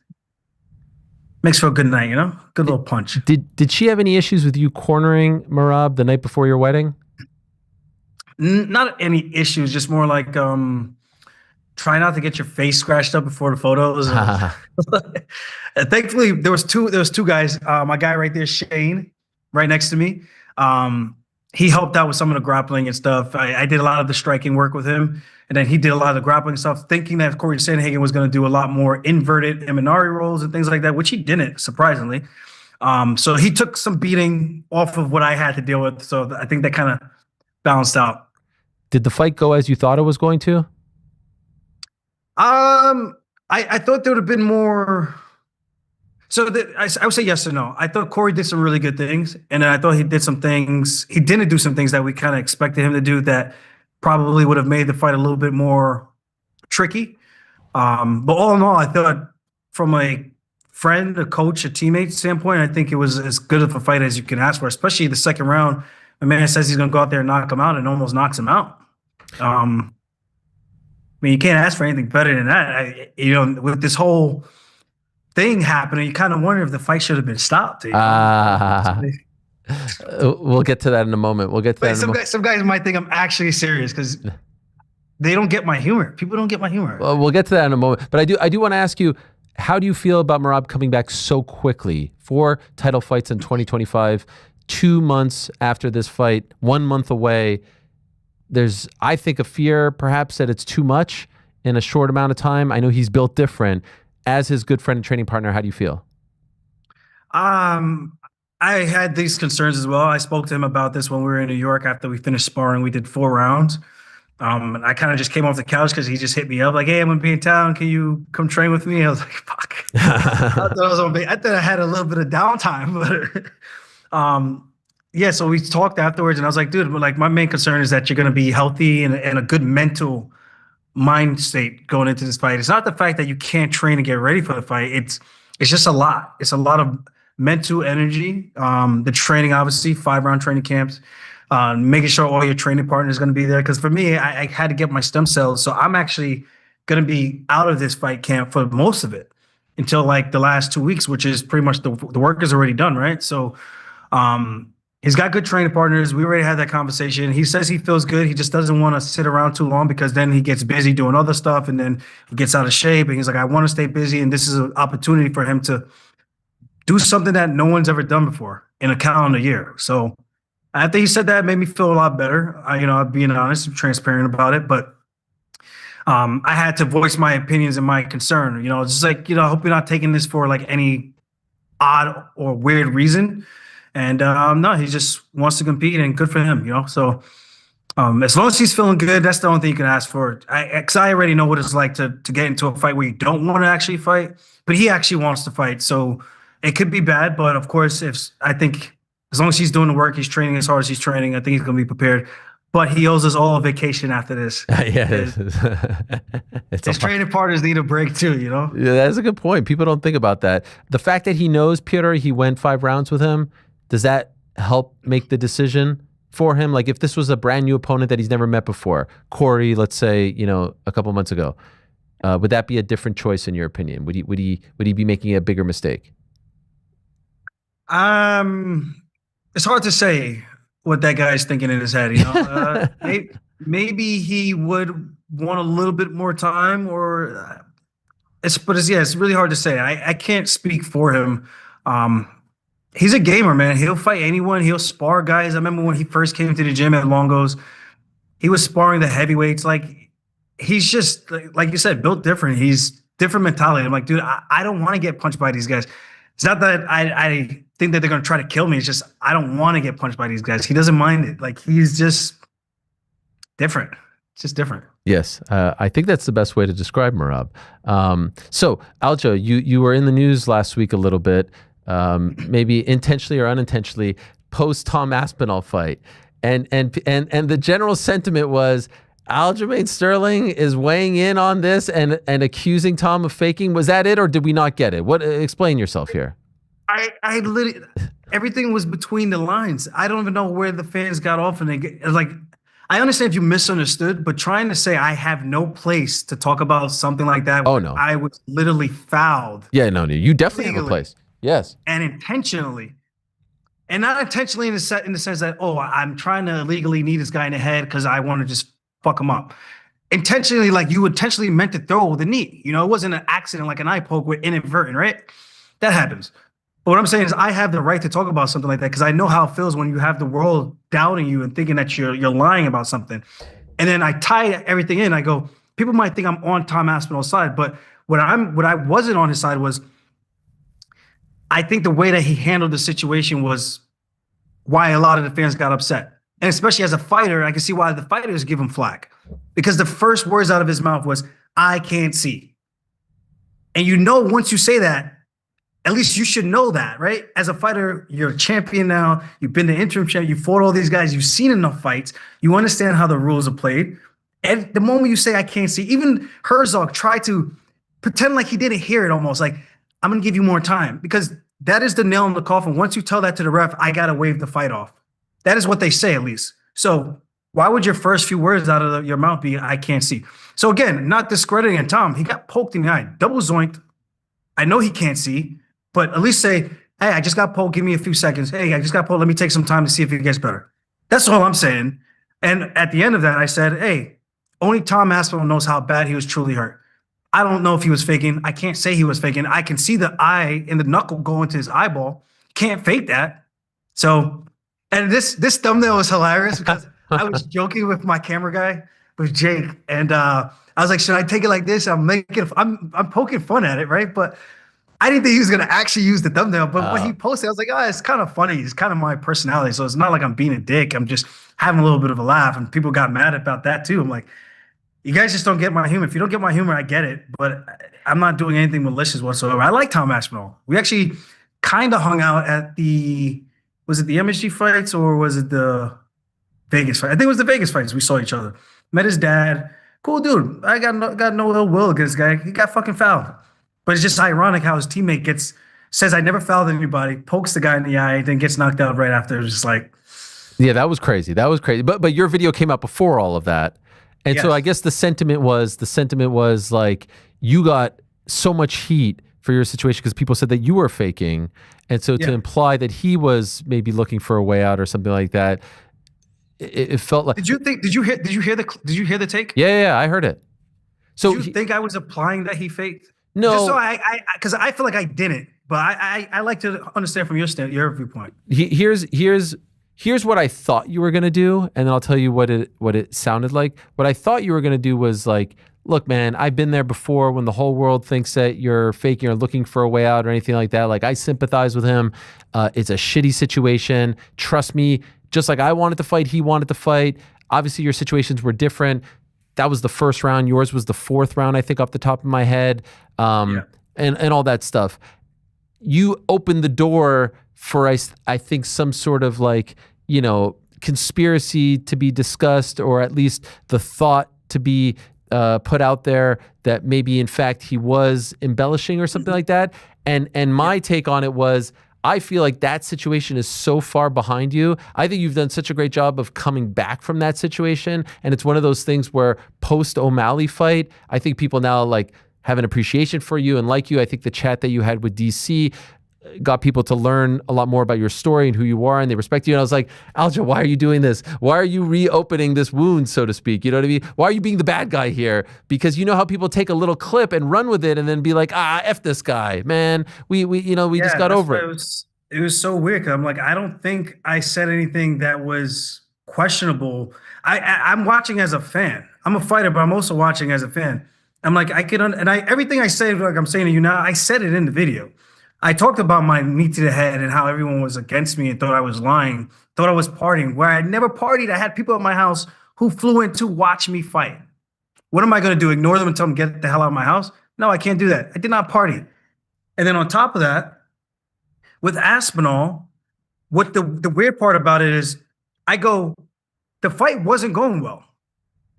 makes for a good night, you know? Good little punch. Did she have any issues with you cornering Merab the night before your wedding? Not any issues, just more like try not to get your face scratched up before the photos. Thankfully, there was two guys. My guy right there, Shane, right next to me. He helped out with some of the grappling and stuff. I did a lot of the striking work with him, and then he did a lot of the grappling stuff, thinking that Corey Sandhagen was going to do a lot more inverted Imanari rolls and things like that, which he didn't, surprisingly. So he took some beating off of what I had to deal with. So I think that kind of balanced out. Did the fight go as you thought it was going to? I thought there would have been more. So I would say yes or no. I thought Corey did some really good things, and then I thought he did some things. He didn't do some things that we kind of expected him to do that probably would have made the fight a little bit more tricky. But all in all, I thought from a friend, a coach, a teammate standpoint, I think it was as good of a fight as you can ask for, especially the second round. A man says he's going to go out there and knock him out and almost knocks him out. I mean, you can't ask for anything better than that. With this whole thing happening, you kind of wonder if the fight should have been stopped. We'll get to that in a moment. Some guys might think I'm actually serious because they don't get my humor. People don't get my humor. Well, we'll get to that in a moment. But I do want to ask you, how do you feel about Merab coming back so quickly? 4 title fights in 2025, 2 months after this fight, 1 month away. There's, I think, a fear perhaps that it's too much in a short amount of time. I know he's built different. As his good friend and training partner, how do you feel? I had these concerns as well. I spoke to him about this when we were in New York after we finished sparring. We did 4 rounds. And I kind of just came off the couch because he just hit me up like, hey, I'm going to be in town. Can you come train with me? I was like, fuck. I thought I had a little bit of downtime. But yeah, so we talked afterwards and I was like, dude, like my main concern is that you're going to be healthy and a good mental mind state going into this fight. It's not the fact that you can't train and get ready for the fight. It's just a lot. It's a lot of mental energy. The training, obviously, 5-round training camps, making sure all your training partners are going to be there. Because for me, I had to get my stem cells. So I'm actually going to be out of this fight camp for most of it until like the last 2 weeks, which is pretty much the work is already done, right? So he's got good training partners. We already had that conversation. He says he feels good. He just doesn't want to sit around too long because then he gets busy doing other stuff and then he gets out of shape. And he's like, I want to stay busy. And this is an opportunity for him to do something that no one's ever done before in a calendar year. So after he said that, it made me feel a lot better. I'm being honest and transparent about it. But I had to voice my opinions and my concern. Just like, I hope you're not taking this for like any odd or weird reason. And no, he just wants to compete and good for him, So as long as he's feeling good, that's the only thing you can ask for. Because I already know what it's like to get into a fight where you don't want to actually fight, but he actually wants to fight. So it could be bad, but of course, I think as long as he's doing the work, he's training as hard as he's training, I think he's going to be prepared. but he owes us all a vacation after this. Yeah, His training partners need a break too, you know? Yeah, that's a good point. People don't think about that. The fact that he knows Peter, he went 5 rounds with him, does that help make the decision for him? Like if this was a brand new opponent that he's never met before, Corey, let's say, you know, a couple months ago, would that be a different choice in your opinion? Would he be making a bigger mistake? It's hard to say what that guy's thinking in his head, you know? Maybe he would want a little bit more time, or it's really hard to say. I can't speak for him. He's a gamer, man. He'll fight anyone. He'll spar guys. I remember when he first came to the gym at Longo's, he was sparring the heavyweights. Like he's just like you said, built different. He's different mentality. I'm like, dude, I don't want to get punched by these guys. It's not that I think that they're going to try to kill me. It's just I don't want to get punched by these guys. He doesn't mind it. Like he's just different. It's just different. Yes, I think that's the best way to describe Merab. So Alja, you were in the news last week a little bit, maybe intentionally or unintentionally, post Tom Aspinall fight, and the general sentiment was Aljamain Sterling is weighing in on this and accusing Tom of faking. Was that it, or did we not get it? What? Explain yourself here. I literally, everything was between the lines. I don't even know where the fans got off, and I understand if you misunderstood, but trying to say I have no place to talk about something like that. Oh no, I was literally fouled. Yeah, no, you definitely have a place. Yes, and intentionally. And not intentionally in the sense that, oh, I'm trying to illegally knee this guy in the head because I want to just fuck him up. Intentionally, like you intentionally meant to throw the knee. You know, it wasn't an accident like an eye poke with inadvertent, right? That happens. But what I'm saying is I have the right to talk about something like that because I know how it feels when you have the world doubting you and thinking that you're lying about something. And then I tie everything in. I go, people might think I'm on Tom Aspinall's side, but what I wasn't on his side was I think the way that he handled the situation was why a lot of the fans got upset. And especially as a fighter, I can see why the fighters give him flack. Because the first words out of his mouth was, I can't see. And you know, once you say that, at least you should know that, right? As a fighter, you're a champion now. You've been the interim champion. You fought all these guys. You've seen enough fights. You understand how the rules are played. And the moment you say, I can't see, even Herzog tried to pretend like he didn't hear it almost. Like, I'm going to give you more time. Because that is the nail in the coffin. Once you tell that to the ref, I got to wave the fight off. That is what they say, at least. So why would your first few words out of your mouth be, I can't see? So again, not discrediting Tom. He got poked in the eye, double zoinked. I know he can't see, but at least say, hey, I just got poked. Give me a few seconds. Hey, I just got poked. Let me take some time to see if it gets better. That's all I'm saying. And at the end of that, I said, hey, only Tom Aspinall knows how bad he was truly hurt. I don't know if he was faking. I can't say he was faking. I can see the eye and the knuckle go into his eyeball. Can't fake that. So, and this thumbnail was hilarious because I was joking with my camera guy, with Jake, and I was like, should I take it like this? I'm poking fun at it, right? But I didn't think he was gonna actually use the thumbnail. But when he posted, I was like, oh, it's kind of funny. It's kind of my personality. So it's not like I'm being a dick. I'm just having a little bit of a laugh, and people got mad about that too. I'm like, you guys just don't get my humor. If you don't get my humor, I get it. But I'm not doing anything malicious whatsoever. I like Tom Aspinall. We actually kind of hung out at was it the MSG fights or was it the Vegas fight? I think it was the Vegas fights. We saw each other. Met his dad. Cool dude. I got no ill will against this guy. He got fucking fouled. But it's just ironic how his teammate says, I never fouled anybody, pokes the guy in the eye, then gets knocked out right after. It was just like. Yeah, that was crazy. But your video came out before all of that. And yes. So I guess the sentiment was like you got so much heat for your situation because people said that you were faking. And so to imply that he was maybe looking for a way out or something like that, it felt like. Did you hear the take? Yeah, I heard it. So did you think I was implying that he faked? No. Just so because I feel like I didn't, but I like to understand from your viewpoint. Here's what I thought you were gonna do, and then I'll tell you what it sounded like. What I thought you were gonna do was like, look, man, I've been there before when the whole world thinks that you're faking or looking for a way out or anything like that. Like, I sympathize with him. It's a shitty situation. Trust me, just like I wanted to fight, he wanted to fight. Obviously, your situations were different. That was the first round. Yours was the fourth round, I think, off the top of my head, and all that stuff. You opened the door for, I think, some sort of like, conspiracy to be discussed, or at least the thought to be put out there that maybe in fact he was embellishing or something like that. And my take on it was, I feel like that situation is so far behind you. I think you've done such a great job of coming back from that situation. And it's one of those things where post O'Malley fight, I think people now like have an appreciation for you and like you. I think the chat that you had with DC got people to learn a lot more about your story and who you are, and they respect you. And I was like, Alja, why are you doing this? Why are you reopening this wound, so to speak? You know what I mean? Why are you being the bad guy here? Because you know how people take a little clip and run with it and then be like, F this guy, man. We just got over it. It was so weird. 'Cause I'm like, I don't think I said anything that was questionable. I'm watching as a fan. I'm a fighter, but I'm also watching as a fan. I'm like, everything I say, like I'm saying to you now, I said it in the video. I talked about my knee to the head and how everyone was against me and thought I was lying, thought I was partying, where I never partied. I had people at my house who flew in to watch me fight. What am I going to do? Ignore them and tell them get the hell out of my house? No, I can't do that. I did not party. And then on top of that, with Aspinall, what the weird part about it is, the fight wasn't going well.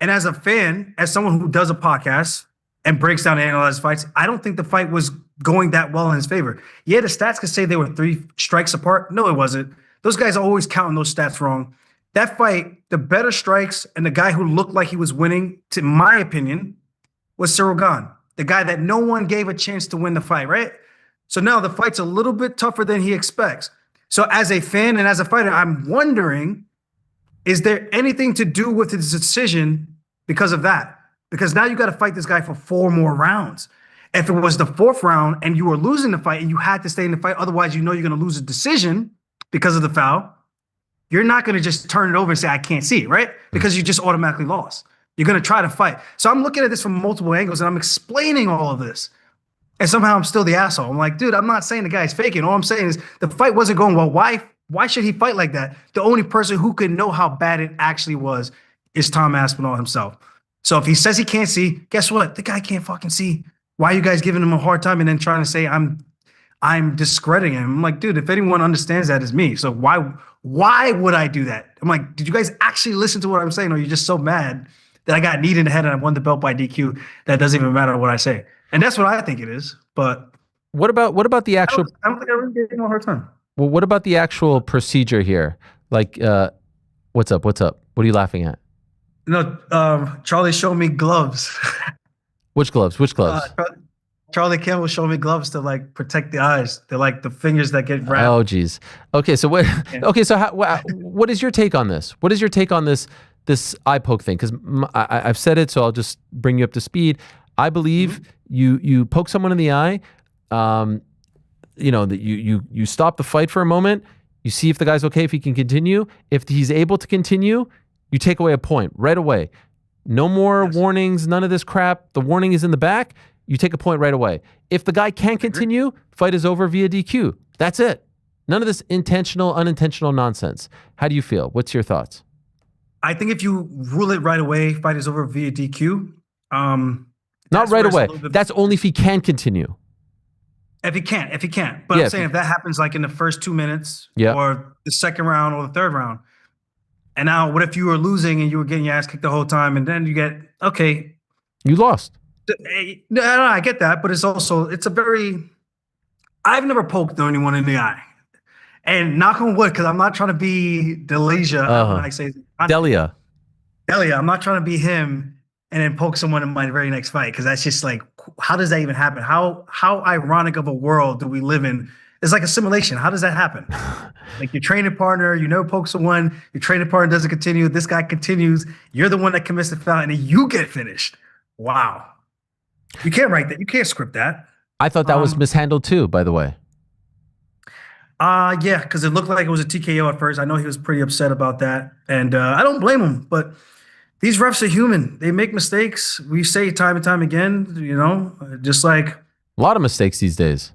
And as a fan, as someone who does a podcast and breaks down and analyzes fights, I don't think the fight was going that well in his favor. Yeah, the stats could say they were 3 strikes apart. No, it wasn't. Those guys are always counting those stats wrong. That fight, the better strikes and the guy who looked like he was winning, to my opinion, was Cyril Gane, the guy that no one gave a chance to win the fight, right? So now the fight's a little bit tougher than he expects. So as a fan and as a fighter, I'm wondering, is there anything to do with his decision because of that? Because now you got to fight this guy for 4 more rounds. If it was the 4th round and you were losing the fight and you had to stay in the fight, otherwise you know you're going to lose a decision because of the foul, you're not going to just turn it over and say, I can't see it, right? Because you just automatically lost. You're going to try to fight. So I'm looking at this from multiple angles and I'm explaining all of this. And somehow I'm still the asshole. I'm like, dude, I'm not saying the guy's faking. All I'm saying is the fight wasn't going well. Why should he fight like that? The only person who could know how bad it actually was is Tom Aspinall himself. So if he says he can't see, guess what? The guy can't fucking see. Why are you guys giving him a hard time and then trying to say I'm discrediting him? I'm like, dude, if anyone understands that, it's me. So why would I do that? I'm like, did you guys actually listen to what I'm saying? Or are you just so mad that I got kneed in the head and I won the belt by DQ that doesn't even matter what I say? And that's what I think it is. But what about the actual? I don't think I really gave him a hard time. Well, what about the actual procedure here? Like, what's up? What are you laughing at? No, Charlie showed me gloves. Which gloves? Charlie Campbell showed me gloves to like protect the eyes. They're like the fingers that get wrapped. Oh, geez. Okay, so what? Yeah. Okay, so what is your take on this? What is your take on this eye poke thing? Because I've said it, so I'll just bring you up to speed. I believe you poke someone in the eye. That you stop the fight for a moment. You see if the guy's okay, if he can continue. If he's able to continue, you take away a point right away. No more warnings, none of this crap. The warning is in the back. You take a point right away. If the guy can't continue, fight is over via DQ. That's it. None of this intentional, unintentional nonsense. How do you feel? What's your thoughts? I think if you rule it right away, fight is over via DQ. Not right away. That's only if he can continue. If he can't. But I'm saying if that happens like in the first 2 minutes or the second round or the third round. And now what if you were losing and you were getting your ass kicked the whole time and then you get, okay. You lost. No, I get that. But I've never poked anyone in the eye. And knock on wood, because I'm not trying to be Delia. I'm not trying to be him and then poke someone in my very next fight, because that's just like, how does that even happen? How ironic of a world do we live in? It's like a simulation. How does that happen? Like your training partner, you never poke someone, your training partner doesn't continue, this guy continues, you're the one that commits the foul, and then you get finished. Wow. You can't write that. You can't script that. I thought that was mishandled too, by the way. Yeah, because it looked like it was a TKO at first. I know he was pretty upset about that. And I don't blame him, but these refs are human. They make mistakes. We say time and time again, just like a lot of mistakes these days.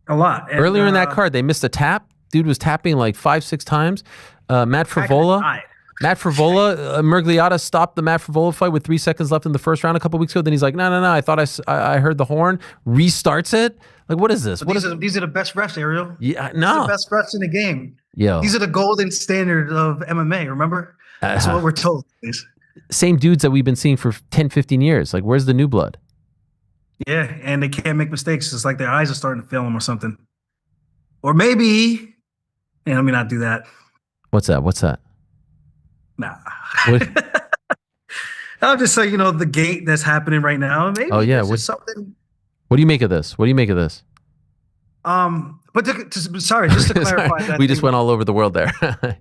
A lot. And, earlier in that card, they missed a tap. Dude was tapping like 5-6 times. Matt Frivola, Murgliata stopped the Matt Frivola fight with 3 seconds left in the first round a couple weeks ago. Then he's like, no. I thought I heard the horn. Restarts it. Like, what is this? These are the best refs, Ariel. Yeah, no. These are the best refs in the game. Yo. These are the golden standard of MMA, remember? That's what we're told. Same dudes that we've been seeing for 10, 15 years. Like, where's the new blood? Yeah, and they can't make mistakes. It's like their eyes are starting to fail them or something. Or maybe, let me not do that. What's that? Nah. What? I'll just say, the gate that's happening right now. Maybe something. What do you make of this? But sorry, just to clarify that. We just went all over the world there.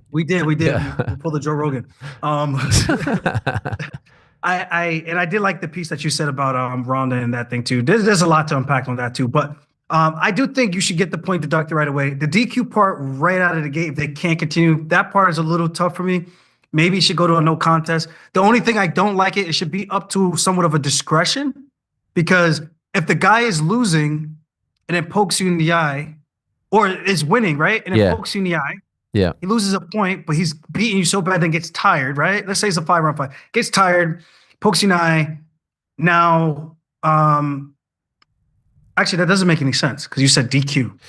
We did. Yeah. We pulled the Joe Rogan. I did like the piece that you said about Ronda and that thing too. There's a lot to unpack on that too. But I do think you should get the point deducted right away. The DQ part right out of the gate, if they can't continue, that part is a little tough for me. Maybe it should go to a no contest. The only thing I don't like it should be up to somewhat of a discretion, because if the guy is losing and it pokes you in the eye, or is winning, right? And it pokes you in the eye. Yeah. He loses a point, but he's beating you so bad then gets tired, right? Let's say it's a 5-round fight. Gets tired, pokes you in the eye. Now, actually, that doesn't make any sense because you said DQ.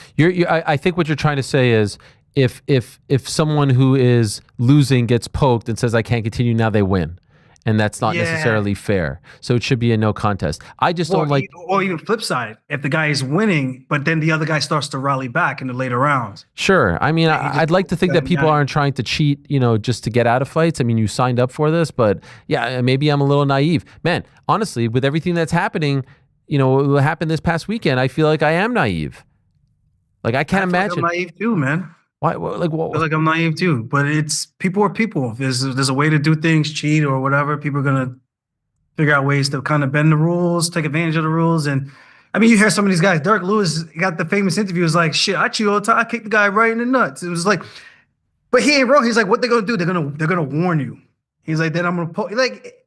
I think what you're trying to say is if someone who is losing gets poked and says, I can't continue, now they win. And that's not necessarily fair. So it should be a no contest. I just don't like... Or even flip side, if the guy is winning, but then the other guy starts to rally back in the later rounds. Sure. I mean, I'd like to think that people aren't trying to cheat, just to get out of fights. I mean, you signed up for this, but yeah, maybe I'm a little naive. Man, honestly, with everything that's happening, what happened this past weekend, I feel like I am naive. Like, I can't imagine. I'm naive too, man. Why? I feel like I'm naive too, but it's people are people. If there's a way to do things, cheat or whatever, people are gonna figure out ways to kind of bend the rules, take advantage of the rules. And I mean, you hear some of these guys. Derek Lewis got the famous interview. It was like, "Shit, I cheat all the time. I kick the guy right in the nuts." It was like, but he ain't wrong. He's like, "What they're gonna do? They're gonna warn you." He's like, "Then I'm gonna like."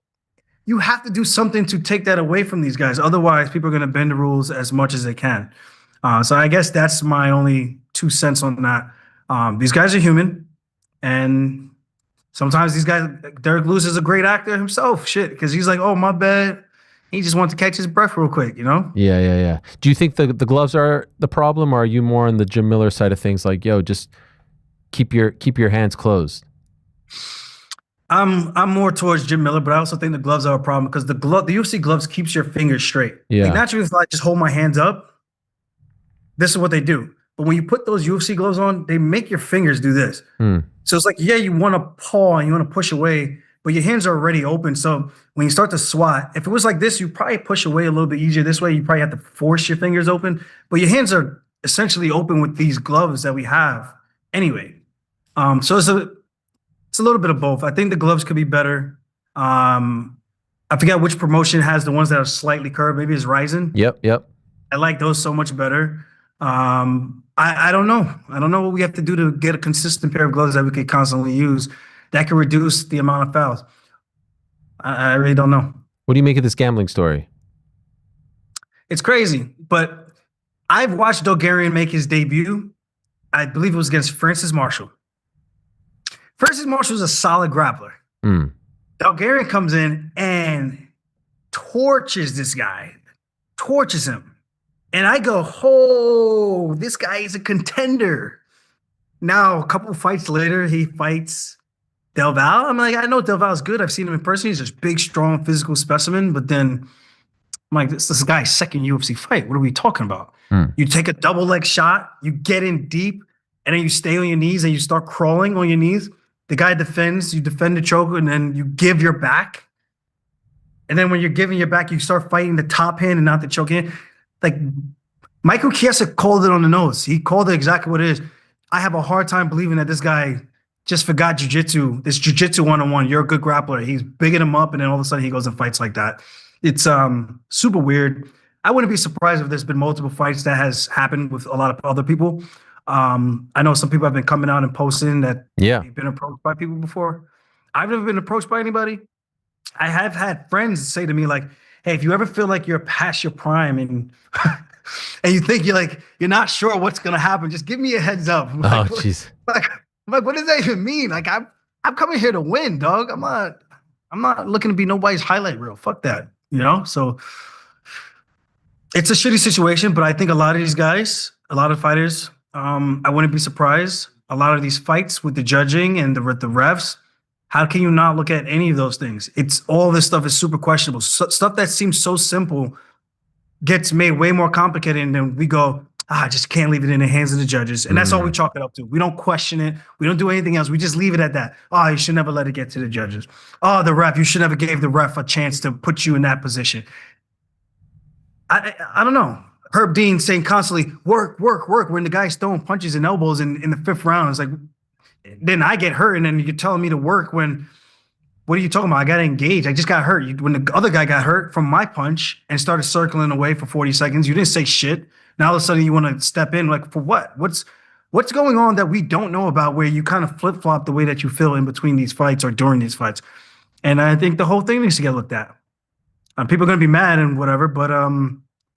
You have to do something to take that away from these guys. Otherwise, people are gonna bend the rules as much as they can. So I guess that's my only 2 cents on that. These guys are human, and sometimes these guys, Derek Lewis is a great actor himself, because he's like, oh, my bad. He just wants to catch his breath real quick, Yeah. Do you think the gloves are the problem, or are you more on the Jim Miller side of things? Like, yo, just keep your hands closed. I'm more towards Jim Miller, but I also think the gloves are a problem because the UFC gloves keeps your fingers straight. Yeah. Like, naturally, if I just hold my hands up, this is what they do. But when you put those UFC gloves on, they make your fingers do this. So it's like, you want to paw and you want to push away, but your hands are already open. So when you start to swat, if it was like this, you probably push away a little bit easier. This way, you probably have to force your fingers open. But your hands are essentially open with these gloves that we have anyway. So it's a little bit of both. I think the gloves could be better. I forget which promotion has the ones that are slightly curved. Maybe it's Ryzen. Yep. I like those so much better. I don't know. I don't know what we have to do to get a consistent pair of gloves that we can constantly use that can reduce the amount of fouls. I really don't know. What do you make of this gambling story? It's crazy, but I've watched Dulgarian make his debut. I believe it was against Francis Marshall. Francis Marshall's a solid grappler. Dulgarian comes in and torches this guy, torches him. And I go, oh, this guy is a contender. Now, a couple fights later, he fights Del Val. I'm like, I know Del Val's good. I've seen him in person. He's a big, strong, physical specimen. But then I'm like, this is guy's second UFC fight. What are we talking about? You take a double leg shot, you get in deep, and then you stay on your knees and you start crawling on your knees. The guy defends, you defend the choke, and then you give your back. And then when you're giving your back, you start fighting the top hand and not the choke hand. Like, Michael Chiesa called it on the nose. He called it exactly what it is. I have a hard time believing that this guy just forgot jiu-jitsu, this jiu-jitsu 101. You're a good grappler. He's bigging him up, and then all of a sudden he goes and fights like that. It's super weird. I wouldn't be surprised if there's been multiple fights that has happened with a lot of other people. I know some people have been coming out and posting that they've been approached by people before. I've never been approached by anybody. I have had friends say to me, like, hey, if you ever feel like you're past your prime and and you think you're not sure what's gonna happen, just give me a heads up. I'm like, jeez. I'm like, what does that even mean? Like, I'm coming here to win, dog. I'm not looking to be nobody's highlight reel. Fuck that. So it's a shitty situation, but I think a lot of these guys, a lot of fighters, I wouldn't be surprised a lot of these fights with the judging and the refs, how can you not look at any of those things? It's all this stuff is super questionable. Stuff that seems so simple gets made way more complicated, and then we go, I just can't leave it in the hands of the judges. And that's all we chalk it up to. We don't question it. We don't do anything else. We just leave it at that. Oh, you should never let it get to the judges. Oh, the ref, you should never give the ref a chance to put you in that position. I don't know. Herb Dean saying constantly, work, when the guy's throwing punches and elbows in the 5th round. It's like, then I get hurt, and then you're telling me to work when, what are you talking about? I got to engage. I just got hurt. When the other guy got hurt from my punch and started circling away for 40 seconds, you didn't say shit. Now all of a sudden you want to step in, like, for what? What's going on that we don't know about, where you kind of flip-flop the way that you feel in between these fights or during these fights? And I think the whole thing needs to get looked at. People are going to be mad and whatever, but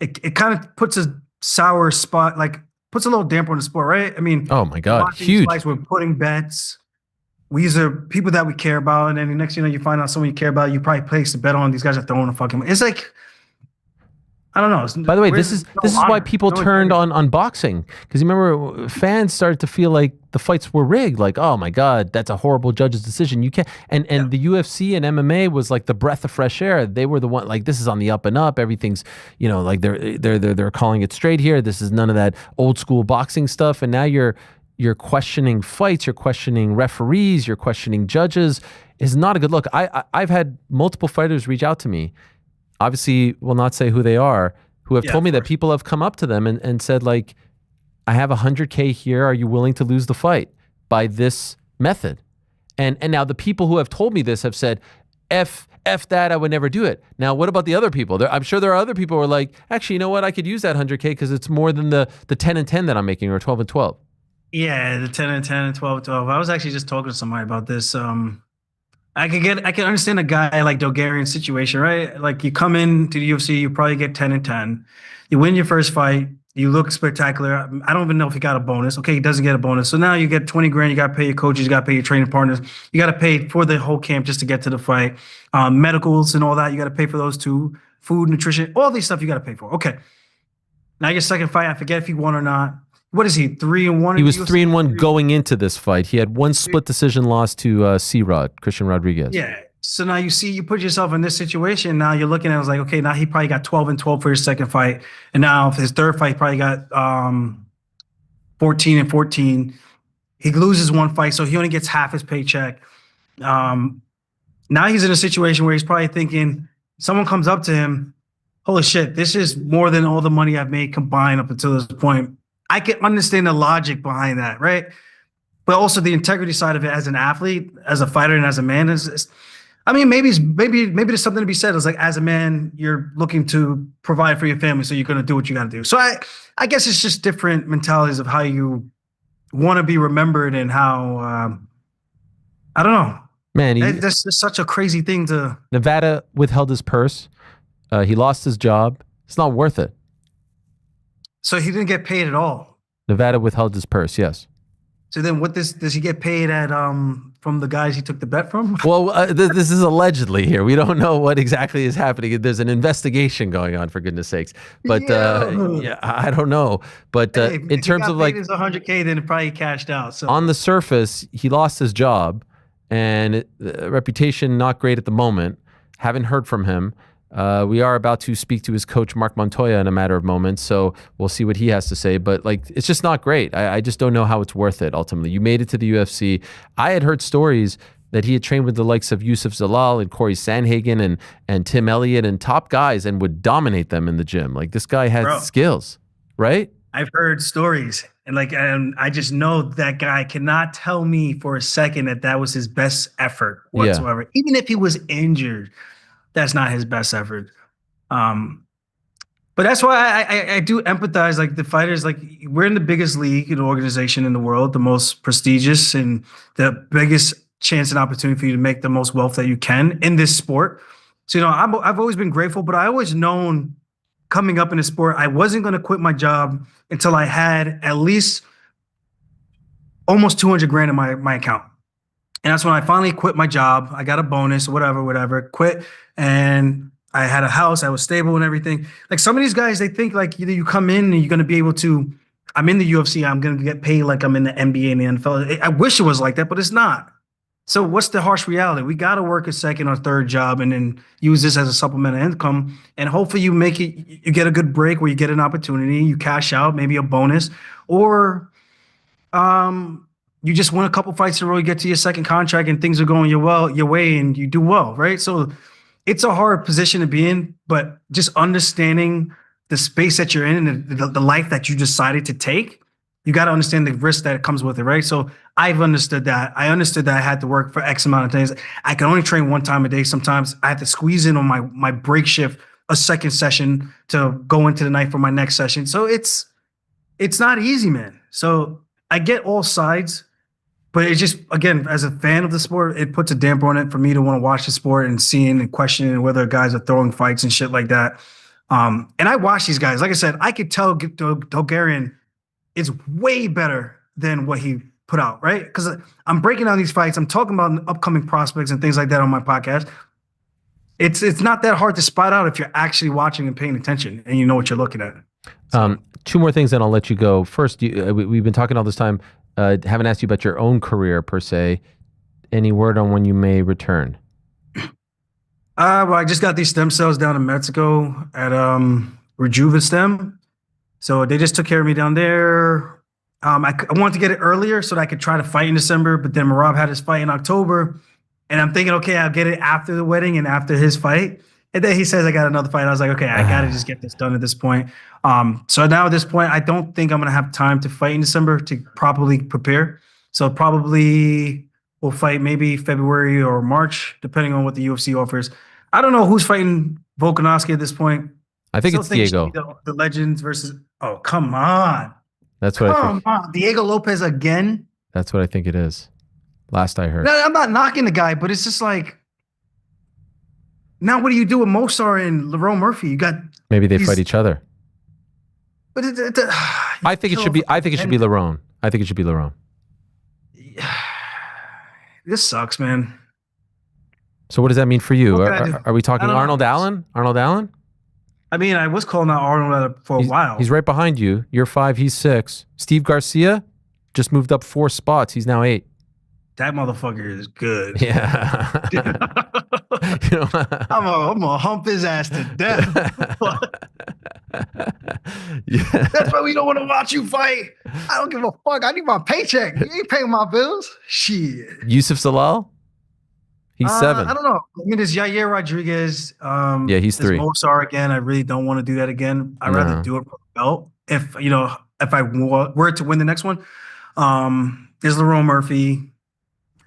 it kind of puts a sour spot, like puts a little damper on the sport, right? I mean, oh my God, huge. We're putting bets. These are people that we care about, and then the next thing you know, you find out someone you care about, you probably place a bet on. These guys are throwing a fucking. It's like, I don't know. By the way, this is why people turned on boxing, because you remember fans started to feel like the fights were rigged. Like, oh my God, that's a horrible judge's decision. You can't. And the UFC and MMA was like the breath of fresh air. They were the one, like, this is on the up and up. Everything's, like they're calling it straight here. This is none of that old school boxing stuff. And now you're questioning fights. You're questioning referees. You're questioning judges. Is not a good look. I've had multiple fighters reach out to me. Obviously will not say who they are, who have told me that people have come up to them and said, like, I have $100K here. Are you willing to lose the fight by this method? And now the people who have told me this have said, F that, I would never do it. Now, what about the other people? I'm sure there are other people who are like, actually, you know what? I could use that $100K because it's more than the 10 and 10 that I'm making, or 12 and 12. Yeah, the 10 and 10 and 12 and 12. I was actually just talking to somebody about this. I can understand a guy like Dulgarian's situation, right? Like, you come into the UFC, you probably get 10 and 10. You win your first fight, you look spectacular. I don't even know if he got a bonus. Okay, he doesn't get a bonus. So now you get 20 grand, you got to pay your coaches, you got to pay your training partners, you got to pay for the whole camp just to get to the fight. Medicals and all that, you got to pay for those too. Food, nutrition, all these stuff you got to pay for. Okay. Now your second fight, I forget if he won or not. What is he, 3-1? He was 3-1 going into this fight. He had one split decision loss to C-Rod, Christian Rodriguez. Yeah. So now you put yourself in this situation. Now you're looking at it, it's like, okay, now he probably got 12 and 12 for his second fight. And now for his third fight, he probably got 14 and 14. He loses one fight, so he only gets half his paycheck. Now he's in a situation where he's probably thinking, someone comes up to him, holy shit, this is more than all the money I've made combined up until this point. I can understand the logic behind that, right? But also the integrity side of it as an athlete, as a fighter, and as a man is I mean, maybe there's something to be said. It's like, as a man, you're looking to provide for your family, so you're going to do what you got to do. So I guess it's just different mentalities of how you want to be remembered and how I don't know. Man, that's just such a crazy thing to. Nevada withheld his purse. He lost his job. It's not worth it. So he didn't get paid at all. Nevada withheld his purse. Yes. So then, what does he get paid at from the guys he took the bet from? Well, this is allegedly here. We don't know what exactly is happening. There's an investigation going on, for goodness sakes. But yeah, I don't know. But in terms of like, it's $100K, then it probably cashed out. So on the surface, he lost his job, and reputation not great at the moment. Haven't heard from him. We are about to speak to his coach, Marc Montoya, in a matter of moments, so we'll see what he has to say. But like, it's just not great. I just don't know how it's worth it, ultimately. You made it to the UFC. I had heard stories that he had trained with the likes of Yusuf Zalal and Corey Sandhagen and Tim Elliott and top guys and would dominate them in the gym. Like, this guy has skills, right? I've heard stories, and I just know that guy cannot tell me for a second that was his best effort whatsoever. Yeah. Even if he was injured, that's not his best effort. But that's why I do empathize. Like, the fighters, like, we're in the biggest league and organization in the world, the most prestigious and the biggest chance and opportunity for you to make the most wealth that you can in this sport. So, I've always been grateful, but I always known coming up in the sport, I wasn't going to quit my job until I had at least almost 200 grand in my account. And that's when I finally quit my job. I got a bonus, whatever, quit. And I had a house. I was stable and everything. Like, some of these guys, they think like either you come in and you're going to be able to I'm in the UFC. I'm going to get paid like I'm in the NBA and the NFL. I wish it was like that, but it's not. So what's the harsh reality? We got to work a second or third job and then use this as a supplemental income. And hopefully you make it, you get a good break where you get an opportunity, you cash out, maybe a bonus, or you just win a couple fights in a row, you get to your second contract and things are going your way and you do well, right? So it's a hard position to be in, but just understanding the space that you're in and the life that you decided to take, you got to understand the risk that comes with it, right? So I've understood that. I understood that I had to work for X amount of days. I can only train one time a day. Sometimes I have to squeeze in on my break shift a second session to go into the night for my next session. So it's not easy, man. So I get all sides, but it's just, again, as a fan of the sport, it puts a damper on it for me to want to watch the sport and seeing and questioning whether guys are throwing fights and shit like that. And I watch these guys. Like I said, I could tell Dulgarian is way better than what he put out, right? Because I'm breaking down these fights. I'm talking about upcoming prospects and things like that on my podcast. It's not that hard to spot out if you're actually watching and paying attention and you know what you're looking at. So. Two more things, then I'll let you go. First, we've been talking all this time. Haven't asked you about your own career per se. Any word on when you may return? Well, I just got these stem cells down in Mexico at Rejuva-Stem. So they just took care of me down there. I wanted to get it earlier so that I could try to fight in December, but then Marab had his fight in October. And I'm thinking, okay, I'll get it after the wedding and after his fight. And then he says I got another fight. I was like, okay, I got to just get this done at this point. So now at this point, I don't think I'm going to have time to fight in December to properly prepare. So probably we'll fight maybe February or March, depending on what the UFC offers. I don't know who's fighting Volkanovski at this point. I think it's Diego. The Legends versus, oh, come on. That's what I think. Come on. Diego Lopez again? That's what I think it is. Last I heard. No, I'm not knocking the guy, but it's just like, now what do you do with Mosar and Lerone Murphy? You got maybe they fight each other. But I think it should be. I think it should be Lerone. I think it should be Lerone. This sucks, man. So what does that mean for you? Are we talking Arnold Allen? Arnold Allen? I mean, I was calling out Arnold for a while. He's right behind you. You're 5. He's 6. Steve Garcia just moved up 4 spots. He's now 8. That motherfucker is good. Yeah. You know, I'm gonna hump his ass to death. Yeah. That's why we don't want to watch you fight. I don't give a fuck. I need my paycheck. You ain't paying my bills. Shit. Yusuf Salal? He's 7. I don't know. I mean, there's Yair Rodriguez. Yeah, he's 3. Mosar again. I really don't want to do that again. I'd rather do it for the belt. If I were to win the next one, there's Lerone Murphy.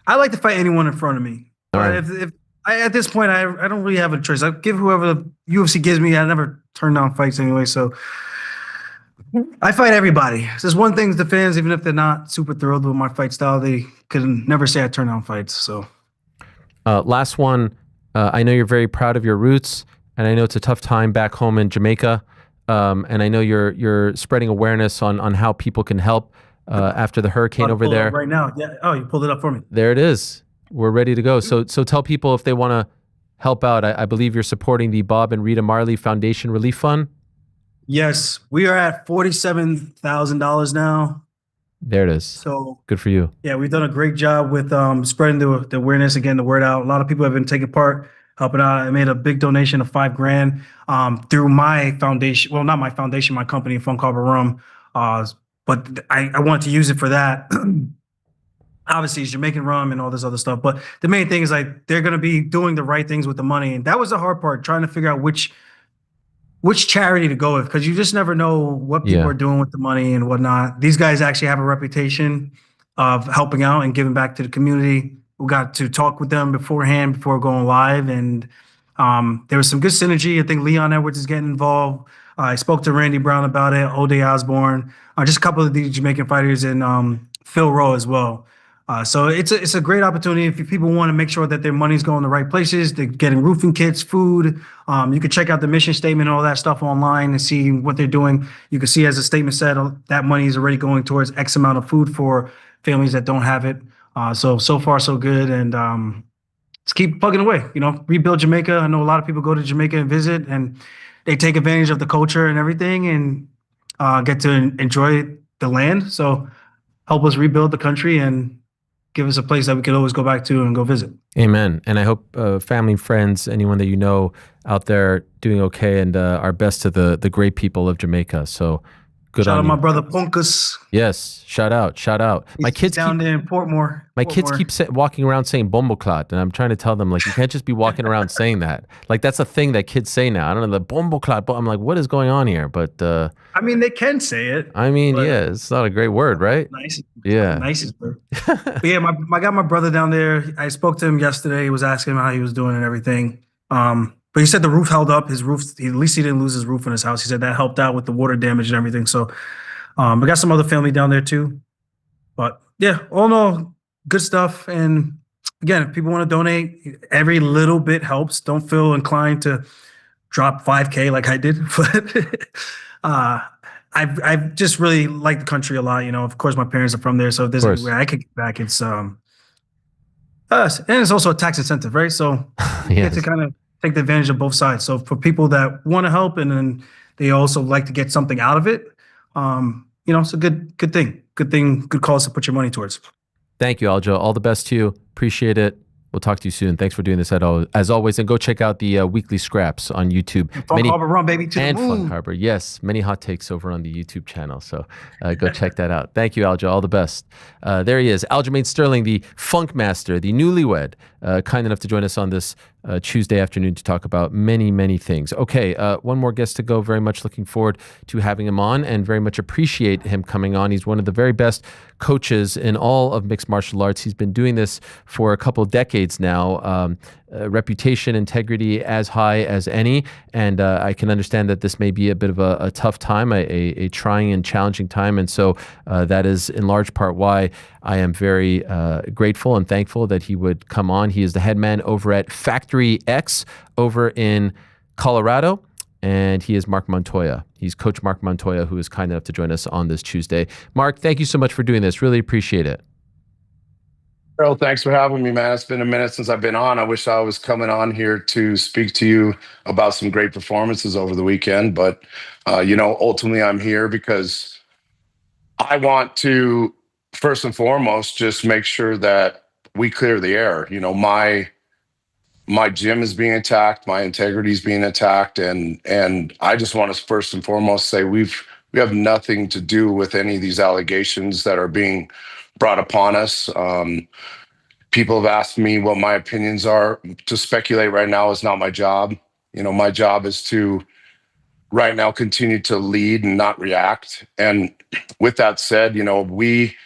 I like to fight anyone in front of me. All right. If at this point, I don't really have a choice. I give whoever the UFC gives me. I never turn down fights anyway, so I fight everybody. There's one thing the fans, even if they're not super thrilled with my fight style, they could never say I turn down fights. So, last one. I know you're very proud of your roots, and I know it's a tough time back home in Jamaica. And I know you're spreading awareness on how people can help after the hurricane over there. Right now, yeah. Oh, you pulled it up for me. There it is. We're ready to go. So tell people if they want to help out. I believe you're supporting the Bob and Rita Marley Foundation Relief Fund. Yes, we are at $47,000 now. There it is. So good for you. Yeah, we've done a great job with spreading the awareness, again, the word out. A lot of people have been taking part, helping out. I made a big donation of $5,000 through my foundation. Well, not my foundation, my company, Funk Harbor Rum. But I wanted to use it for that. Obviously, it's Jamaican rum and all this other stuff. But the main thing is like they're going to be doing the right things with the money. And that was the hard part, trying to figure out which charity to go with, because you just never know what people are doing with the money and whatnot. These guys actually have a reputation of helping out and giving back to the community. We got to talk with them beforehand before going live. And there was some good synergy. I think Leon Edwards is getting involved. I spoke to Randy Brown about it, O'Day Osborne, just a couple of the Jamaican fighters, and Phil Rowe as well. So it's a great opportunity if people want to make sure that their money's going the right places. They're getting roofing kits, food. You can check out the mission statement and all that stuff online and see what they're doing. You can see, as the statement said, that money is already going towards X amount of food for families that don't have it. So far, so good. And let's keep plugging away, rebuild Jamaica. I know a lot of people go to Jamaica and visit, and they take advantage of the culture and everything and get to enjoy the land. So help us rebuild the country and give us a place that we could always go back to and go visit. Amen. And I hope family, friends, anyone that you know out there doing okay, and our best to the great people of Jamaica. So good Shout on out you. my brother Punkus. Yes, shout out. My He's kids down there in Portmore. My kids keep walking around saying bomboclat, and I'm trying to tell them, like, you can't just be walking around saying that. Like, that's a thing that kids say now. I don't know, the bomboclat, but I'm like, what is going on here? But I mean, they can say it. I mean, yeah, it's not a great word, right? Nice. Yeah. Nicest word. But yeah, I got my brother down there. I spoke to him yesterday. He was asking him how he was doing and everything. But he said the roof held up. His roof, at least he didn't lose his roof in his house. He said that helped out with the water damage and everything. So we got some other family down there too. But yeah, all in all, good stuff. And again, if people want to donate, every little bit helps. Don't feel inclined to drop $5K like I did. But I've just really liked the country a lot. You know, of course, my parents are from there, so if there's anywhere I could get back, it's us. And it's also a tax incentive, right? So you get to kind of take the advantage of both sides. So for people that want to help and then they also like to get something out of it, you know, it's a good thing. Good cause to put your money towards. Thank you, Aljo. All the best to you. Appreciate it. We'll talk to you soon. Thanks for doing this as always. And go check out the weekly scraps on YouTube. Funk Harbor Run, baby. And Funk Harbor. Yes, many hot takes over on the YouTube channel. So go check that out. Thank you, Aljo. All the best. There he is, Aljamain Sterling, the funk master, the newlywed, kind enough to join us on this Tuesday afternoon to talk about many, many things. Okay, one more guest to go. Very much looking forward to having him on and very much appreciate him coming on. He's one of the very best coaches in all of mixed martial arts. He's been doing this for a couple decades now. Reputation, integrity as high as any. And I can understand that this may be a bit of a tough time, a trying and challenging time. And so that is in large part why I am very grateful and thankful that he would come on. He is the head man over at Factory X over in Colorado. And he is Marc Montoya. He's Coach Marc Montoya, who is kind enough to join us on this Tuesday. Marc, thank you so much for doing this. Really appreciate it. Earl, thanks for having me, man. It's been a minute since I've been on. I wish I was coming on here to speak to you about some great performances over the weekend. But, you know, ultimately I'm here because I want to, first and foremost, just make sure that we clear the air. You know, my gym is being attacked, my integrity is being attacked. And I just want to first and foremost say we have nothing to do with any of these allegations that are being brought upon us. People have asked me what my opinions are. To speculate right now is not my job. You know, my job is to right now continue to lead and not react. And with that said, you know, we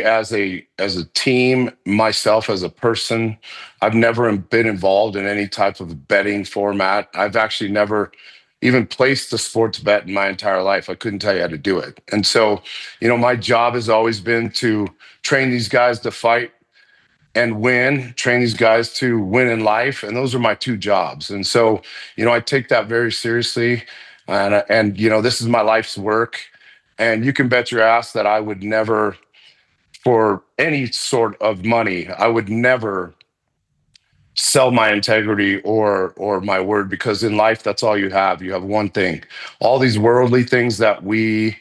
as a team, myself as a person, I've never been involved in any type of betting format. I've actually never even placed a sports bet in my entire life. I couldn't tell you how to do it. And so, you know, my job has always been to train these guys to fight and win, train these guys to win in life. And those are my two jobs. And so, you know, I take that very seriously. And you know, this is my life's work. And you can bet your ass that I would never, for any sort of money, I would never sell my integrity or my word, because in life, that's all you have. You have one thing. All these worldly things that we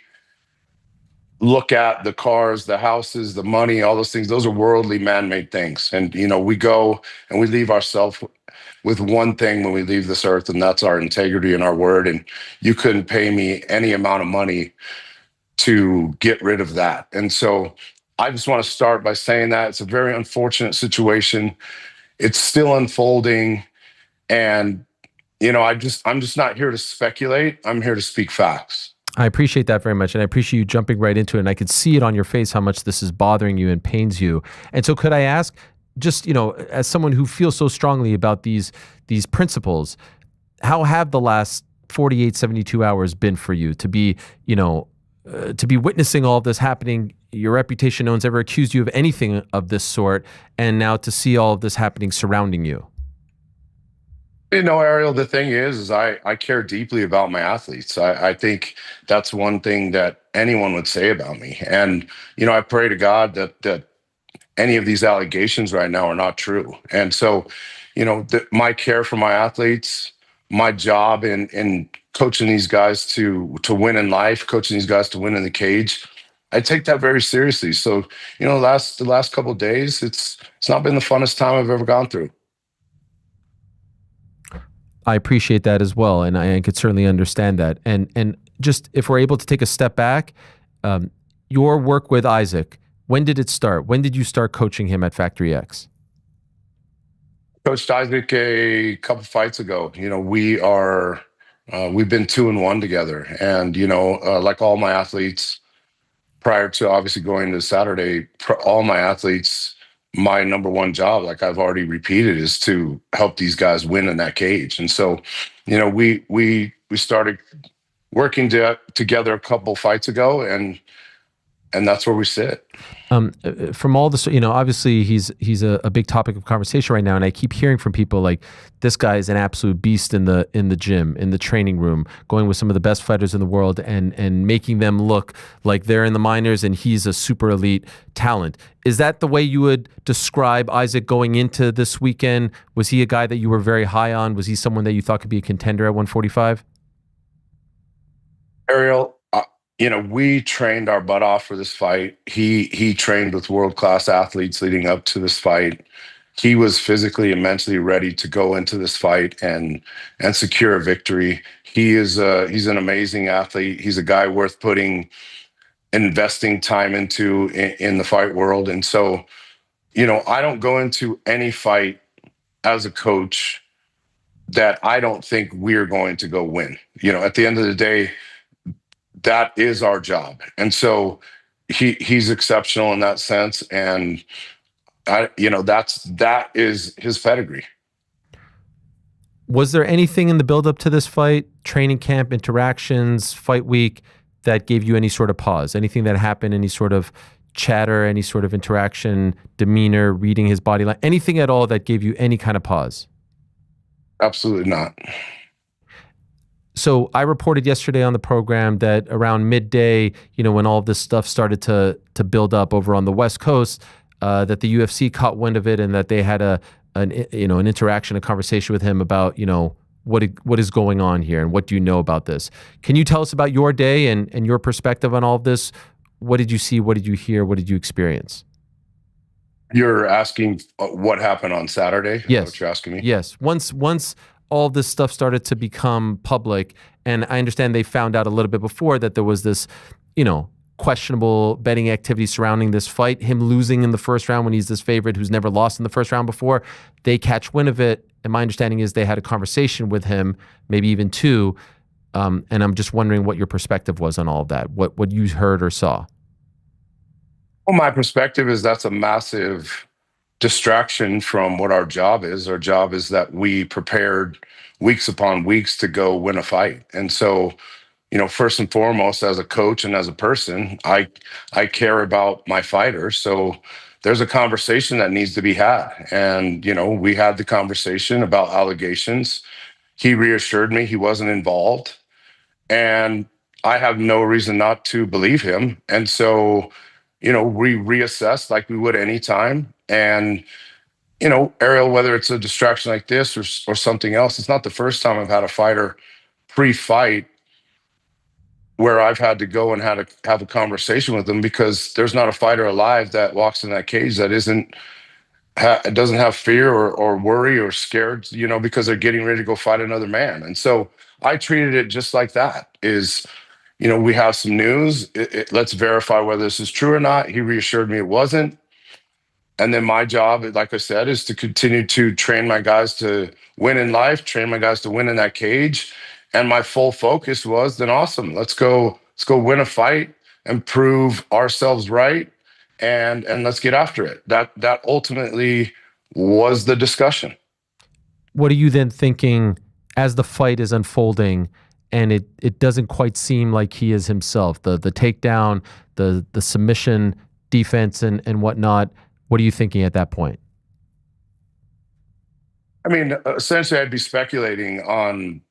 look at, the cars, the houses, the money, all those things, those are worldly man-made things. And, you know, we go and we leave ourselves with one thing when we leave this earth, and that's our integrity and our word. And you couldn't pay me any amount of money to get rid of that. And so I just want to start by saying that it's a very unfortunate situation. It's still unfolding. And, you know, I'm just not here to speculate. I'm here to speak facts. I appreciate that very much. And I appreciate you jumping right into it. And I could see it on your face how much this is bothering you and pains you. And so could I ask, just, you know, as someone who feels so strongly about these principles, how have the last 48, 72 hours been for you to be, you know, to be witnessing all of this happening? Your reputation, no one's ever accused you of anything of this sort. And now to see all of this happening surrounding you. You know, Ariel, the thing is I care deeply about my athletes. I think that's one thing that anyone would say about me. And, you know, I pray to God that any of these allegations right now are not true. And so, you know, my care for my athletes, my job in coaching these guys to win in life, coaching these guys to win in the cage, I take that very seriously. So, the last couple of days, it's not been the funnest time I've ever gone through. I appreciate that as well, and I could certainly understand that. And just if we're able to take a step back, your work with Isaac, when did it start? When did you start coaching him at Factory X? Coached Isaac a couple fights ago. We've been 2-1 together, and like all my athletes, prior to obviously going to Saturday, all my athletes, my number one job, like I've already repeated, is to help these guys win in that cage. And so, we started working together a couple fights ago, and that's where we sit. From all this, obviously he's a big topic of conversation right now, and I keep hearing from people like, this guy is an absolute beast in the gym, in the training room, going with some of the best fighters in the world and making them look like they're in the minors and he's a super elite talent. Is that the way you would describe Isaac going into this weekend? Was he a guy that you were very high on? Was he someone that you thought could be a contender at 145? Ariel, we trained our butt off for this fight. He trained with world-class athletes leading up to this fight. He was physically and mentally ready to go into this fight and secure a victory. He's an amazing athlete. He's a guy worth investing time into in the fight world. And so, I don't go into any fight as a coach that I don't think we're going to go win. At the end of the day, that is our job. And so he's exceptional in that sense. And that is his pedigree. Was there anything in the buildup to this fight, training camp, interactions, fight week, that gave you any sort of pause? Anything that happened, any sort of chatter, any sort of interaction, demeanor, reading his body language, anything at all that gave you any kind of pause? Absolutely not. So I reported yesterday on the program that around midday, when all of this stuff started to build up over on the West Coast, that the UFC caught wind of it and that they had an interaction, a conversation with him about, what is going on here and what do you know about this? Can you tell us about your day and your perspective on all of this? What did you see? What did you hear? What did you experience? You're asking what happened on Saturday? Yes. What you're asking me? Yes. Once all this stuff started to become public, and I understand they found out a little bit before that there was this, questionable betting activity surrounding this fight, him losing in the first round when he's this favorite who's never lost in the first round before. They catch wind of it, and my understanding is they had a conversation with him, maybe even two, and I'm just wondering what your perspective was on all of that, what you heard or saw. Well, my perspective is that's a massive distraction from what our job is. Our job is that we prepared weeks upon weeks to go win a fight. And so, first and foremost, as a coach and as a person, I care about my fighters. So there's a conversation that needs to be had. And, we had the conversation about allegations. He reassured me he wasn't involved. And I have no reason not to believe him. And so, we reassess like we would any time. And, Ariel, whether it's a distraction like this or something else, it's not the first time I've had a fighter pre-fight where I've had to go and had to have a conversation with them, because there's not a fighter alive that walks in that cage that doesn't have fear or worry or scared, because they're getting ready to go fight another man. And so I treated it just like that is, we have some news. Let's verify whether this is true or not. He reassured me it wasn't. And then my job, like I said, is to continue to train my guys to win in life, train my guys to win in that cage. And my full focus was, then awesome, let's go win a fight and prove ourselves right, and let's get after it. That ultimately was the discussion. What are you then thinking as the fight is unfolding and it doesn't quite seem like he is himself? The takedown, the submission defense and whatnot. What are you thinking at that point? I mean, essentially, I'd be speculating on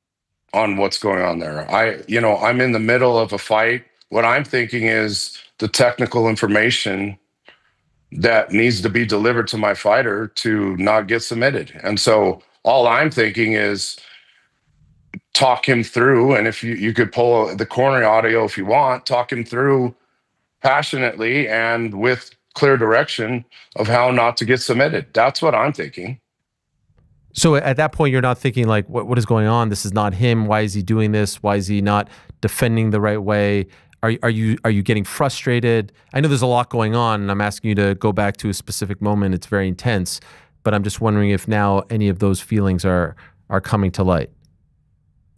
what's going on there. I'm in the middle of a fight. What I'm thinking is the technical information that needs to be delivered to my fighter to not get submitted. And so all I'm thinking is talk him through. And if you could pull the corner audio if you want, talk him through passionately and with clear direction of how not to get submitted. That's what I'm thinking. So at that point, you're not thinking like, what is going on? This is not him. Why is he doing this? Why is he not defending the right way? Are you getting frustrated? I know there's a lot going on, and I'm asking you to go back to a specific moment. It's very intense, but I'm just wondering if now any of those feelings are coming to light.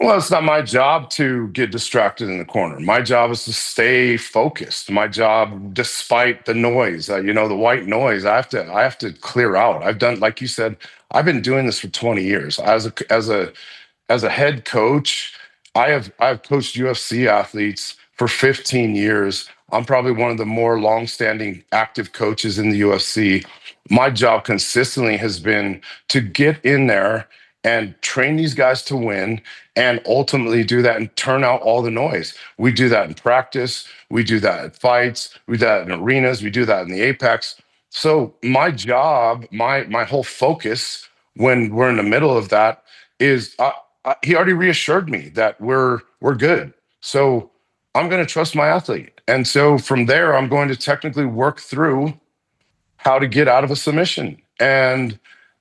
Well, it's not my job to get distracted in the corner. My job is to stay focused. My job, despite the noise, the white noise, I have to clear out. I've done, like you said, I've been doing this for 20 years. As a head coach, I've coached UFC athletes for 15 years. I'm probably one of the more longstanding active coaches in the UFC. My job consistently has been to get in there and train these guys to win, and ultimately do that and turn out all the noise. We do that in practice. We do that at fights. We do that in arenas. We do that in the Apex. So my job, my whole focus when we're in the middle of that is he already reassured me that we're good. So I'm going to trust my athlete. And so from there, I'm going to technically work through how to get out of a submission. And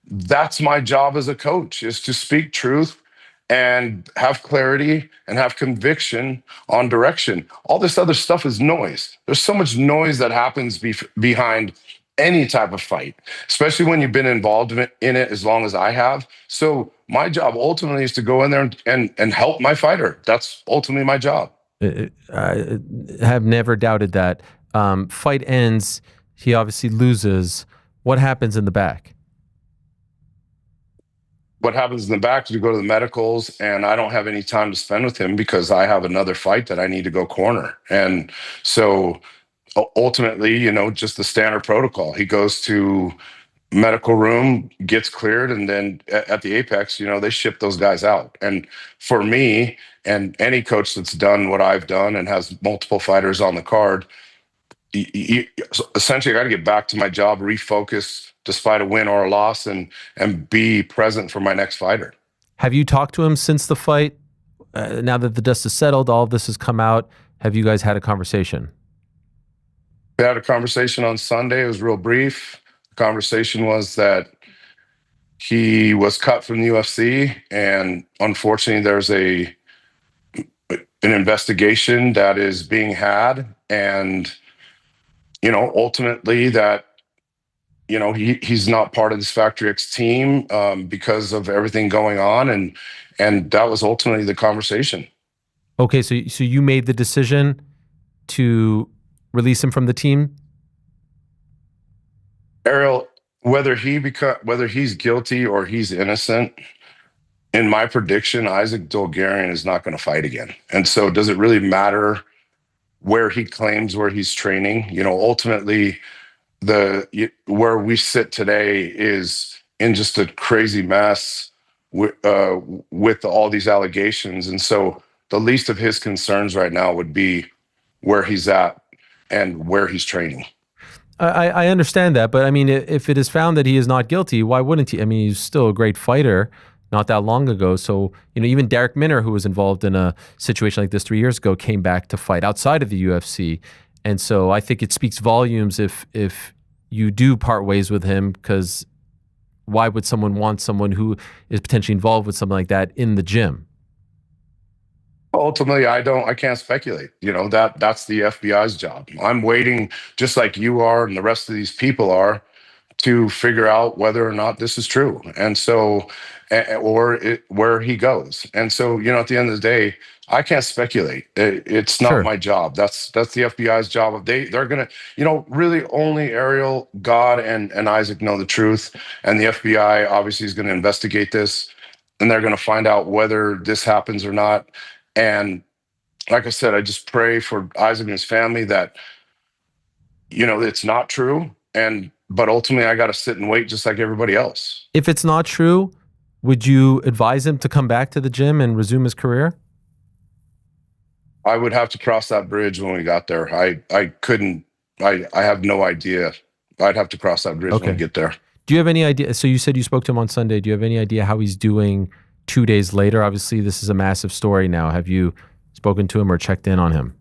that's my job as a coach, is to speak truth and have clarity and have conviction on direction. All this other stuff is noise. There's so much noise that happens behind any type of fight, especially when you've been involved in it as long as I have. So my job ultimately is to go in there and help my fighter. That's ultimately my job. I have never doubted that. Fight ends. He obviously loses. What happens in the back? What happens in the back is we go to the medicals, and I don't have any time to spend with him because I have another fight that I need to go corner. And so ultimately, just the standard protocol. He goes to medical room, gets cleared, and then at the Apex, they ship those guys out. And for me, and any coach that's done what I've done and has multiple fighters on the card, essentially I got to get back to my job, refocus despite a win or a loss, and be present for my next fighter. Have you talked to him since the fight? Now that the dust has settled, all of this has come out, have you guys had a conversation? We had a conversation on Sunday. It was real brief. The conversation was that he was cut from the UFC, and unfortunately there's an investigation that is being had, and ultimately that he's not part of this Factory X team because of everything going on, and that was ultimately the conversation. Okay, so you made the decision to release him from the team? Ariel, whether he's guilty or he's innocent, in my prediction, Isaac Dulgarian is not going to fight again. And so does it really matter where he claims where he's training? Ultimately, where we sit today is in just a crazy mess with all these allegations. And so the least of his concerns right now would be where he's at and where he's training. I understand that, but I mean, if it is found that he is not guilty, why wouldn't he? I mean, he's still a great fighter not that long ago. So, even Derek Minner, who was involved in a situation like this 3 years ago, came back to fight outside of the UFC. And so I think it speaks volumes if you do part ways with him, because why would someone want someone who is potentially involved with something like that in the gym? Ultimately, I can't speculate. That's the FBI's job. I'm waiting, just like you are and the rest of these people are, to figure out whether or not this is true. And so, where he goes. And so, at the end of the day, I can't speculate. It's not my job. That's the FBI's job. They're gonna, really only Ariel, God, and Isaac know the truth. And the FBI obviously is going to investigate this, and they're going to find out whether this happens or not. And like I said, I just pray for Isaac and his family that, it's not true. But ultimately, I got to sit and wait just like everybody else. If it's not true, would you advise him to come back to the gym and resume his career? I would have to cross that bridge when we got there. I couldn't, I have no idea. I'd have to cross that bridge when we get there. Do you have any idea? So you said you spoke to him on Sunday. Do you have any idea how he's doing 2 days later? Obviously, this is a massive story now. Have you spoken to him or checked in on him?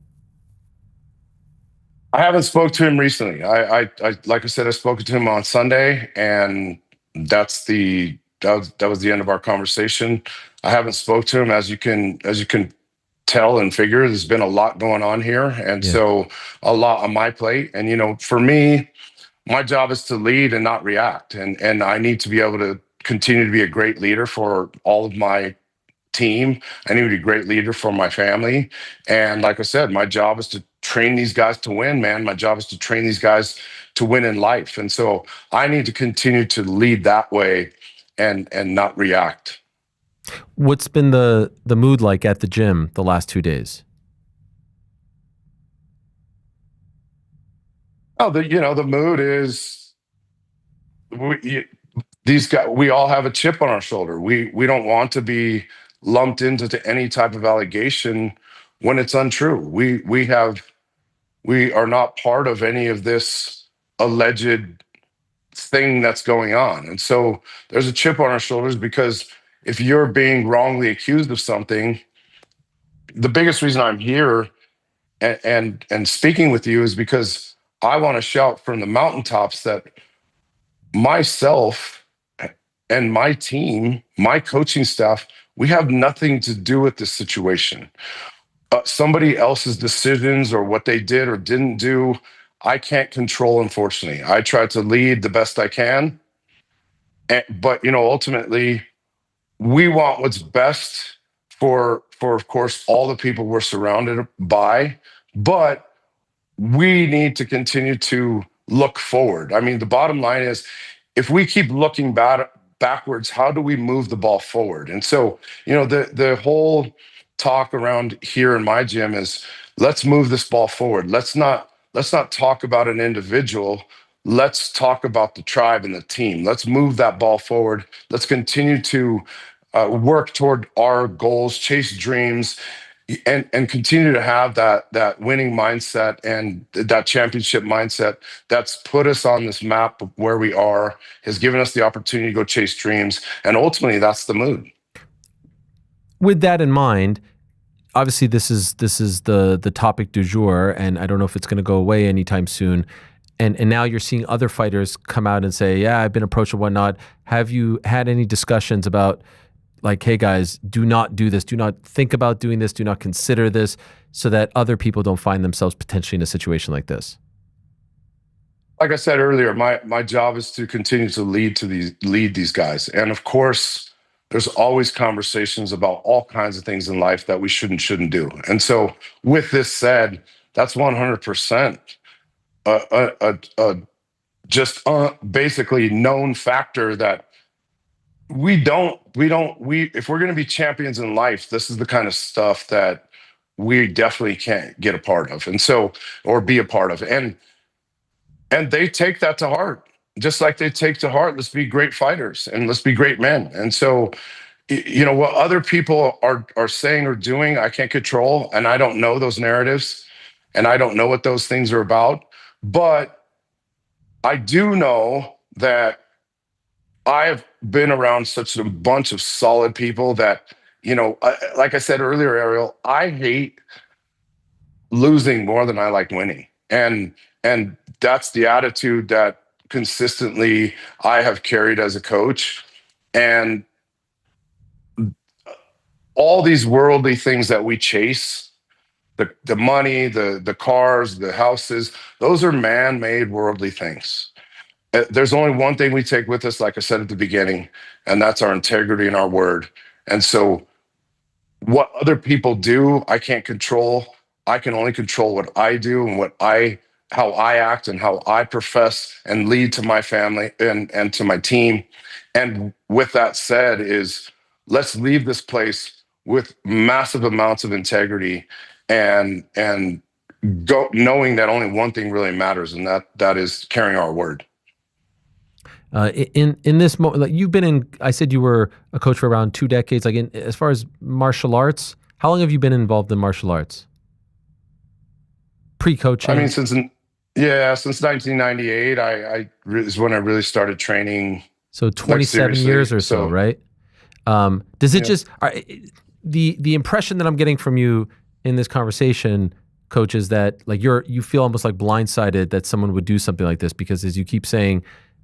I haven't spoke to him recently. I like I said, I spoke to him on Sunday, and that was the end of our conversation. I haven't spoke to him, as you can tell and figure. There's been a lot going on here, and so a lot on my plate. And for me, my job is to lead and not react, and I need to be able to continue to be a great leader for all of my team. I need to be a great leader for my family. And like I said, my job is to train these guys to win, man. My job is to train these guys to win in life. And so I need to continue to lead that way and not react. What's been the mood like at the gym the last 2 days? Oh, the mood is these guys, we all have a chip on our shoulder. We don't want to be lumped into any type of allegation when it's untrue. We are not part of any of this alleged thing that's going on. And so there's a chip on our shoulders, because if you're being wrongly accused of something, the biggest reason I'm here and speaking with you is because I want to shout from the mountaintops that myself and my team, my coaching staff, we have nothing to do with this situation. Somebody else's decisions or what they did or didn't do, I can't control, unfortunately. I try to lead the best I can. But, ultimately, we want what's best for, of course, all the people we're surrounded by. But we need to continue to look forward. I mean, the bottom line is, if we keep looking backwards, how do we move the ball forward? And so, the whole talk around here in my gym is, let's move this ball forward. Let's not talk about an individual. Let's talk about the tribe and the team. Let's move that ball forward. Let's continue to work toward our goals, chase dreams, and continue to have that winning mindset and that championship mindset that's put us on this map of where we are, has given us the opportunity to go chase dreams. And ultimately, that's the mood. With that in mind, obviously this is the topic du jour, and I don't know if it's going to go away anytime soon. And now you're seeing other fighters come out and say, yeah, I've been approached and whatnot. Have you had any discussions about, like, hey guys, do not do this, do not think about doing this, do not consider this, so that other people don't find themselves potentially in a situation like this? Like I said earlier, my job is to continue to lead these guys. And of course, there's always conversations about all kinds of things in life that we shouldn't do. And so with this said, that's 100% just basically known factor that if we're going to be champions in life, this is the kind of stuff that we definitely can't get a part of. And so, or be a part of. And they take that to heart, just like they take to heart, let's be great fighters and let's be great men. And so, what other people are saying or doing, I can't control. And I don't know those narratives, and I don't know what those things are about. But I do know that I've been around such a bunch of solid people that, like I said earlier, Ariel, I hate losing more than I like winning. And that's the attitude that consistently I have carried as a coach. And all these worldly things that we chase, the money, the cars, the houses, those are man-made worldly things. There's only one thing we take with us, like I said at the beginning, and that's our integrity and our word. And so what other people do, I can't control. I can only control what I do and how I act and how I profess and lead to my family and to my team. And with that said, let's leave this place with massive amounts of integrity and go knowing that only one thing really matters, and that is carrying our word. In this moment, like, you've been in, I said you were a coach for around 2 decades. Like, as far as martial arts, how long have you been involved in martial arts? Pre-coaching? I mean, since 1998, I is when I really started training. So 27 years or so, right? Does it just the impression that I'm getting from you in this conversation Coach, is that like you feel almost like blindsided that someone would do something like this, because as you keep saying,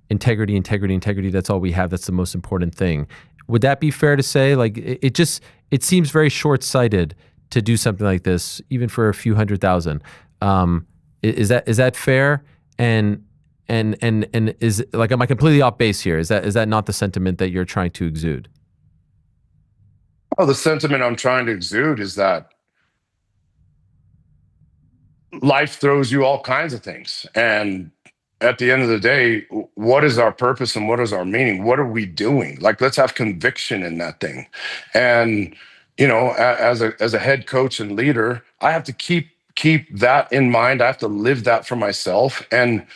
integrity, integrity, integrity, that's all we have. That's the most important thing. Would that be fair to say? Like it seems very short-sighted to do something like this, even for a few $100,000. Is that fair? And is, like, am I completely off base here? Is that not the sentiment that you're trying to exude? Oh, the sentiment I'm trying to exude is that life throws you all kinds of things. And at the end of the day, what is our purpose and what is our meaning? What are we doing? Like, let's have conviction in that thing. And, as a head coach and leader, I have to keep that in mind. I have to live that for myself. And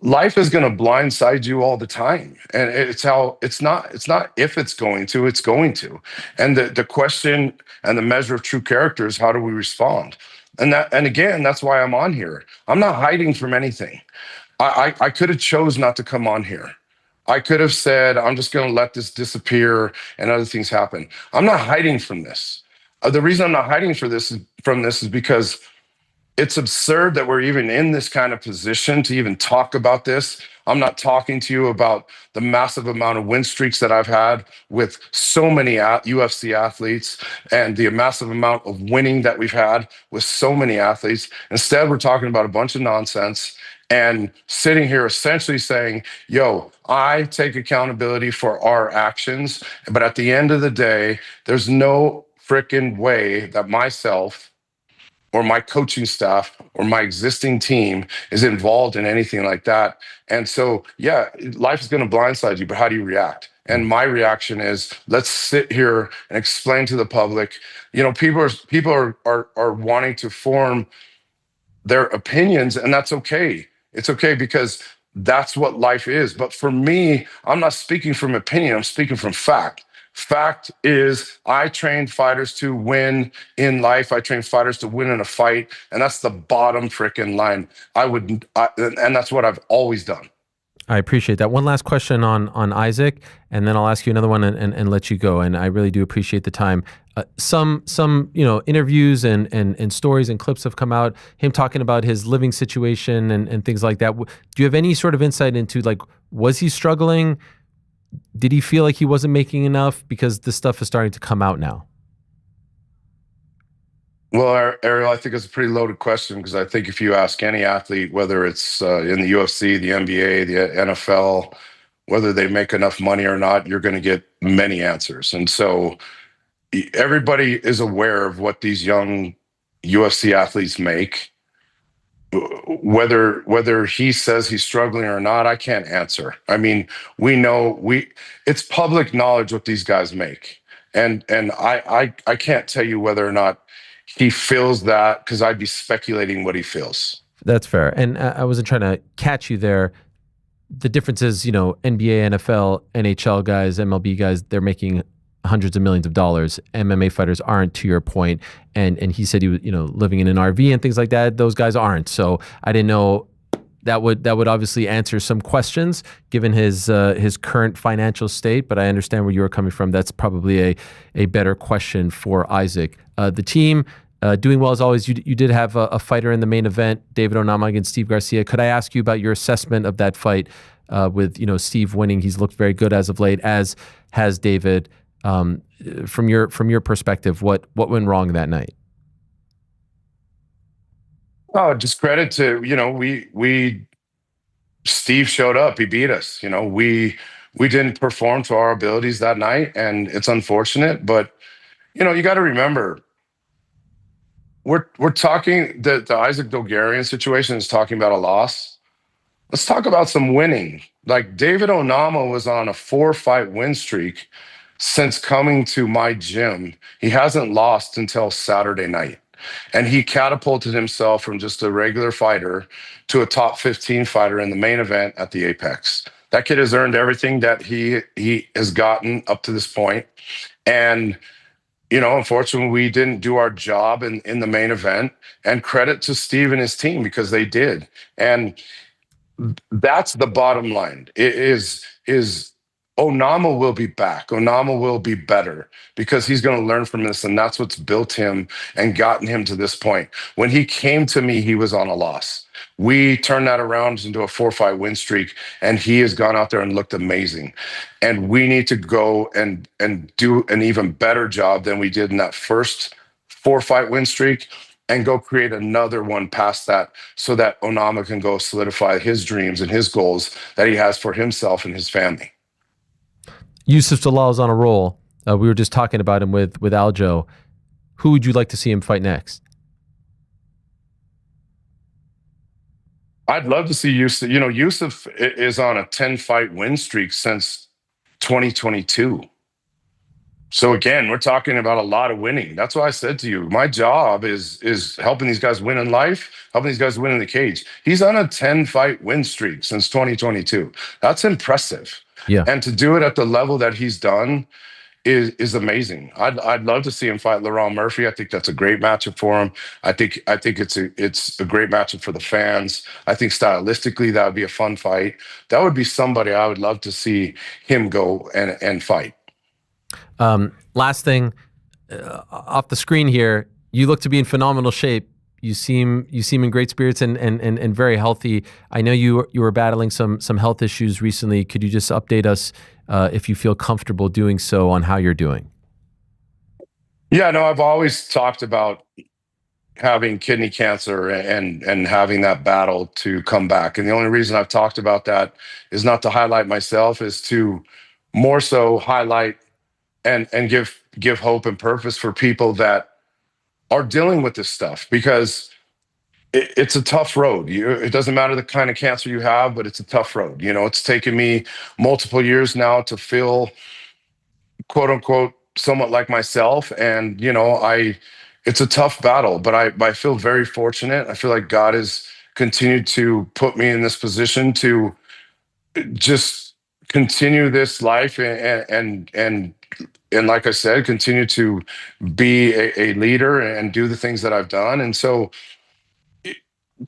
life is going to blindside you all the time. And it's not if it's going to, it's going to. And the question and the measure of true character is, how do we respond? And again, that's why I'm on here. I'm not hiding from anything. I could have chose not to come on here. I could have said, I'm just going to let this disappear and other things happen. I'm not hiding from this. The reason I'm not hiding from this is because it's absurd that we're even in this kind of position to even talk about this. I'm not talking to you about the massive amount of win streaks that I've had with so many UFC athletes and the massive amount of winning that we've had with so many athletes. Instead, we're talking about a bunch of nonsense and sitting here essentially saying, yo, I take accountability for our actions. But at the end of the day, there's no freaking way that myself or my coaching staff or my existing team is involved in anything like that. And so, yeah, life is going to blindside you, but how do you react? And my reaction is, let's sit here and explain to the public. People are wanting to form their opinions, and that's okay. It's okay, because that's what life is. But for me, I'm not speaking from opinion. I'm speaking from fact. Fact is, I train fighters to win in life. I train fighters to win in a fight. And that's the bottom freaking line. And that's what I've always done. I appreciate that. One last question on Isaac, and then I'll ask you another one and let you go. And I really do appreciate the time. Some interviews and stories and clips have come out, him talking about his living situation and things like that. Do you have any sort of insight into, like, was he struggling? Did he feel like he wasn't making enough? Because this stuff is starting to come out now. Well, Ariel, I think it's a pretty loaded question, because I think if you ask any athlete, whether it's in the UFC, the NBA, the NFL, whether they make enough money or not, you're going to get many answers. And so everybody is aware of what these young UFC athletes make. Whether he says he's struggling or not, I can't answer. I mean, we know it's public knowledge what these guys make. And I can't tell you whether or not he feels that, because I'd be speculating what he feels. That's fair. And I wasn't trying to catch you there. The difference is, NBA, NFL, NHL guys, MLB guys, they're making hundreds of millions of dollars. MMA fighters aren't, to your point. And he said he was, living in an RV and things like that. Those guys aren't. So I didn't know that would obviously answer some questions given his current financial state. But I understand where you were coming from. That's probably a better question for Isaac. The team doing well as always. You did have a fighter in the main event, David Onama against Steve Garcia. Could I ask you about your assessment of that fight with Steve winning? He's looked very good as of late, as has David. From your perspective, what went wrong that night? Oh, just credit to, Steve showed up. He beat us. We didn't perform to our abilities that night, and it's unfortunate. But you got to remember, we're talking the Isaac Dulgarian situation is talking about a loss. Let's talk about some winning. Like, David Onama was on a 4-fight win streak since coming to my gym. He hasn't lost until Saturday night. And he catapulted himself from just a regular fighter to a top 15 fighter in the main event at the Apex. That kid has earned everything that he has gotten up to this point. And, unfortunately, we didn't do our job in the main event. And credit to Steve and his team, because they did. And that's the bottom line. It is Onama will be back. Onama will be better because he's going to learn from this, and that's what's built him and gotten him to this point. When he came to me, he was on a loss. We turned that around into a 4-fight win streak, and he has gone out there and looked amazing. And we need to go and do an even better job than we did in that first 4-fight win streak, and go create another one past that so that Onama can go solidify his dreams and his goals that he has for himself and his family. Yusuf Zalal's on a roll. We were just talking about him with Aljo. Who would you like to see him fight next? I'd love to see Yusuf. You know, Yusuf is on a 10-fight win streak since 2022. So again, we're talking about a lot of winning. That's why I said to you, my job is helping these guys win in life, helping these guys win in the cage. He's on a 10-fight win streak since 2022. That's impressive. Yeah. And to do it at the level that he's done is amazing. I'd love to see him fight Laurent Murphy. I think that's a great matchup for him. I think it's a great matchup for the fans. I think stylistically that would be a fun fight. That would be somebody I would love to see him go and fight. Last thing, off the screen here, you look to be in phenomenal shape. You seem in great spirits and very healthy. I know you were battling some health issues recently. Could you just update us if you feel comfortable doing so on how you're doing? Yeah, no, I've always talked about having kidney cancer and having that battle to come back. And the only reason I've talked about that is not to highlight myself, is to more so highlight and give hope and purpose for people that are dealing with this stuff, because it's a tough road. It doesn't matter the kind of cancer you have, but it's a tough road. You know, it's taken me multiple years now to feel, quote unquote, somewhat like myself. And, you know, it's a tough battle, but I feel very fortunate. I feel like God has continued to put me in this position to just continue this life and like I said, continue to be a leader and do the things that I've done. And so,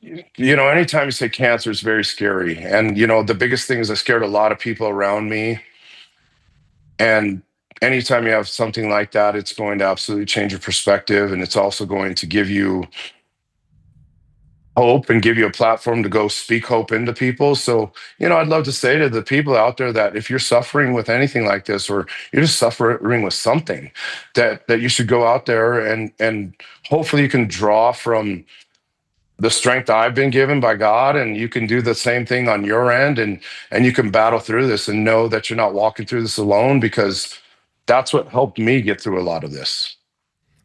you know, anytime you say cancer, it's very scary. And, you know, the biggest thing is I scared a lot of people around me. And anytime you have something like that, it's going to absolutely change your perspective. And it's also going to give you hope and give you a platform to go speak hope into people. So, you know, I'd love to say to the people out there that if you're suffering with anything like this, or you're just suffering with something, that you should go out there and hopefully you can draw from the strength I've been given by God, and you can do the same thing on your end, and you can battle through this and know that you're not walking through this alone, because that's what helped me get through a lot of this.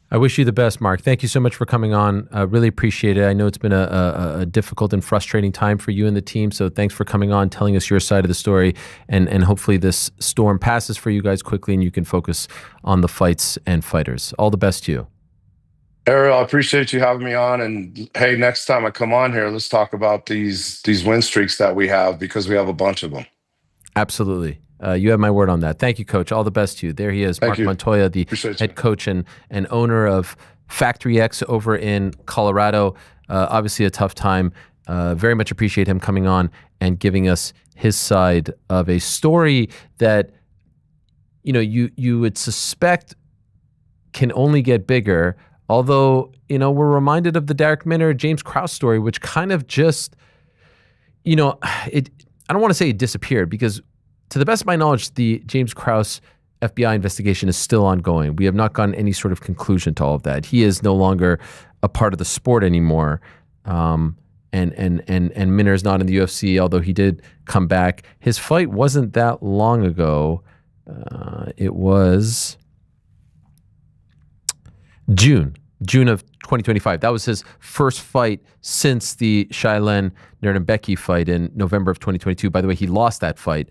I wish you the best, Marc. Thank you so much for coming on. I really appreciate it. I know it's been a difficult and frustrating time for you and the team, so thanks for coming on, telling us your side of the story, and hopefully this storm passes for you guys quickly and you can focus on the fights and fighters. All the best to you. Ariel, I appreciate you having me on, and hey, next time I come on here, let's talk about these win streaks that we have, because we have a bunch of them. Absolutely. You have my word on that. Thank you, Coach. All the best to you. There he is, Marc Montoya, the head coach and owner of Factory X over in Colorado. Obviously a tough time. Very much appreciate him coming on and giving us his side of a story that, you know, you would suspect can only get bigger. Although, you know, we're reminded of the Derek Minner, James Krause story, which kind of just, you know, I don't want to say it disappeared, because to the best of my knowledge, the James Krause FBI investigation is still ongoing. We have not gotten any sort of conclusion to all of that. He is no longer a part of the sport anymore. And Minner is not in the UFC, although he did come back. His fight wasn't that long ago. It was June of 2025. That was his first fight since the Shailen Nurdenbecki fight in November of 2022. By the way, he lost that fight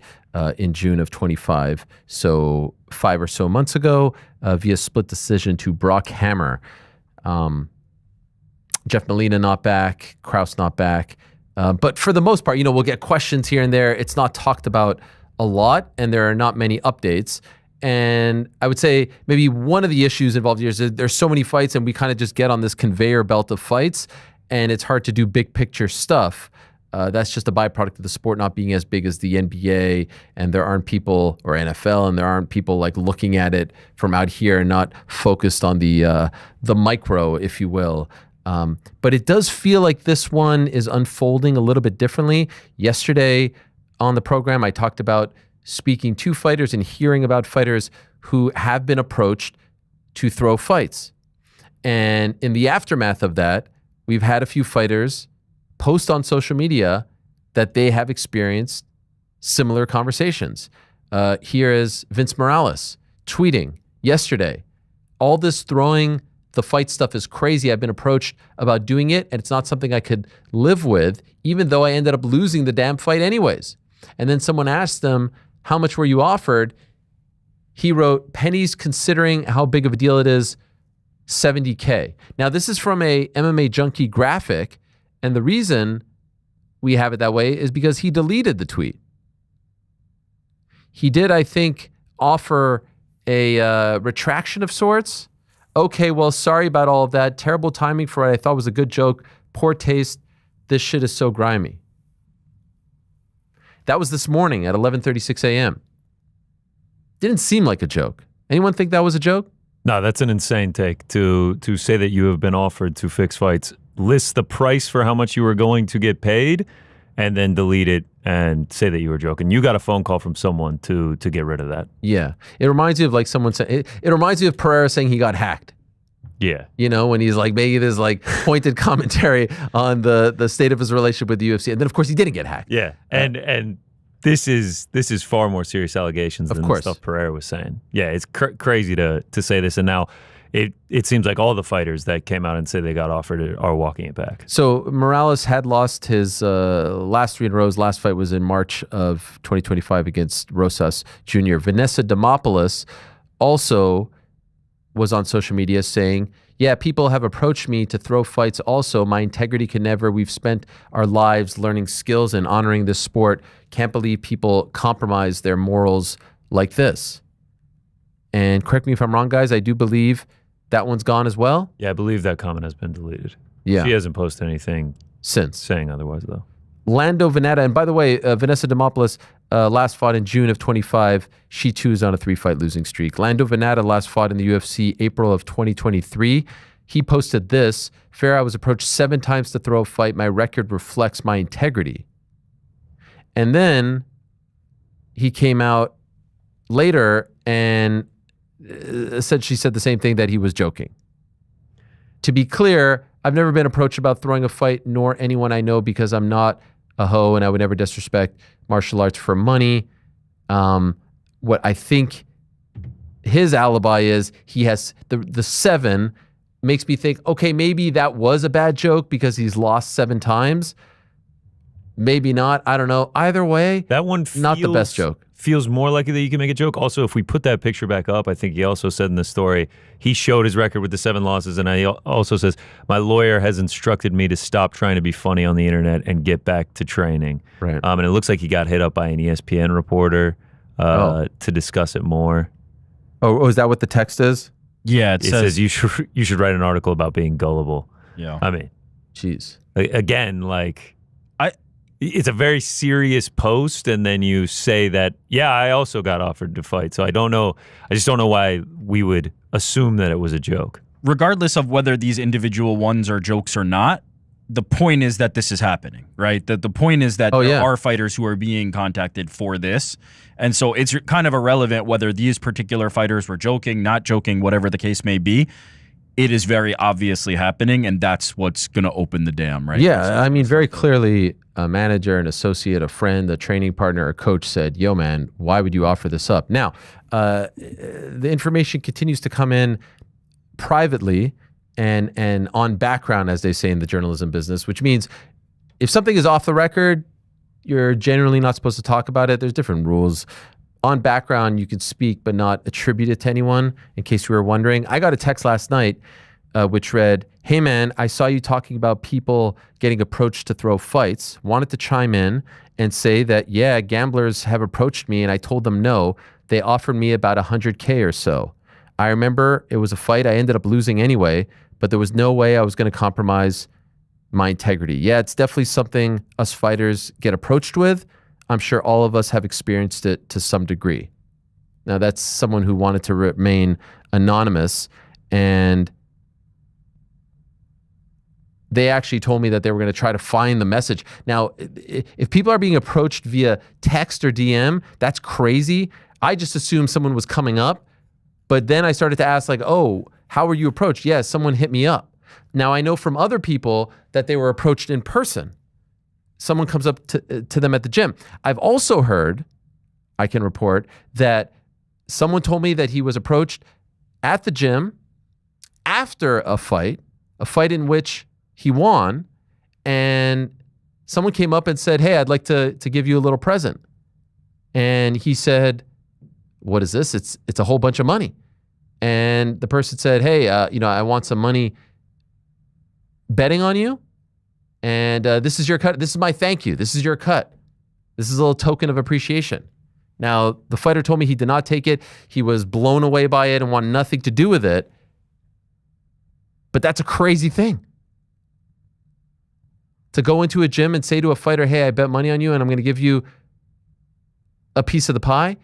in June of 25. So 5 or so months ago, via split decision to Brock Hammer. Jeff Molina not back, Krause not back. But for the most part, you know, we'll get questions here and there. It's not talked about a lot, and there are not many updates. And I would say maybe one of the issues involved here is that there's so many fights, and we kind of just get on this conveyor belt of fights, and it's hard to do big picture stuff. That's just a byproduct of the sport not being as big as the NBA, and there aren't people, or NFL, and there aren't people like looking at it from out here and not focused on the micro, if you will. But it does feel like this one is unfolding a little bit differently. Yesterday on the program, I talked about speaking to fighters and hearing about fighters who have been approached to throw fights. And in the aftermath of that, we've had a few fighters post on social media that they have experienced similar conversations. Here is Vince Morales tweeting yesterday, all this throwing the fight stuff is crazy. I've been approached about doing it, and it's not something I could live with, even though I ended up losing the damn fight anyways. And then someone asked him, how much were you offered? He wrote, pennies considering how big of a deal it is, $70K. Now, this is from a MMA Junkie graphic, and the reason we have it that way is because he deleted the tweet. He did, I think, offer a retraction of sorts. Okay, well, sorry about all of that. Terrible timing for what I thought was a good joke. Poor taste. This shit is so grimy. That was this morning at 11:36 a.m. Didn't seem like a joke. Anyone think that was a joke? No, that's an insane take to say that you have been offered to fix fights, list the price for how much you were going to get paid, and then delete it and say that you were joking. You got a phone call from someone to get rid of that. Yeah. It reminds you of like someone saying, it reminds you of Pereira saying he got hacked. Yeah. You know, when he's like making this like pointed commentary on the state of his relationship with the UFC. And then of course he didn't get hacked. Yeah. And this is far more serious allegations than the stuff Pereira was saying. Yeah, it's crazy to say this. And now it seems like all the fighters that came out and say they got offered are walking it back. So Morales had lost his last 3 in a row. His last fight was in March of 2025 against Rosas Jr. Vanessa Demopoulos also was on social media saying, yeah, people have approached me to throw fights also. My integrity can never. We've spent our lives learning skills and honoring this sport. Can't believe people compromise their morals like this. And correct me if I'm wrong, guys, I do believe that one's gone as well. Yeah, I believe that comment has been deleted. Yeah. She hasn't posted anything since saying otherwise, though. Lando Veneta, and by the way, Vanessa Demopoulos last fought in June of 25. She too is on a 3-fight losing streak. Lando Veneta last fought in the UFC April of 2023. He posted this: Fair, I was approached 7 times to throw a fight. My record reflects my integrity. And then he came out later and essentially said the same thing, that he was joking. To be clear, I've never been approached about throwing a fight, nor anyone I know, because I'm not a hoe and I would never disrespect martial arts for money. What I think his alibi is, he has the 7 makes me think, okay, maybe that was a bad joke because he's lost 7 times. Maybe not. I don't know. Either way, that one not the best joke. Feels more likely that you can make a joke. Also, if we put that picture back up, I think he also said in the story, he showed his record with the 7 losses, and he also says, my lawyer has instructed me to stop trying to be funny on the internet and get back to training. Right. And it looks like he got hit up by an ESPN reporter to discuss it more. Oh, is that what the text is? Yeah, it says you should write an article about being gullible. Yeah. I mean, jeez. Again, like, it's a very serious post, and then you say that, yeah, I also got offered to fight. So I don't know. I just don't know why we would assume that it was a joke. Regardless of whether these individual ones are jokes or not, the point is that this is happening, right? The point is that there are fighters who are being contacted for this. And so it's kind of irrelevant whether these particular fighters were joking, not joking, whatever the case may be. It is very obviously happening, and that's what's going to open the dam, right? Yeah, I mean, very clearly a manager, an associate, a friend, a training partner, a coach said, yo, man, why would you offer this up? Now, the information continues to come in privately and on background, as they say in the journalism business, which means if something is off the record, you're generally not supposed to talk about it. There's different rules. On background, you can speak but not attribute it to anyone, in case you were wondering. I got a text last night which read, hey man, I saw you talking about people getting approached to throw fights. Wanted to chime in and say that, yeah, gamblers have approached me and I told them no. They offered me about $100K or so. I remember it was a fight I ended up losing anyway, but there was no way I was going to compromise my integrity. Yeah, it's definitely something us fighters get approached with. I'm sure all of us have experienced it to some degree. Now, that's someone who wanted to remain anonymous, and they actually told me that they were going to try to find the message. Now, if people are being approached via text or DM, that's crazy. I just assumed someone was coming up, but then I started to ask like, oh, how were you approached? Yes, someone hit me up. Now, I know from other people that they were approached in person. Someone comes up to them at the gym. I've also heard, I can report, that someone told me that he was approached at the gym after a fight in which he won, and someone came up and said, hey, I'd like to give you a little present. And he said, what is this? It's a whole bunch of money. And the person said, hey, I want some money betting on you. And this is your cut. This is my thank you. This is your cut. This is a little token of appreciation. Now, the fighter told me he did not take it. He was blown away by it and wanted nothing to do with it. But that's a crazy thing. To go into a gym and say to a fighter, hey, I bet money on you and I'm going to give you a piece of the pie.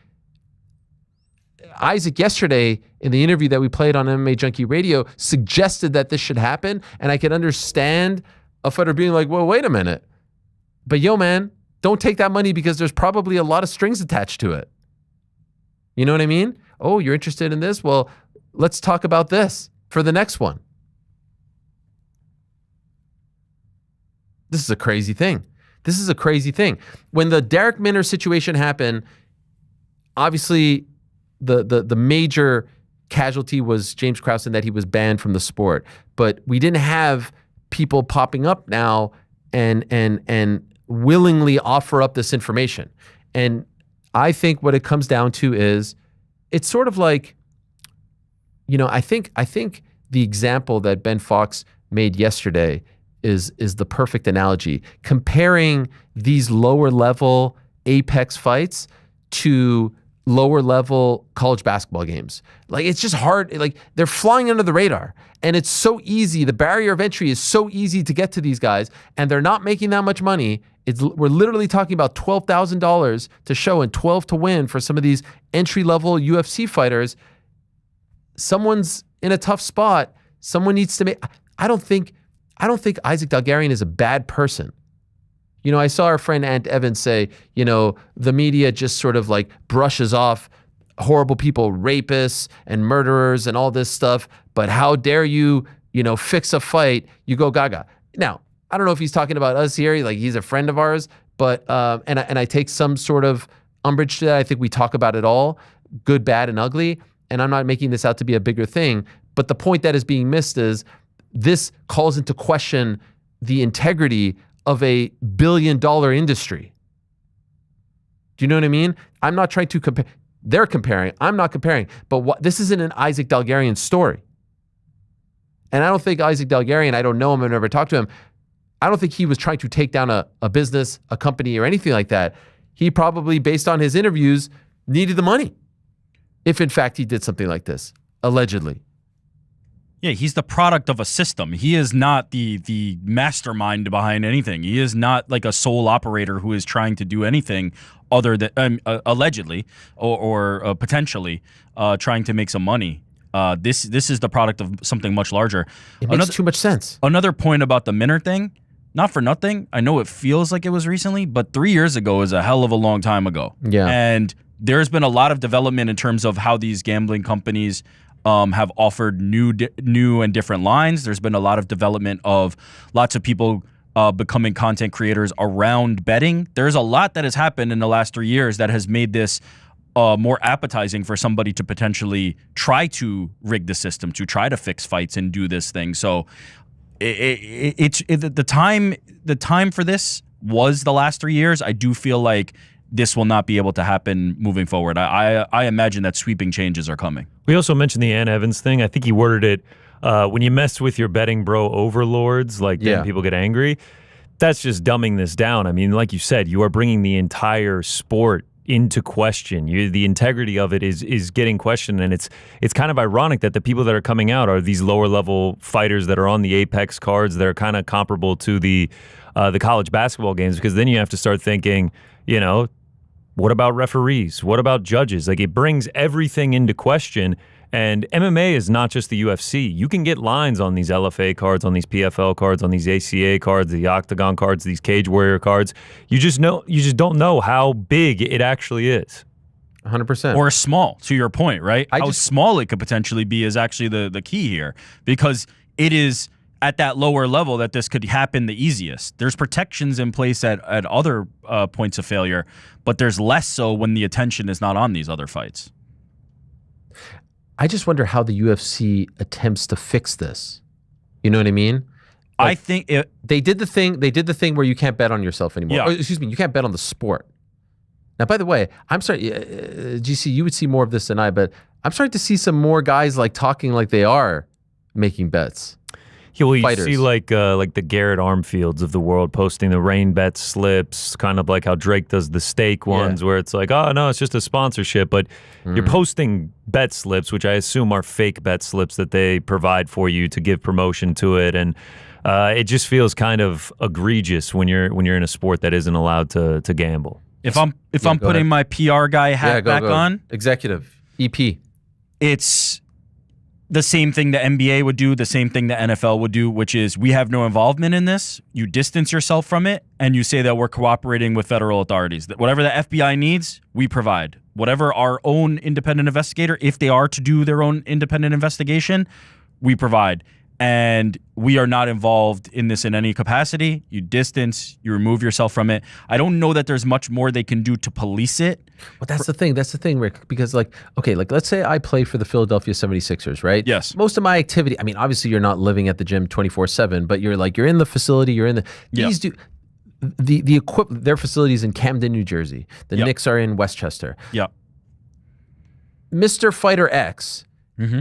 Isaac, yesterday in the interview that we played on MMA Junkie Radio, suggested that this should happen. And I could understand a fighter being like, well, wait a minute. But yo, man, don't take that money because there's probably a lot of strings attached to it. You know what I mean? Oh, you're interested in this? Well, let's talk about this for the next one. This is a crazy thing. This is a crazy thing. When the Derek Minner situation happened, obviously the major casualty was James Krause, that he was banned from the sport. But we didn't have people popping up now and willingly offer up this information. And I think what it comes down to is it's sort of like, I think the example that Ben Fox made yesterday is the perfect analogy. Comparing these lower level Apex fights to lower level college basketball games. Like, it's just hard. Like, they're flying under the radar and it's so easy. The barrier of entry is so easy to get to these guys and they're not making that much money. We're literally talking about $12,000 to show and 12 to win for some of these entry level UFC fighters. Someone's in a tough spot. Someone needs to make, I don't think Isaac Dulgarian is a bad person. I saw our friend Ant Evans say, the media just sort of like brushes off horrible people, rapists and murderers and all this stuff. But how dare you, fix a fight? You go gaga. Now, I don't know if he's talking about us here. Like, he's a friend of ours, but and I take some sort of umbrage to that. I think we talk about it all, good, bad, and ugly. And I'm not making this out to be a bigger thing. But the point that is being missed is this calls into question the integrity of a billion-dollar industry. Do you know what I mean? I'm not trying to compare. They're comparing. I'm not comparing. But this isn't an Isaac Dulgarian story. And I don't think Isaac Dulgarian, I don't know him, I've never talked to him. I don't think he was trying to take down a business, a company, or anything like that. He probably, based on his interviews, needed the money. If in fact he did something like this, allegedly. Yeah, he's the product of a system. He is not the mastermind behind anything. He is not like a sole operator who is trying to do anything other than allegedly or potentially trying to make some money. This is the product of something much larger. It makes too much sense. Another point about the Minner thing, not for nothing. I know it feels like it was recently, but 3 years ago is a hell of a long time ago. Yeah, and there's been a lot of development in terms of how these gambling companies have offered new and different lines. There's been a lot of development of lots of people becoming content creators around betting. There's a lot that has happened in the last 3 years that has made this more appetizing for somebody to potentially try to rig the system, to try to fix fights and do this thing. So the time for this was the last 3 years. I do feel like this will not be able to happen moving forward. I imagine that sweeping changes are coming. We also mentioned the Ant Evans thing. I think he worded it, when you mess with your betting bro overlords, then people get angry. That's just dumbing this down. I mean, like you said, you are bringing the entire sport into question. The integrity of it is getting questioned, and it's kind of ironic that the people that are coming out are these lower level fighters that are on the Apex cards that are kind of comparable to the college basketball games, because then you have to start thinking, you know, what about referees? What about judges? Like, it brings everything into question. And MMA is not just the UFC. You can get lines on these LFA cards, on these PFL cards, on these ACA cards, the Octagon cards, these Cage Warrior cards. You just don't know how big it actually is. 100%. Or small, to your point, right? How small it could potentially be is actually the key here, because it is at that lower level that this could happen the easiest. There's protections in place at other points of failure, but there's less so when the attention is not on these other fights. I just wonder how the UFC attempts to fix this. You know what I mean? Like, I think they did the thing where you can't bet on yourself anymore. Yeah. Or, excuse me, you can't bet on the sport. Now, by the way, I'm sorry, GC, you would see more of this than I, but I'm starting to see some more guys like talking like they are making bets. Yeah, well, you Fighters. see like the Garrett Armfields of the world posting the rain bet slips, kind of like how Drake does the stake ones, where it's like, oh no, it's just a sponsorship, but you're posting bet slips, which I assume are fake bet slips that they provide for you to give promotion to it, and it just feels kind of egregious when you're in a sport that isn't allowed to gamble. If I'm putting my PR guy hat back on, executive EP, it's the same thing the NBA would do, the same thing the NFL would do, which is we have no involvement in this. You distance yourself from it, and you say that we're cooperating with federal authorities. That whatever the FBI needs, we provide. Whatever our own independent investigator, if they are to do their own independent investigation, we provide. And we are not involved in this in any capacity. You distance, you remove yourself from it. I don't know that there's much more they can do to police it. Well, that's the thing. That's the thing, Rick. Because, like, okay, like let's say I play for the Philadelphia 76ers, right? Yes. Most of my activity, I mean, obviously you're not living at the gym 24/7, but you're in the facility. You're in the these do the equipment. Their facilities in Camden, New Jersey. The Knicks are in Westchester. Yeah. Mr. Fighter X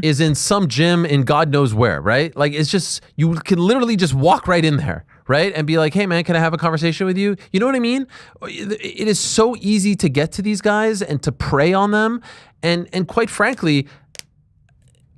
is in some gym in God knows where, right? Like, it's just, you can literally just walk right in there, right? And be like, hey man, can I have a conversation with you? You know what I mean? It is so easy to get to these guys and to prey on them. And quite frankly,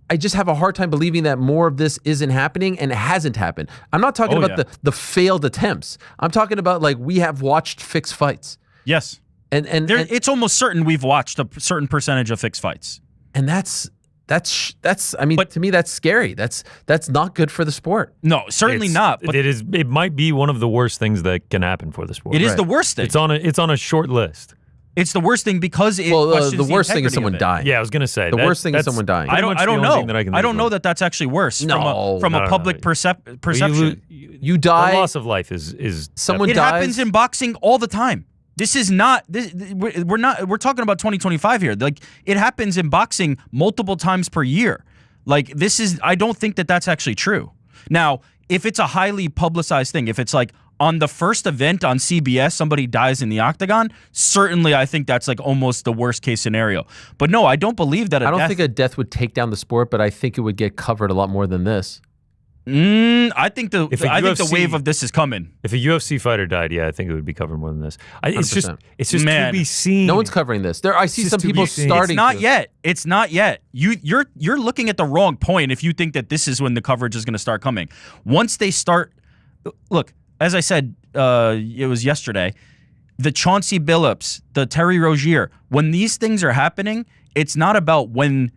I just have a hard time believing that more of this isn't happening, and it hasn't happened. I'm not talking about the failed attempts. I'm talking about, like, we have watched fixed fights. Yes. And it's almost certain we've watched a certain percentage of fixed fights. And that's I mean, to me, that's scary. That's not good for the sport. No, certainly not. But it might be one of the worst things that can happen for the sport. It is the worst thing. It's on a short list. It's the worst thing because it the worst thing is someone dying. Yeah, I was gonna say the worst thing is someone dying. I don't know. I don't know that that's actually worse from a public perception. You die. The loss of life is someone dies. It happens in boxing all the time. This is not we're talking about 2025 here. Like, it happens in boxing multiple times per year. Like, I don't think that that's actually true. Now, if it's a highly publicized thing, if it's like on the first event on CBS, somebody dies in the octagon, certainly I think that's like almost the worst case scenario. But no, I don't believe that I don't think a death would take down the sport, but I think it would get covered a lot more than this. I think the wave of this is coming. If a UFC fighter died, yeah, I think it would be covered more than this. It's just Man, to be seen. No one's covering this. I see some people starting. It's not yet. You're looking at the wrong point if you think that this is when the coverage is going to start coming. Once they start, look, as I said, it was yesterday, the Chauncey Billups, the Terry Rozier, when these things are happening, it's not about when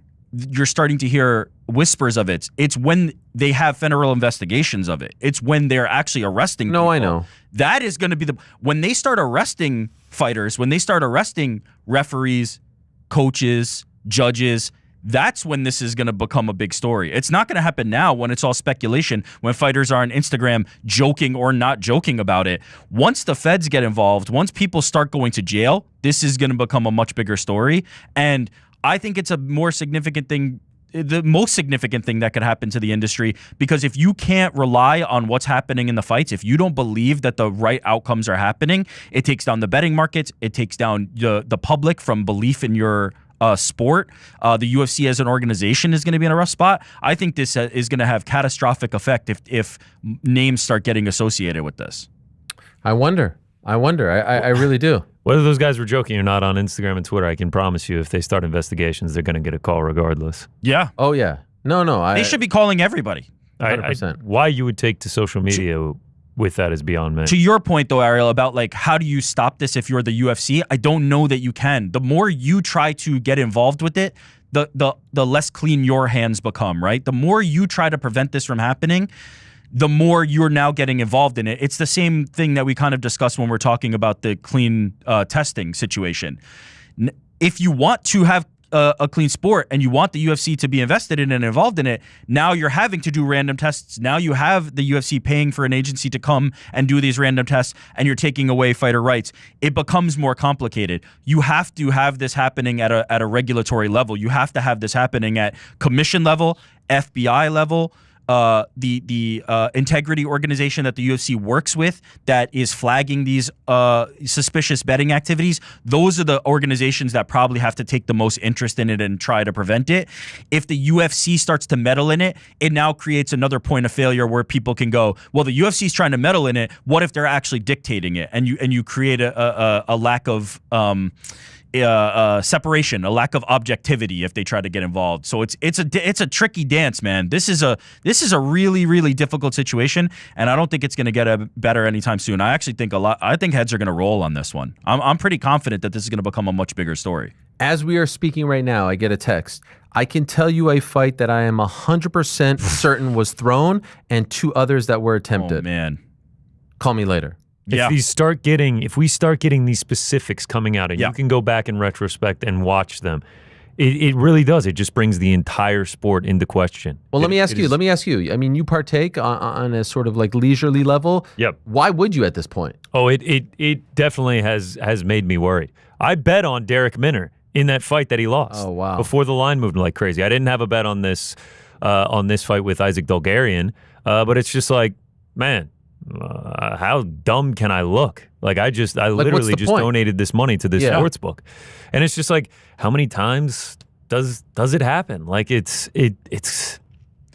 you're starting to hear whispers of it. It's when they have federal investigations of it. It's when they're actually arresting people. I know. That is going to be when they start arresting fighters, when they start arresting referees, coaches, judges, that's when this is going to become a big story. It's not going to happen now when it's all speculation, when fighters are on Instagram joking or not joking about it. Once the feds get involved, once people start going to jail, this is going to become a much bigger story. And I think it's a more significant thing, the most significant thing that could happen to the industry, because if you can't rely on what's happening in the fights, if you don't believe that the right outcomes are happening, it takes down the betting markets, it takes down the public from belief in your sport. The UFC as an organization is going to be in a rough spot. I think this is going to have catastrophic effect if names start getting associated with this. I wonder. I wonder. I really do. Whether those guys were joking or not on Instagram and Twitter, I can promise you if they start investigations, they're going to get a call regardless. Yeah. Oh, yeah. No. They should be calling everybody. 100%. Why you would take to social media with that is beyond me. To your point, though, Ariel, about like how do you stop this if you're the UFC? I don't know that you can. The more you try to get involved with it, the less clean your hands become, right? The more you try to prevent this from happening, the more you're now getting involved in it. It's the same thing that we kind of discussed when we're talking about the clean testing situation. If you want to have a clean sport and you want the UFC to be invested in and involved in it, now you're having to do random tests. Now you have the UFC paying for an agency to come and do these random tests, and you're taking away fighter rights. It becomes more complicated. You have to have this happening at a regulatory level. You have to have this happening at commission level, FBI level, the integrity organization that the UFC works with that is flagging these suspicious betting activities. Those are the organizations that probably have to take the most interest in it and try to prevent it. If the UFC starts to meddle in it, it now creates another point of failure where people can go, well, the UFC is trying to meddle in it. What if they're actually dictating it? And you create a lack of separation, a lack of objectivity if they try to get involved. So it's a tricky dance, man. This is a really, really difficult situation, and I don't think it's going to get better anytime soon. I actually think I think heads are going to roll on this one. I'm pretty confident that this is going to become a much bigger story. As we are speaking right now, I get a text. I can tell you a fight that I am 100% certain was thrown, and 2 others that were attempted. Oh man, call me later. If we start getting these specifics coming out, and you can go back in retrospect and watch them, it really does. It just brings the entire sport into question. Well, let me ask you. I mean, you partake on a sort of like leisurely level. Yep. Why would you at this point? Oh, it definitely has made me worried. I bet on Derek Minner in that fight that he lost. Oh wow! Before the line moved like crazy. I didn't have a bet on this fight with Isaac Dulgarian, but it's just like, man. How dumb can I look? Like I literally just donated this money to this sports book, and it's just like, how many times does it happen? Like it's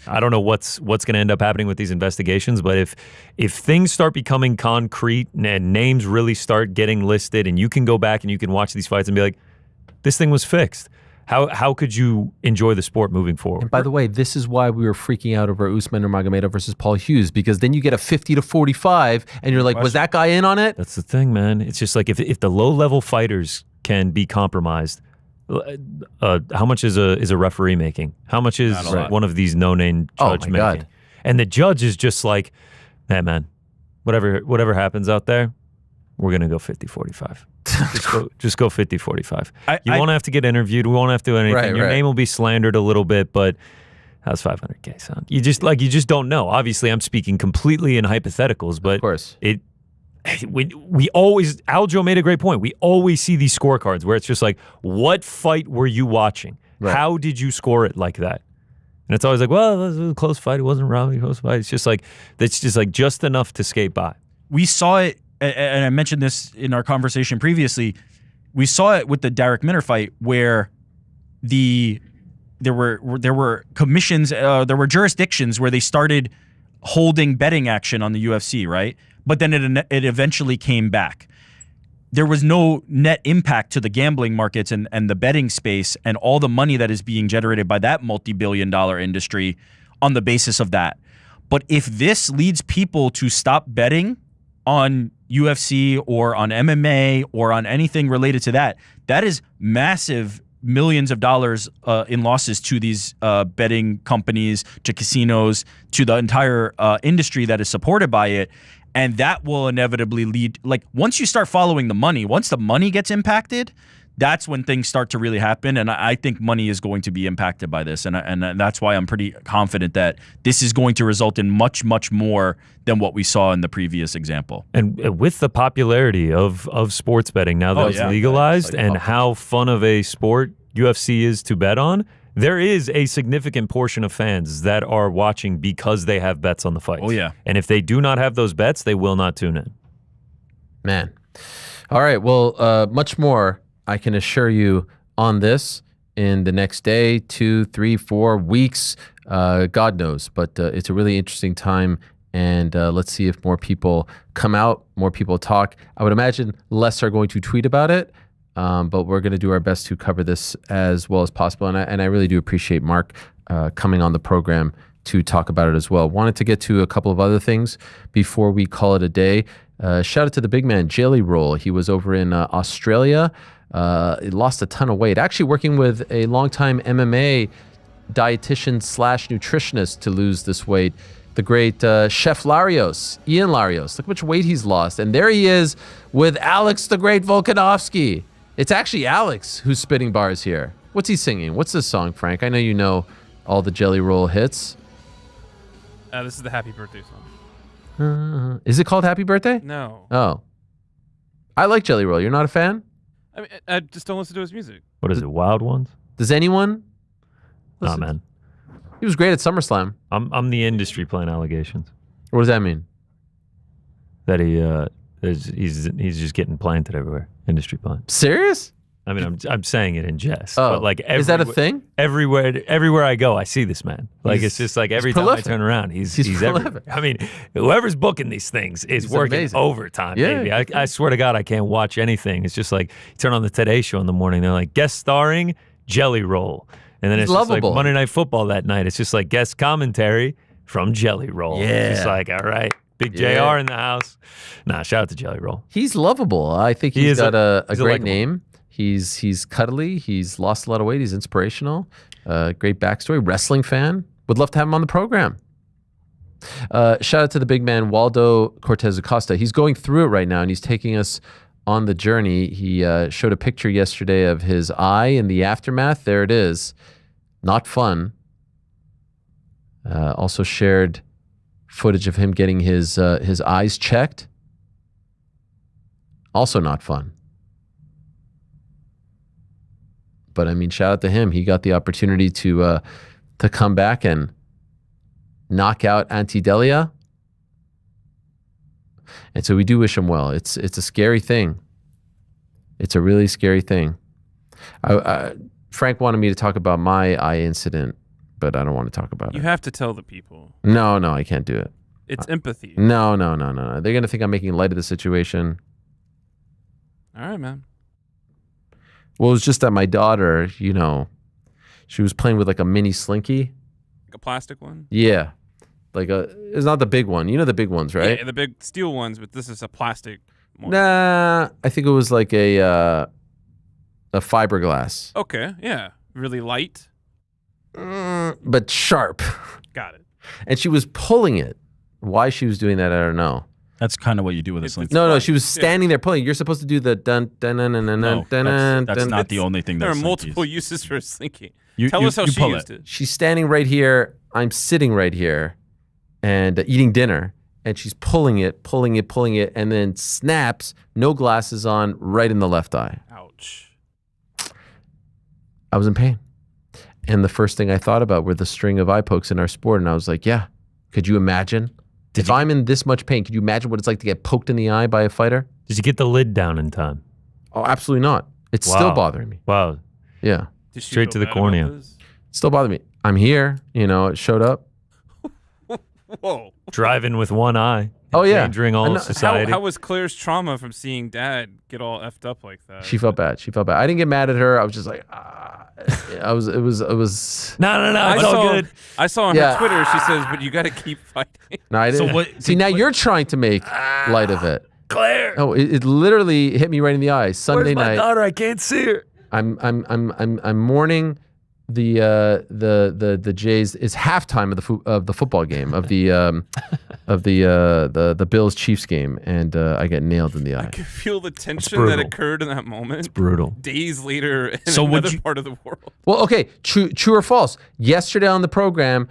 I don't know what's going to end up happening with these investigations, but if things start becoming concrete and names really start getting listed, and you can go back and you can watch these fights and be like, this thing was fixed. How could you enjoy the sport moving forward? And by the way, this is why we were freaking out over Usman Nurmagomedov versus Paul Hughes, because then you get a 50-45, and you're like, was that guy in on it? That's the thing, man. It's just like if the low-level fighters can be compromised, how much is a referee making? How much is one of these no-name judge making? God. And the judge is just like, hey, man, whatever happens out there, we're going to go 50-45. Just go 50-45. You won't have to get interviewed. We won't have to do anything. Your name will be slandered a little bit, but how's 500K sound? You just don't know. Obviously, I'm speaking completely in hypotheticals, but of course. We always, Aljo made a great point. We always see these scorecards where it's just like, what fight were you watching? Right. How did you score it like that? And it's always like, well, it was a close fight. It wasn't a close fight. It's just like just enough to skate by. We saw it. And I mentioned this in our conversation previously, we saw it with the Derek Minner fight where there were commissions, there were jurisdictions where they started holding betting action on the UFC, right? But then it eventually came back. There was no net impact to the gambling markets and the betting space and all the money that is being generated by that multi-billion-dollar industry on the basis of that. But if this leads people to stop betting on UFC or on MMA or on anything related to that, that is massive millions of dollars in losses to these betting companies, to casinos, to the entire industry that is supported by it. And that will inevitably lead, like once you start following the money, once the money gets impacted, that's when things start to really happen. And I think money is going to be impacted by this. And that's why I'm pretty confident that this is going to result in much, much more than what we saw in the previous example. And with the popularity of sports betting now that it's legalized, and how fun of a sport UFC is to bet on, there is a significant portion of fans that are watching because they have bets on the fights. Oh, yeah. And if they do not have those bets, they will not tune in. Man. All right. Well, much more I can assure you on this in the next day, 2, 3, 4 weeks. God knows. But it's a really interesting time And let's see if more people come out, more people talk. I would imagine less are going to tweet about it, but we're going to do our best to cover this as well as possible. And I really do appreciate Marc coming on the program to talk about it as well. Wanted to get to a couple of other things before we call it a day. Shout out to the big man, Jelly Roll. He was over in Australia. He lost a ton of weight. Actually working with a longtime MMA dietitian / nutritionist to lose this weight. The great Chef Larios, Ian Larios. Look how much weight he's lost. And there he is with Alex the Great Volkanovski. It's actually Alex who's spitting bars here. What's he singing? What's this song, Frank? I know you know all the Jelly Roll hits. This is the Happy Birthday song. Is it called Happy Birthday? No. Oh. I like Jelly Roll. You're not a fan? I mean, I just don't listen to his music. What is it? Wild Ones? Does anyone? Nah, man. He was great at SummerSlam. I'm the industry playing allegations. What does that mean? That he's just getting planted everywhere. Industry plant. Serious? I mean, I'm saying it in jest. Oh, but like is that a thing? Everywhere I go, I see this man. Like it's just like every time I turn around, he's everywhere. I mean, whoever's booking these things is working amazing. overtime. Yeah. Baby. I swear to God, I can't watch anything. It's just like you turn on the Today Show in the morning. They're like guest starring Jelly Roll, and then He's it's just lovable. like Monday Night Football that night. It's just like guest commentary from Jelly Roll. Yeah. It's just like all right. Big JR in the house. Nah, shout out to Jelly Roll. He's lovable. I think he's got a great likable name. He's cuddly. He's lost a lot of weight. He's inspirational. Great backstory. Wrestling fan. Would love to have him on the program. Shout out to the big man, Waldo Cortez Acosta. He's going through it right now, and he's taking us on the journey. He showed a picture yesterday of his eye in the aftermath. There it is. Not fun. Also shared footage of him getting his eyes checked. Also not fun. But I mean, shout out to him. He got the opportunity to come back and knock out Antidelia. And so we do wish him well. It's a scary thing. It's a really scary thing. Frank wanted me to talk about my eye incident, but I don't want to talk about it. You have to tell the people. No, I can't do it. It's empathy. No. They're going to think I'm making light of the situation. All right, man. Well, it was just that my daughter, she was playing with like a mini slinky. Like a plastic one? Yeah. It's not the big one. You know the big ones, right? Yeah, the big steel ones, but this is a plastic one. Nah, I think it was like a fiberglass. Okay, yeah. Really light. But sharp. Got it. And she was pulling it. Why she was doing that, I don't know. That's kind of what you do with a slinky. No, she was standing there pulling. You're supposed to do the dun dun dun dun dun No, dun. that's not the only thing. There are That multiple uses for a slinky. You- Tell you- us how you she pull used it. it. She's standing right here. I'm sitting right here, and eating dinner. And she's pulling it, and then snaps. No glasses on, right in the left eye. Ouch. I was in pain. And the first thing I thought about were the string of eye pokes in our sport. And I was like, yeah, could you imagine? If I'm in this much pain, could you imagine what it's like to get poked in the eye by a fighter? Did you get the lid down in time? Oh, absolutely not. It's still bothering me. Wow. Yeah. Did she Straight feel to the bad about cornea. this? Still bothering me. I'm here. It showed up. Whoa. Driving with one eye. Oh, yeah. Endangering all of society. How was Claire's trauma from seeing dad get all effed up like that? She felt bad. I didn't get mad at her. I was just like, it was. No, it's all good. I saw on her Twitter, she says, but you got to keep fighting. No, I didn't. See, now you're trying to make light of it. Claire. No, it literally hit me right in the eye. Sunday Where's my night. daughter? I can't see her. I'm mourning the Jays. It's halftime of the football game of the Bills Chiefs game, and I get nailed in the eye. I could feel the tension that occurred in that moment. It's brutal. Days later in So would another you- part of the world. Well, okay, true or false? Yesterday on the program,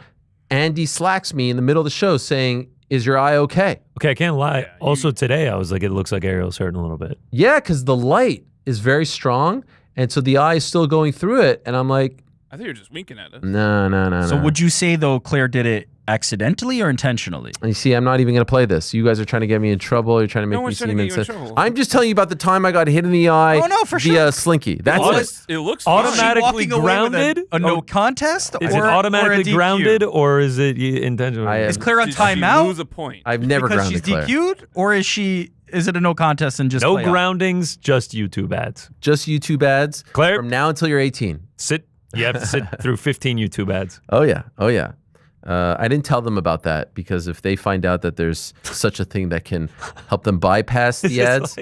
Andy slacks me in the middle of the show saying, "Is your eye okay?" Okay, I can't lie. Also today, I was like, it looks like Ariel's hurting a little bit. Yeah, because the light is very strong, and so the eye is still going through it, and I'm like, I think you're just winking at us. No. So would you say though Claire did it accidentally or intentionally? You see, I'm not even going to play this. You guys are trying to get me in trouble. You're trying to make me one's trying seem to get you in insane. trouble. I'm just telling you about the time I got hit in the eye. Oh, no, for via Slinky. That's it. It looks automatically Walking away with grounded. a no contest, Is or it automatically or a DQ? grounded, or is it intentional? Is Claire on Did she timeout? lose a point? I've never because grounded she's Claire. DQ'd, or is she? Is it a no contest and just No play out? groundings, just YouTube ads. Just YouTube ads. Claire, from now until you're 18. You have to sit through 15 YouTube ads. Oh yeah. I didn't tell them about that because if they find out that there's such a thing that can help them bypass the ads,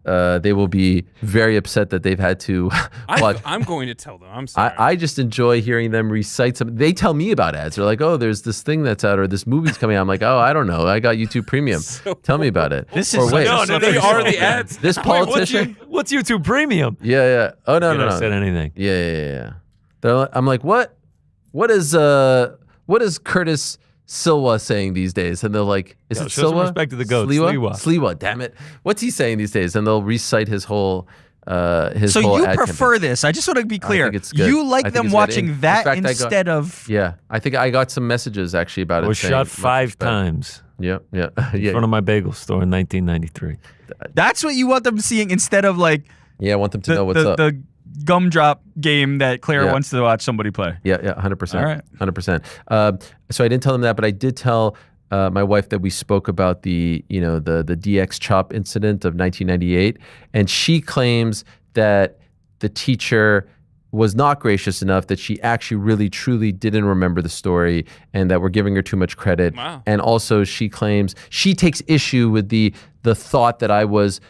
they will be very upset that they've had to watch. I'm going to tell them. I'm sorry. I just enjoy hearing them recite some. They tell me about ads. They're like, "Oh, there's this thing that's out, or this movie's coming out." I'm like, "Oh, I don't know. I got YouTube Premium. Tell me about it." This or is wait, no, they are the ads. This politician. What's YouTube Premium? Yeah. Oh no. I said anything. Yeah. I'm like, what is Curtis Silwa saying these days? And they're like, is it show some Silwa? respect to the goat, Sliwa, damn it. What's he saying these days? And they'll recite his whole his So whole you ad prefer campaign. this? I just want to be clear. I think it's good. You I like think them it's good. watching In that fact, instead of. Yeah, I think I got some messages actually about it. Was saying shot much 5 respect. times. Yeah. In front of my bagel store in 1993. That's what you want them seeing instead of like. Yeah, I want them to know what's up. The gumdrop game that Claire Yeah. wants to watch somebody play. Yeah, 100%. All right. 100%. So I didn't tell them that, but I did tell my wife that we spoke about the DX chop incident of 1998, and she claims that the teacher was not gracious enough, that she actually really truly didn't remember the story, and that we're giving her too much credit. Wow. And also she claims she takes issue with the thought that I was,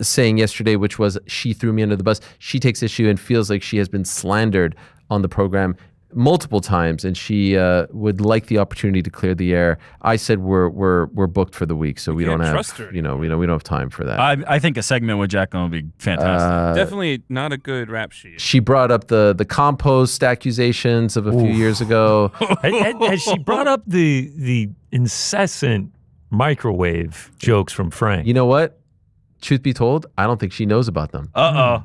saying yesterday, which was she threw me under the bus. She takes issue and feels like she has been slandered on the program multiple times, and she would like the opportunity to clear the air. I said we're booked for the week, so we don't have trust her. we don't have time for that. I think a segment with Jacqueline would be fantastic. Definitely not a good rap sheet. She brought up the compost accusations of a few years ago. Has she brought up the incessant microwave jokes from Frank? You know what? Truth be told, I don't think she knows about them.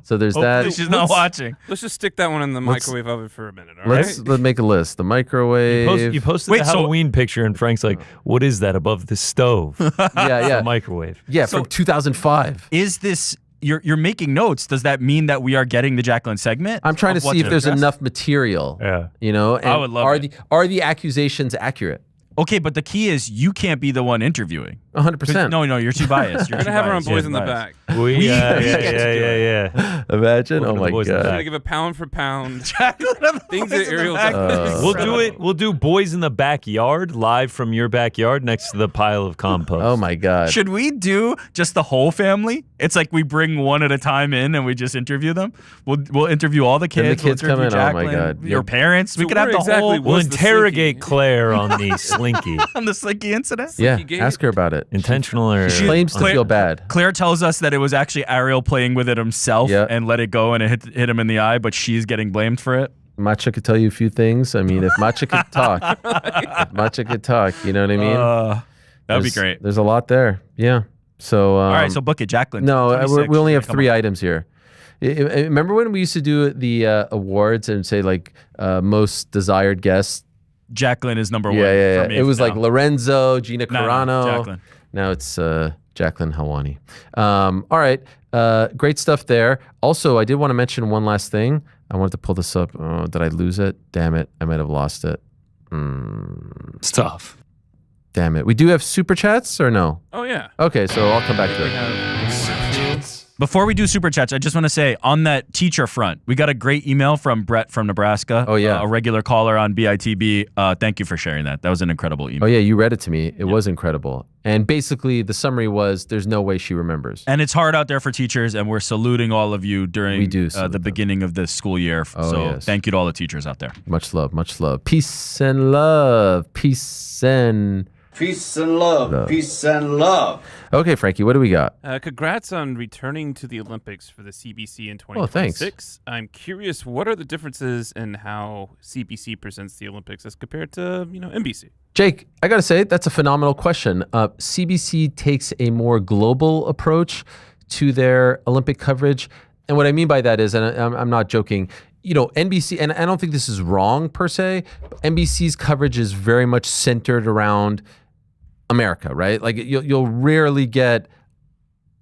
So there's that. She's not watching. Let's just stick that one in the microwave oven for a minute, all Let's make a list. The microwave. You posted the Halloween picture, and Frank's like, "What is that above the stove?" Yeah. The microwave. Yeah, from 2005. Is this you're making notes? Does that mean that we are getting the Jacqueline segment? I'm trying to see if there's enough material. Yeah. And I would love are the accusations accurate? Okay, but the key is you can't be the one interviewing. 100%. No, you're too biased. We're going to have our own boys in the back. Yeah. Imagine. Oh my We're going to God. give a pound for pound. Jacqueline, Things that Ariel does. We'll do it. We'll do boys in the backyard live from your backyard next to the pile of compost. Oh my God. Should we do just the whole family? It's like we bring one at a time in and we just interview them. We'll interview all the kids. And the kids we'll come interview in. Oh my Jacqueline, God. your parents. We So could have where the exactly whole. We'll was the interrogate slinky? Claire on the slinky. On the slinky incident. Yeah, Gate? ask her about it. Intentional or She claims to feel bad. Claire tells us that it was actually Ariel playing with it himself and let it go and it hit him in the eye, but she's getting blamed for it. Matcha could tell you a few things. I mean, if Matcha could talk, you know what I mean? That'd be great. There's a lot there. Yeah. So All right, so book it, Jacqueline. No, 26, we only have come 3 on. items here. Remember when we used to do the awards and say like most desired guest? Jacqueline is number one. Yeah. For me It was now. like Lorenzo, Gina No, Carano. Jacqueline. Now it's Jacqueline Helwani. All right. Great stuff there. Also, I did want to mention one last thing. I wanted to pull this up. Oh, did I lose it? Damn it. I might have lost it. It's tough. Damn it. We do have super chats or no? Oh, yeah. Okay, so I'll come back to it. Before we do super chats, I just want to say on that teacher front, we got a great email from Brett from Nebraska. Oh, yeah. A regular caller on BITB. Thank you for sharing that. That was an incredible email. Oh, yeah, you read it to me. It was incredible. And basically, the summary was there's no way she remembers. And it's hard out there for teachers, and we're saluting all of you during We do the salute them. beginning of the school year. Oh, so yes. thank you to all the teachers out there. Much love, much love. Peace and love. Peace and love. Peace and love. Okay, Frankie, what do we got? Congrats on returning to the Olympics for the CBC in 2026. Oh, thanks. I'm curious, what are the differences in how CBC presents the Olympics as compared to, NBC? Jake, I got to say, that's a phenomenal question. CBC takes a more global approach to their Olympic coverage. And what I mean by that is, and I'm not joking, you know, NBC, and I don't think this is wrong per se, but NBC's coverage is very much centered around America, right? Like you'll rarely get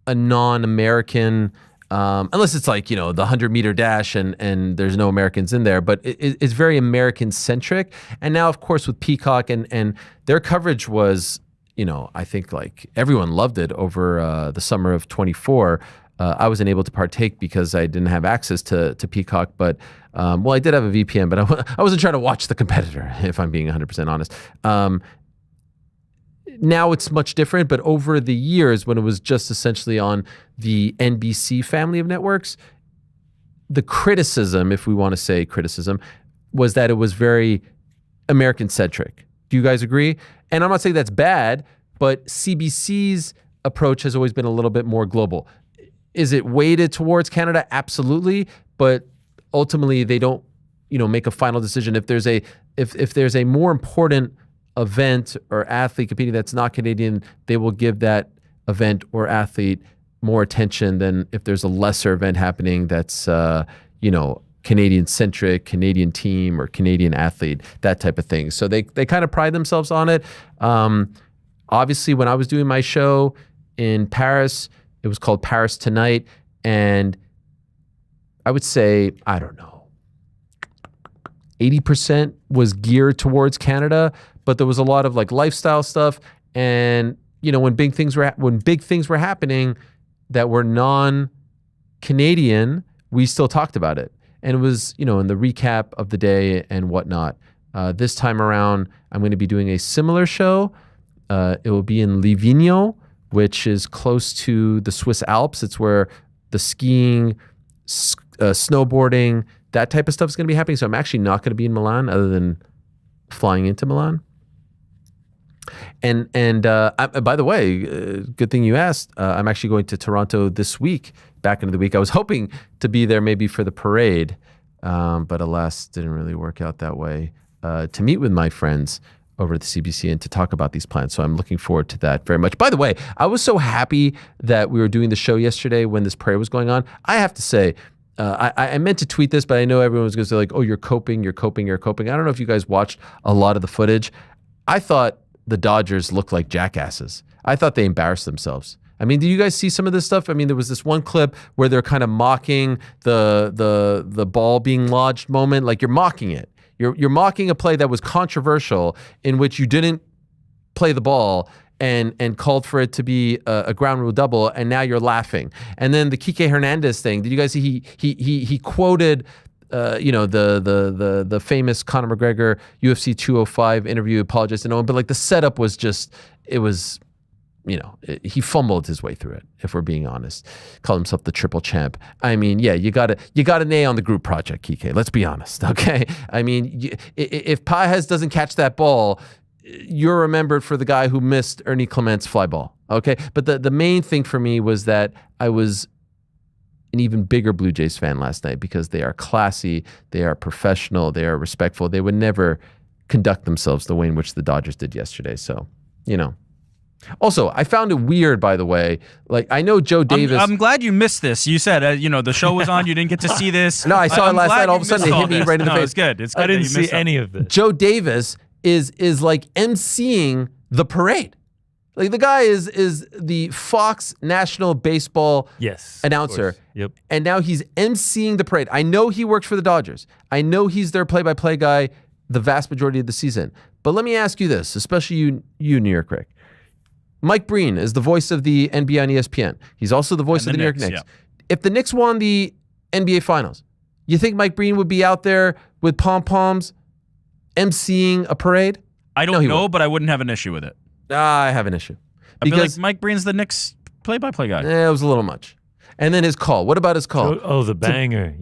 a non-American, unless it's like, you know, the 100-meter dash and there's no Americans in there, but it's very American-centric. And now, of course, with Peacock and their coverage was, you know, I think like everyone loved it over the summer of 24. I wasn't able to partake because I didn't have access to Peacock, but well, I did have a VPN, but I wasn't trying to watch the competitor, if I'm being 100% honest. Now it's much different, but over the years when it was just essentially on the NBC family of networks, the criticism, if we want to say criticism, was that it was very American-centric. Do you guys agree? And I'm not saying that's bad, but CBC's approach has always been a little bit more global. Is it weighted towards Canada? Absolutely. But ultimately, they don't, you know, make a final decision. If there's a more important event or athlete competing that's not Canadian, they will give that event or athlete more attention than if there's a lesser event happening that's, you know, Canadian-centric, Canadian team or Canadian athlete, that type of thing. So they kind of pride themselves on it. Obviously, when I was doing my show in Paris, it was called Paris Tonight, and I would say, I don't know, 80% was geared towards Canada, but there was a lot of like lifestyle stuff. And you know, when big things were happening that were non-Canadian, we still talked about it, and it was, you know, in the recap of the day and whatnot. This time around, I'm going to be doing a similar show. It will be in Livigno, which is close to the Swiss Alps. It's where the skiing, snowboarding, that type of stuff is going to be happening. So I'm actually not going to be in Milan other than flying into Milan. And by the way, good thing you asked. I'm actually going to Toronto this week, back into the week. I was hoping to be there maybe for the parade, but alas, didn't really work out that way, to meet with my friends over at the CBC and to talk about these plans. So I'm looking forward to that very much. By the way, I was so happy that we were doing the show yesterday when this parade was going on. I have to say, I meant to tweet this, but I know everyone was going to say like, oh, you're coping. I don't know if you guys watched a lot of the footage. I thought the Dodgers looked like jackasses. I thought they embarrassed themselves. I mean, did you guys see some of this stuff? I mean, there was this one clip where they're kind of mocking the ball being lodged moment. Like, you're mocking it. You're mocking a play that was controversial in which you didn't play the ball and called for it to be a ground rule double, and now you're laughing. And then the Kike Hernandez thing. Did you guys see he quoted you know, the famous Conor McGregor UFC 205 interview, apologized to no one, but like the setup was just, it was, you know, he fumbled his way through it, if we're being honest. Called himself the triple champ. I mean, yeah, you got an A on the group project, Kike. Let's be honest, okay? I mean, if TAHS doesn't catch that ball, you're remembered for the guy who missed Ernie Clement's fly ball, okay? But the main thing for me was that I was an even bigger Blue Jays fan last night because they are classy, they are professional, they are respectful. They would never conduct themselves the way in which the Dodgers did yesterday. So, you know. Also, I found it weird, by the way. Like, I know Joe Davis. I'm glad you missed this. You said, you know, the show was on. You didn't get to see this. No, I saw it last night. All of a sudden, it hit me right in the face. It's good. It's good. I didn't see any of this. Joe Davis is like emceeing the parade. Like, the guy is the Fox National Baseball announcer. Yep. And now he's emceeing the parade. I know he works for the Dodgers. I know he's their play-by-play guy the vast majority of the season. But let me ask you this, especially you New York Rick. Mike Breen is the voice of the NBA on ESPN. He's also the voice of the New York Knicks. Yeah. If the Knicks won the NBA Finals, you think Mike Breen would be out there with pom-poms emceeing a parade? I don't know, but I wouldn't have an issue with it. I have an issue. I'd be like, Mike Breen's the Knicks play-by-play guy. It was a little much. And then his call. What about his call? Oh, the banger.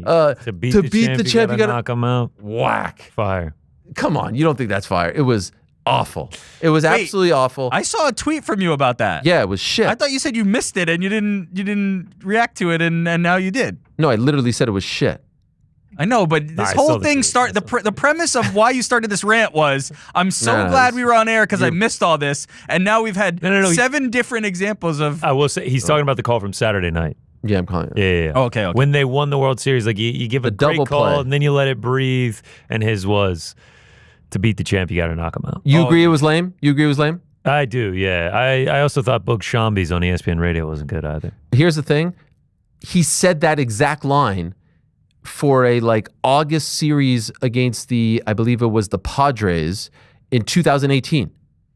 To beat the champ, you gotta knock him out. Whack. Fire. Come on. You don't think that's fire. It was awful. It was absolutely awful. I saw a tweet from you about that. Yeah, it was shit. I thought you said you missed it and you didn't react to it, and now you did. No, I literally said it was shit. I know, but this whole thing the premise of why you started this rant was, I'm so glad we were on air because I missed all this, and now we've had 7 different examples of. I will say he's talking about the call from Saturday night. Yeah, I'm calling it. Yeah. Oh, okay. When they won the World Series, like you give a great double call play. and then you let it breathe, and his was to beat the champ, you got to knock him out. You agree it was lame? You agree it was lame? I do, yeah. I also thought Boog Shambi's on ESPN Radio wasn't good either. Here's the thing. He said that exact line for a August series against I believe it was the Padres in 2018.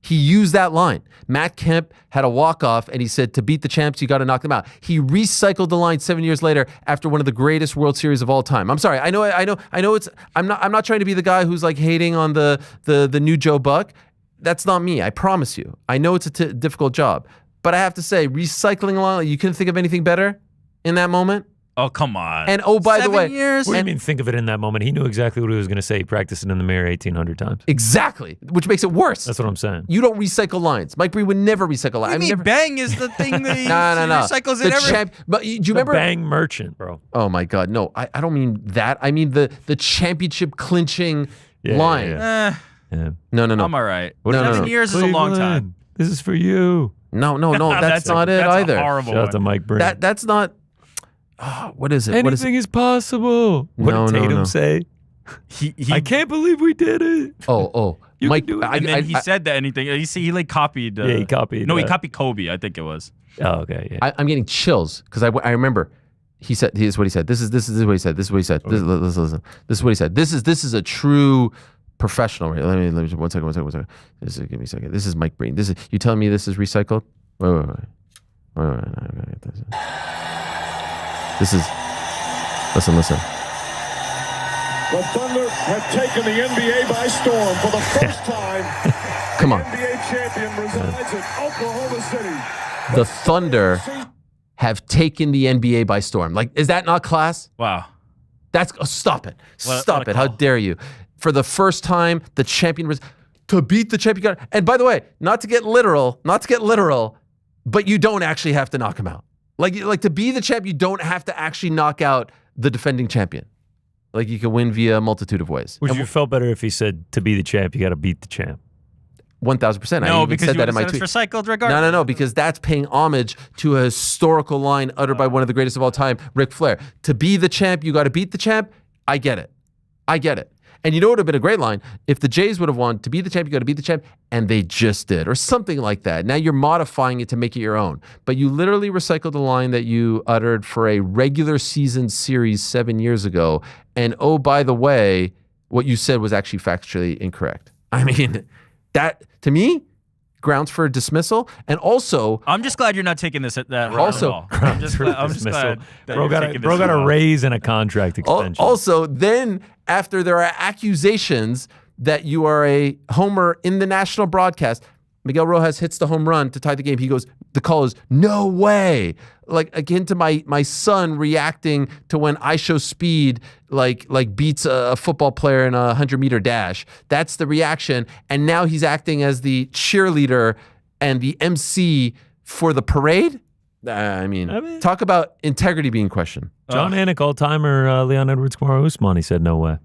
He used that line. Matt Kemp had a walk-off and he said, to beat the champs, you got to knock them out. He recycled the line 7 years later after one of the greatest World Series of all time. I'm sorry. I know it's I'm not trying to be the guy who's hating on the new Joe Buck. That's not me. I promise you. I know it's a difficult job, but I have to say, recycling a line, you couldn't think of anything better in that moment? Oh, come on. And by the way, 7 years? What do you mean think of it in that moment? He knew exactly what he was going to say. He practiced it in the mirror 1,800 times. Exactly, which makes it worse. That's what I'm saying. You don't recycle lines. Mike Breen would never recycle lines. I mean, Bang is the thing that he No. recycles it every... But do you remember? Bang merchant, bro. Oh, my God. No, I don't mean that. I mean the championship clinching line. Yeah. No. I'm all right. No. 7 years is a long time. This is for you. No. That's not it either. A horrible Shout out to one. Mike Breen. That's not. What is it? Anything is possible. What No, did no, Tatum no. say? I can't believe we did it. Oh. You Mike, can do it. And then he said that anything. He copied. Yeah, he copied. No, he copied Kobe. I think it was. Oh, okay. Yeah. I'm getting chills because I remember he said. Here's what he said. This is what he said. This is what he said. Listen. This is what he said. This is a true professional. Let me one second. Give me a second. This is Mike Breen. You telling me this is recycled? Wait. This is. Listen. The Thunder have taken the NBA by storm for the first time. Come on. The NBA champion resides in Oklahoma City. The Thunder have taken the NBA by storm. Is that not class? Wow. Stop it. What Stop a it. How call. dare you? For the first time, the champion was to beat the champion. And by the way, not to get literal, but you don't actually have to knock him out. Like to be the champ, you don't have to actually knock out the defending champion. You can win via a multitude of ways. Would you felt better if he said to be the champ, you got to beat the champ? 1,000%. No, I even because said you that in my said tweet. it's recycled regardless. No, because that's paying homage to a historical line uttered by one of the greatest of all time, Ric Flair. To be the champ, you got to beat the champ. I get it. And you know what would have been a great line? If the Jays would have won, to be the champ, you got to beat the champ, and they just did, or something like that. Now you're modifying it to make it your own. But you literally recycled the line that you uttered for a regular season series 7 years ago. And oh, by the way, what you said was actually factually incorrect. I mean, that, to me, grounds for dismissal. And also, I'm just glad you're not taking this at that. Also, I'm just glad that Bro you're got taking this a route. raise and a contract extension. Also, then after there are accusations that you are a homer in the national broadcast, Miguel Rojas hits the home run to tie the game. He goes, the call is, no way. Akin to my son reacting to when I show speed, beats a football player in a 100-meter dash. That's the reaction. And now he's acting as the cheerleader and the MC for the parade. I mean, talk about integrity being questioned. John Anik, all-timer, Leon Edwards, Kamara Usman, he said no way.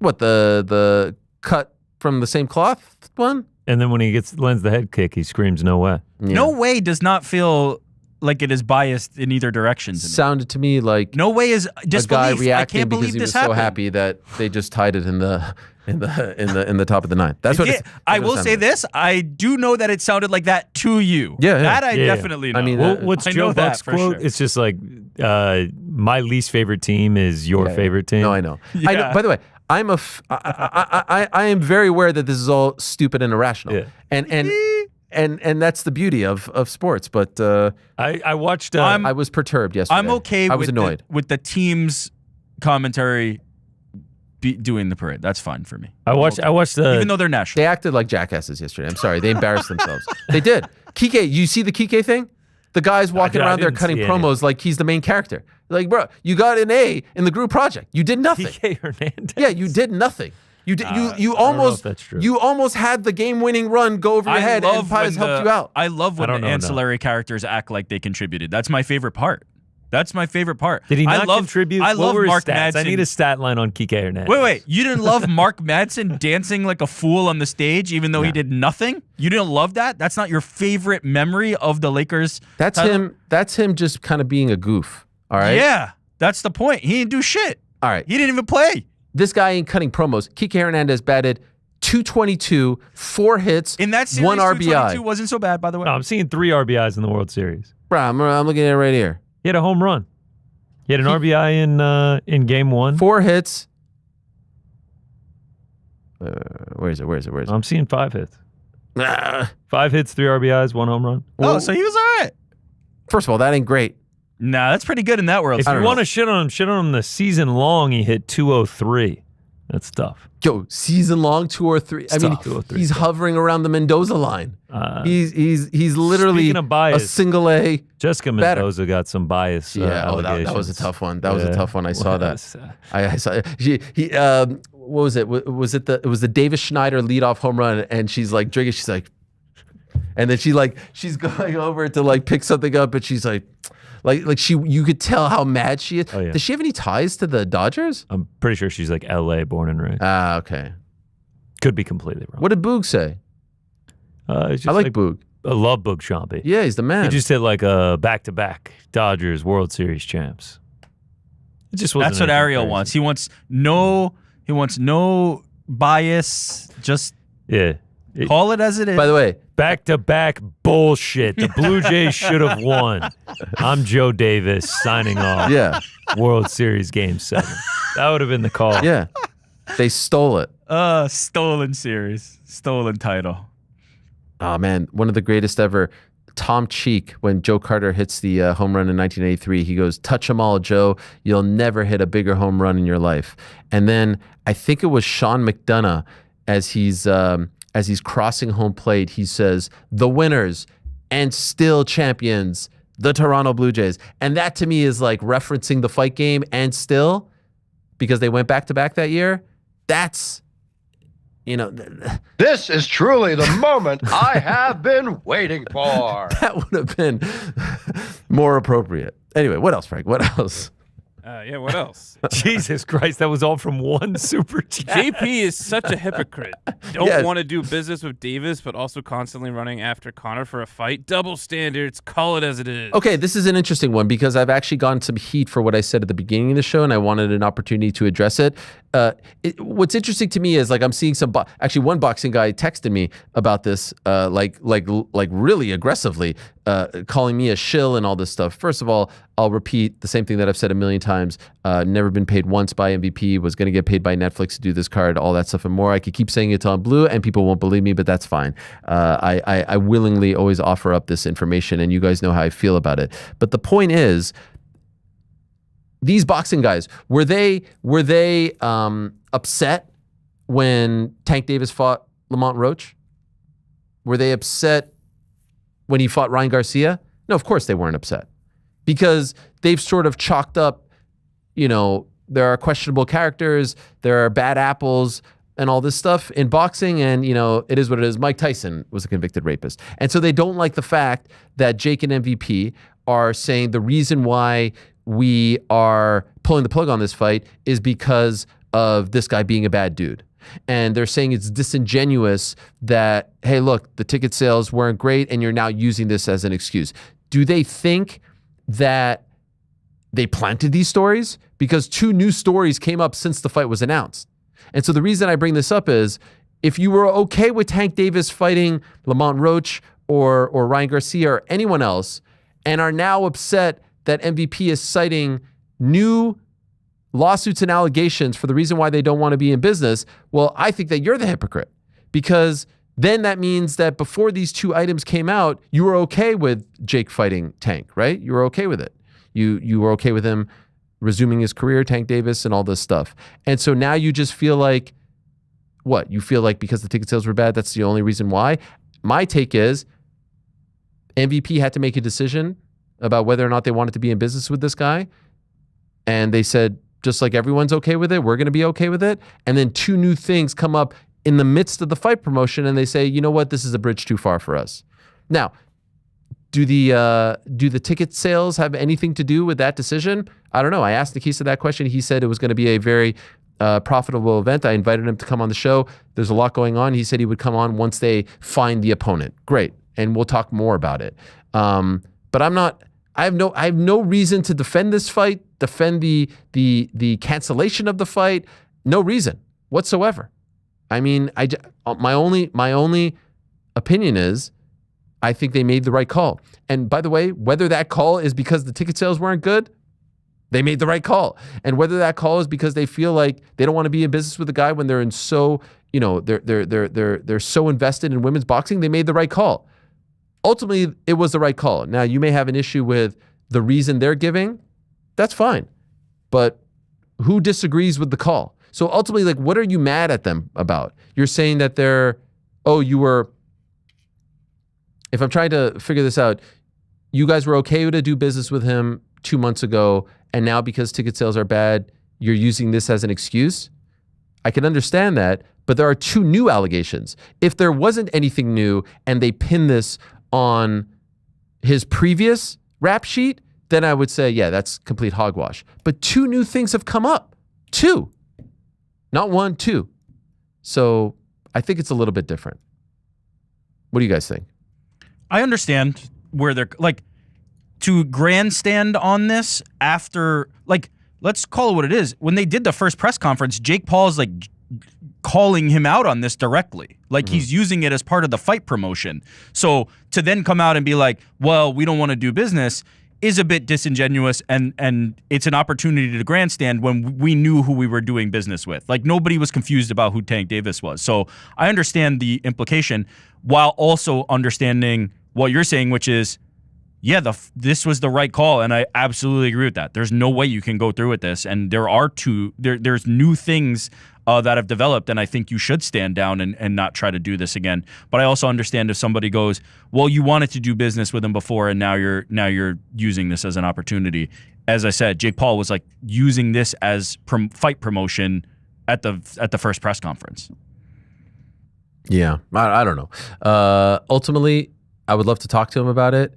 What, the cut from the same cloth one? And then when he lends the head kick, he screams no way. Yeah. No way does not feel like it is biased in either direction. Sounded to me like no way is disbelief. A guy reacting I can't because believe he was this so happened. happy that they just tied it in the top of the ninth. That's what Yeah, it's, I that's what will it say sounded this: I do know that it sounded like that to you. Yeah, yeah. That I Yeah. definitely know. I mean, What's I Joe know that Buck's for quote? sure. It's just like, my least favorite team is your Yeah. favorite team. No, I know. Yeah. I know. By the way, I am very aware that this is all stupid and irrational. Yeah. And that's the beauty of sports. But I watched. I was perturbed yesterday. I'm okay. I was with annoyed. with the team's commentary doing the parade. That's fine for me. I watched Even though they're national. They acted like jackasses yesterday. I'm sorry. They embarrassed themselves. They did. Kike, you see the Kike thing? The guy's walking I around there didn't cutting see promos like he's the main character. Like, bro, you got an A in the group project. You did nothing. PK Hernandez. Yeah, you did nothing. You did. You I don't know almost. if that's true. You almost had the game-winning run go over your head, and Pies helped you out. I love when I don't the know, ancillary characters act like they contributed. That's my favorite part. That's my favorite part. Did he not I love, contribute? I What love were his Mark stats? Madsen. I need a stat line on Kike Hernandez. Wait. You didn't love Mark Madsen dancing like a fool on the stage, even though he did nothing? You didn't love that? That's not your favorite memory of the Lakers? That's him. That's him just kind of being a goof. All right. Yeah, that's the point. He didn't do shit. All right. He didn't even play. This guy ain't cutting promos. Kike Hernandez batted 222, 4 hits, In that series, 1 RBI. 222 wasn't so bad, by the way. No, I'm seeing 3 RBIs in the World Series. Bro, I'm looking at it right here. He had a home run. He had an RBI in game 1. 4 hits. Where is it? I'm seeing 5 hits. Ah. 5 hits, 3 RBIs, 1 home run. So he was all right. First of all, that ain't great. Nah, that's pretty good in that world. If you want to shit on him the season long, he hit 203. That's tough. Yo, season long 2 or 3. I mean, 203 he's hovering around the Mendoza line. He's literally Speaking of bias, a single A. Jessica batter. Mendoza got some bias. Yeah, that was a tough one. That was a tough one. I saw that. I saw. What was it? Was it the Davis Schneider leadoff home run? And she's like drinking. She's like, and then she's going over to like pick something up, and she's like you could tell how mad she is. Oh, yeah. Does she have any ties to the Dodgers? I'm pretty sure she's like LA born and raised. Ah, okay. Could be completely wrong. What did Boog say? It's just I like Boog. I love Boog Shampi. Yeah, he's the man. He just hit like a back-to-back Dodgers World Series champs. It just wasn't. That's what anything Ariel crazy. wants. He wants no bias. Just call it as it is. By the way, back-to-back bullshit. The Blue Jays should have won. I'm Joe Davis signing off. Yeah. World Series Game 7. That would have been the call. Yeah. They stole it. Stolen series. Stolen title. Oh, man. One of the greatest ever. Tom Cheek, when Joe Carter hits the home run in 1983, he goes, "Touch them all, Joe. You'll never hit a bigger home run in your life." And then I think it was Sean McDonough as he's crossing home plate, he says, "The winners and still champions, the Toronto Blue Jays." And that to me is like referencing the fight game and still, because they went back to back that year. That's, This is truly the moment I have been waiting for. that would have been more appropriate. Anyway, what else, Frank? What else? Yeah, what else? Jesus Christ, that was all from one super chat. JP is such a hypocrite. Don't Yes. want to do business with Davis, but also constantly running after Connor for a fight. Double standards. Call it as it is. Okay, this is an interesting one because I've actually gotten some heat for what I said at the beginning of the show, and I wanted an opportunity to address it. What's interesting to me is like I'm seeing some. Actually, one boxing guy texted me about this, like really aggressively, calling me a shill and all this stuff. First of all, I'll repeat the same thing that I've said a million times. Never been paid once by MVP. Was going to get paid by Netflix to do this card. All that stuff and more. I could keep saying it till I'm blue, and people won't believe me, but that's fine. I willingly always offer up this information, and you guys know how I feel about it. But the point is, these boxing guys, were they upset when Tank Davis fought Lamont Roach? Were they upset when he fought Ryan Garcia? No, of course they weren't upset, because they've sort of chalked up, there are questionable characters, there are bad apples and all this stuff in boxing, and it is what it is. Mike Tyson was a convicted rapist. And so they don't like the fact that Jake and MVP are saying the reason why we are pulling the plug on this fight is because of this guy being a bad dude. And they're saying it's disingenuous that, hey, look, the ticket sales weren't great and you're now using this as an excuse. Do they think that they planted these stories? Because 2 new stories came up since the fight was announced. And so the reason I bring this up is, if you were okay with Tank Davis fighting Lamont Roach or Ryan Garcia or anyone else, and are now upset that MVP is citing new lawsuits and allegations for the reason why they don't want to be in business, well, I think that you're the hypocrite, because then that means that before these 2 items came out, you were okay with Jake fighting Tank, right? You were okay with it. You were okay with him resuming his career, Tank Davis, and all this stuff. And so now you just feel like, what? You feel like because the ticket sales were bad, that's the only reason why? My take is MVP had to make a decision about whether or not they wanted to be in business with this guy. And they said, just like everyone's okay with it, we're going to be okay with it. And then 2 new things come up in the midst of the fight promotion, and they say, you know what, this is a bridge too far for us. Now, Do the ticket sales have anything to do with that decision? I don't know. I asked Nikisa that question. He said it was going to be a very profitable event. I invited him to come on the show. There's a lot going on. He said he would come on once they find the opponent. Great, and we'll talk more about it. But I'm not. I have no reason to defend this fight. Defend the cancellation of the fight. No reason whatsoever. I mean, my only opinion is, I think they made the right call. And by the way, whether that call is because the ticket sales weren't good, they made the right call. And whether that call is because they feel like they don't want to be in business with a guy when they're in so, they're so invested in women's boxing, they made the right call. Ultimately, it was the right call. Now, you may have an issue with the reason they're giving. That's fine. But who disagrees with the call? So ultimately, like, what are you mad at them about? You're saying that if I'm trying to figure this out, you guys were okay to do business with him 2 months ago, and now because ticket sales are bad, you're using this as an excuse? I can understand that, but there are 2 new allegations. If there wasn't anything new and they pinned this on his previous rap sheet, then I would say, yeah, that's complete hogwash. But 2 new things have come up. 2. Not 1, 2. So I think it's a little bit different. What do you guys think? I understand where they're like to grandstand on this after, like, let's call it what it is. When they did the first press conference, Jake Paul's like calling him out on this directly. Like he's using it as part of the fight promotion. So to then come out and be like, well, we don't want to do business is a bit disingenuous, and it's an opportunity to grandstand when we knew who we were doing business with. Like, nobody was confused about who Tank Davis was. So I understand the implication while also understanding what you're saying, which is, yeah, this was the right call, and I absolutely agree with that. There's no way you can go through with this, and there's new things that have developed, and I think you should stand down and not try to do this again. But I also understand if somebody goes, well, you wanted to do business with him before, and now you're using this as an opportunity. As I said, Jake Paul was like using this as fight promotion at the first press conference. Yeah, I don't know. Ultimately, I would love to talk to him about it.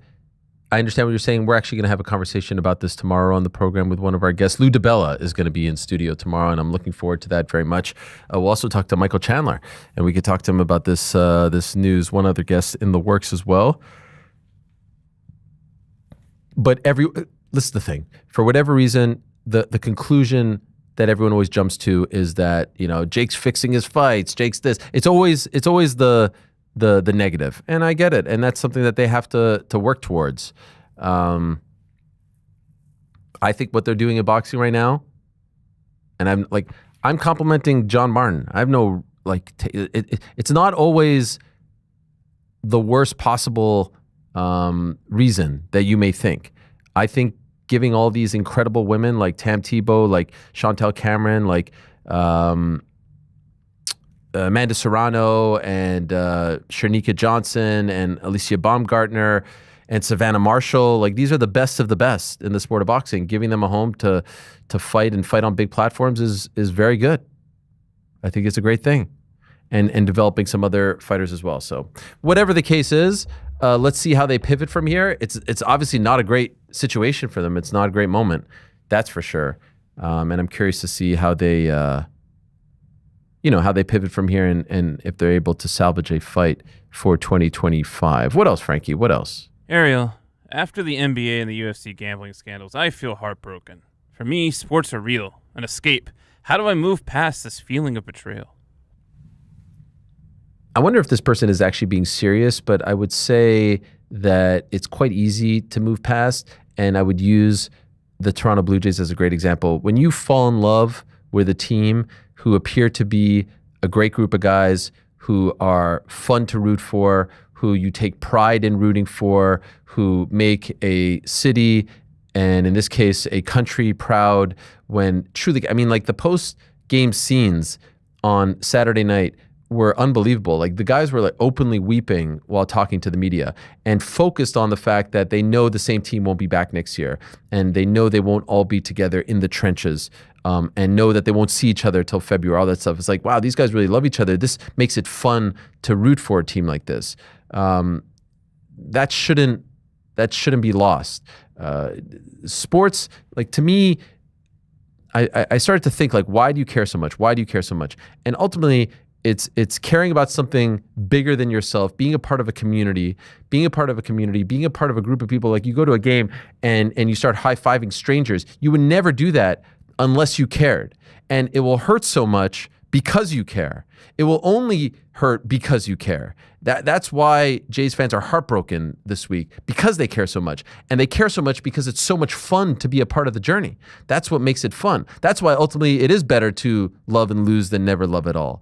I understand what you're saying. We're actually going to have a conversation about this tomorrow on the program with one of our guests. Lou DiBella is going to be in studio tomorrow, and I'm looking forward to that very much. We'll also talk to Michael Chandler, and we could talk to him about this news. One other guest in the works as well. But this is the thing. For whatever reason, the conclusion that everyone always jumps to is that, Jake's fixing his fights. Jake's this. It's always the negative, and I get it, and that's something that they have to work towards. I think what they're doing in boxing right now, and I'm complimenting John Martin. I have no it's not always the worst possible reason that you may think. I think giving all these incredible women like Tam Tebow, like Chantel Cameron, like Amanda Serrano and Shernika Johnson and Alicia Baumgartner and Savannah Marshall, like these are the best of the best in the sport of boxing. Giving them a home to fight and fight on big platforms is very good. I think it's a great thing. And developing some other fighters as well. So whatever the case is, let's see how they pivot from here. It's obviously not a great situation for them. It's not a great moment, that's for sure. And I'm curious to see how they how they pivot from here and if they're able to salvage a fight for 2025. What else, Frankie? What else? Ariel, after the NBA and the UFC gambling scandals, I feel heartbroken. For me, sports are real, an escape. How do I move past this feeling of betrayal? I wonder if this person is actually being serious, but I would say that it's quite easy to move past, and I would use the Toronto Blue Jays as a great example. When you fall in love with a team who appear to be a great group of guys who are fun to root for, who you take pride in rooting for, who make a city, and in this case, a country proud, when truly, I mean, like the post-game scenes on Saturday night were unbelievable. Like the guys were like openly weeping while talking to the media and focused on the fact that they know the same team won't be back next year, and they know they won't all be together in the trenches, and know that they won't see each other till February, all that stuff. It's like, wow, these guys really love each other. This makes it fun to root for a team like this. That shouldn't That shouldn't be lost. Sports, like to me, I started to think like, why do you care so much? Why do you care so much? And ultimately, it's caring about something bigger than yourself, being a part of a community, being a part of a group of people. Like you go to a game and you start high-fiving strangers. You would never do that unless you cared. And it will hurt so much because you care. It will only hurt because you care. That's why Jays fans are heartbroken this week, because they care so much. And they care so much because it's so much fun to be a part of the journey. That's what makes it fun. That's why ultimately it is better to love and lose than never love at all.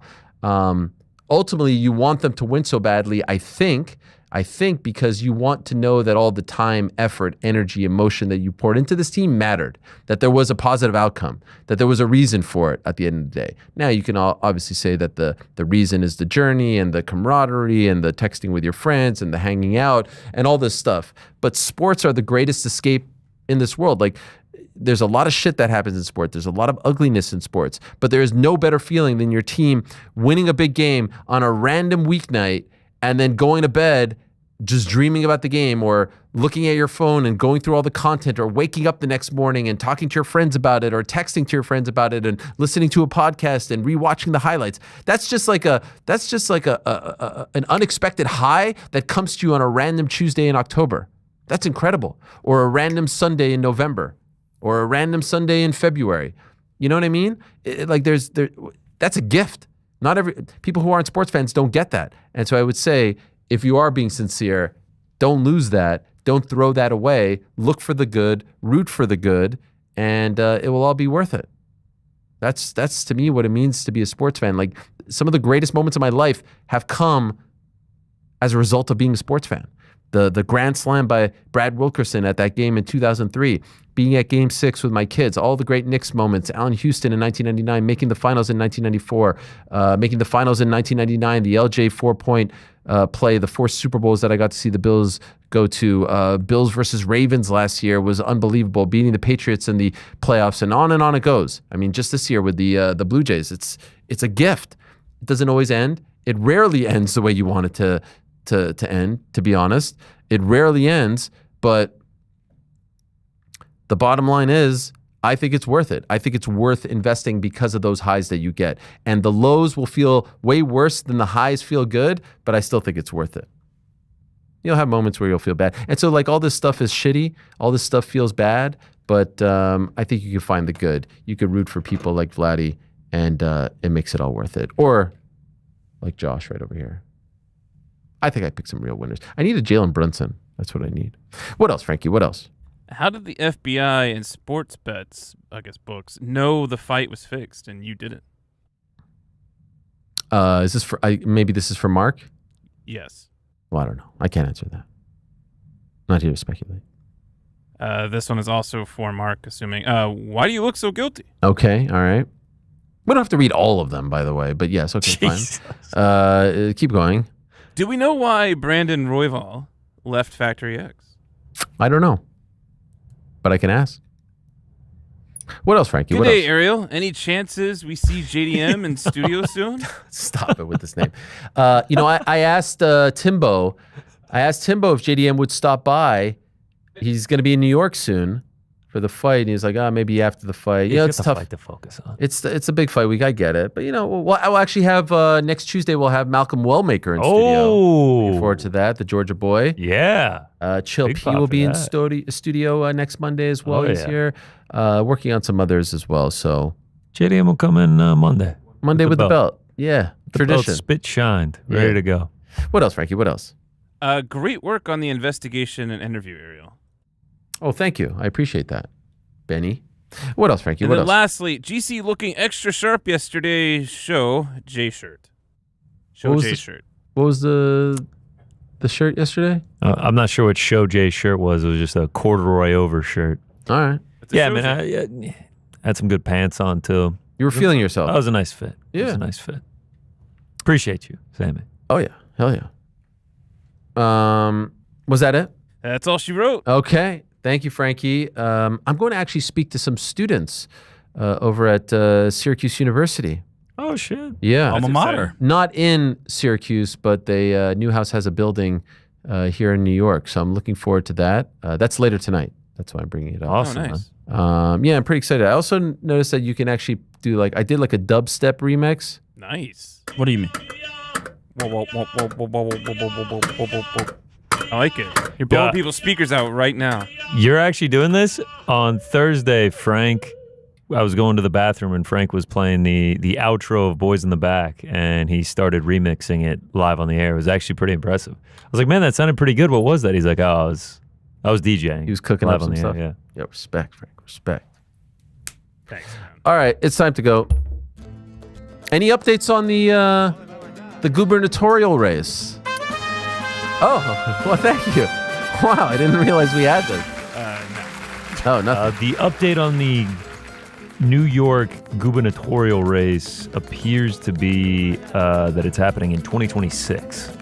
Ultimately, you want them to win so badly, I think, because you want to know that all the time, effort, energy, emotion that you poured into this team mattered, that there was a positive outcome, that there was a reason for it at the end of the day. Now, you can obviously say that the reason is the journey and the camaraderie and the texting with your friends and the hanging out and all this stuff. But sports are the greatest escape in this world. Like, there's a lot of shit that happens in sport. There's a lot of ugliness in sports. But there is no better feeling than your team winning a big game on a random weeknight and then going to bed just dreaming about the game, or looking at your phone and going through all the content, or waking up the next morning and talking to your friends about it, or texting to your friends about it, and listening to a podcast and rewatching the highlights. That's just like an unexpected high that comes to you on a random Tuesday in October. That's incredible. Or a random Sunday in November, or a random Sunday in February. You know what I mean? That's a gift. Not every people who aren't sports fans don't get that. And so I would say, if you are being sincere, don't lose that. Don't throw that away. Look for the good, root for the good, and it will all be worth it. That's to me what it means to be a sports fan. Like, some of the greatest moments of my life have come as a result of being a sports fan. The grand slam by Brad Wilkerson at that game in 2003, being at Game 6 with my kids, all the great Knicks moments, Allen Houston in 1999, making the finals in 1994, making the finals in 1999, the LJ 4-point play, the 4 Super Bowls that I got to see the Bills go to, Bills versus Ravens last year was unbelievable, beating the Patriots in the playoffs, and on it goes. I mean, just this year with the Blue Jays, it's a gift. It doesn't always end. It rarely ends the way you want it to end, to be honest. It rarely ends, but the bottom line is, I think it's worth it. I think it's worth investing because of those highs that you get. And the lows will feel way worse than the highs feel good, but I still think it's worth it. You'll have moments where you'll feel bad. And so, like, all this stuff is shitty. All this stuff feels bad, but I think you can find the good. You could root for people like Vladdy, and it makes it all worth it. Or like Josh right over here. I think I picked some real winners. I need a Jalen Brunson. That's what I need. What else, Frankie? What else? How did the FBI and sports bets, I guess books, know the fight was fixed and you didn't? Is this for? Maybe this is for Mark? Yes. Well, I don't know. I can't answer that. Not here to speculate. This one is also for Mark, assuming. Why do you look so guilty? Okay. All right. We don't have to read all of them, by the way. But yes. Okay. Jesus. Fine. Keep going. Do we know why Brandon Royval left Factory X? I don't know, but I can ask. What else, Frankie? Good day, Ariel. Any chances we see JDM in studio soon? Stop it with this name. I asked Timbo. I asked Timbo if JDM would stop by. He's going to be in New York soon for the fight. And he's like, maybe after the fight. You know, it's tough. Fight to focus on. It's a big fight week. I get it. But, I'll actually have next Tuesday, we'll have Malcolm Wellmaker in studio. Looking forward to that. The Georgia boy. Yeah. Chill P will be in studio next Monday as well. He's here. Working on some others as well. So JDM will come in Monday. Monday with the belt. Yeah. The tradition. Belt spit shined. Ready to go. What else, Frankie? What else? Great work on the investigation and interview, Ariel. Oh, thank you. I appreciate that, Benny. What else, Frankie? And what then else? Lastly, GC looking extra sharp yesterday. Show J shirt. Show J shirt. What was the shirt yesterday? I'm not sure what Show J shirt was. It was just a corduroy over shirt. All right. Yeah, man. I had some good pants on too. You were feeling yourself. That was a nice fit. Yeah. It was a nice fit. Appreciate you, Sammy. Oh yeah. Hell yeah. Was that it? That's all she wrote. Okay. Thank you, Frankie. I'm going to actually speak to some students over at Syracuse University. Oh, shit. Yeah. Alma mater. Not in Syracuse, but Newhouse has a building here in New York. So I'm looking forward to that. That's later tonight. That's why I'm bringing it up. Awesome. nice. Yeah, I'm pretty excited. I also noticed that you can actually do I did a dubstep remix. Nice. What do you mean? Whoa, whoa, whoa, whoa, whoa, whoa, whoa, whoa, whoa, whoa, whoa, whoa. I like it. You're blowing people's speakers out right now. You're actually doing this on Thursday, Frank. I was going to the bathroom and Frank was playing the outro of Boys in the Back, and he started remixing it live on the air. It was actually pretty impressive. I was like, man, that sounded pretty good. What was that? He's like, I was DJing. He was cooking live up on some the stuff. air, Yeah, respect, Frank. Respect. Thanks, man. All right, it's time to go. Any updates on the gubernatorial race? Oh, well, thank you. Wow, I didn't realize we had this. No. Oh, nothing. the update on the New York gubernatorial race appears to be that it's happening in 2026.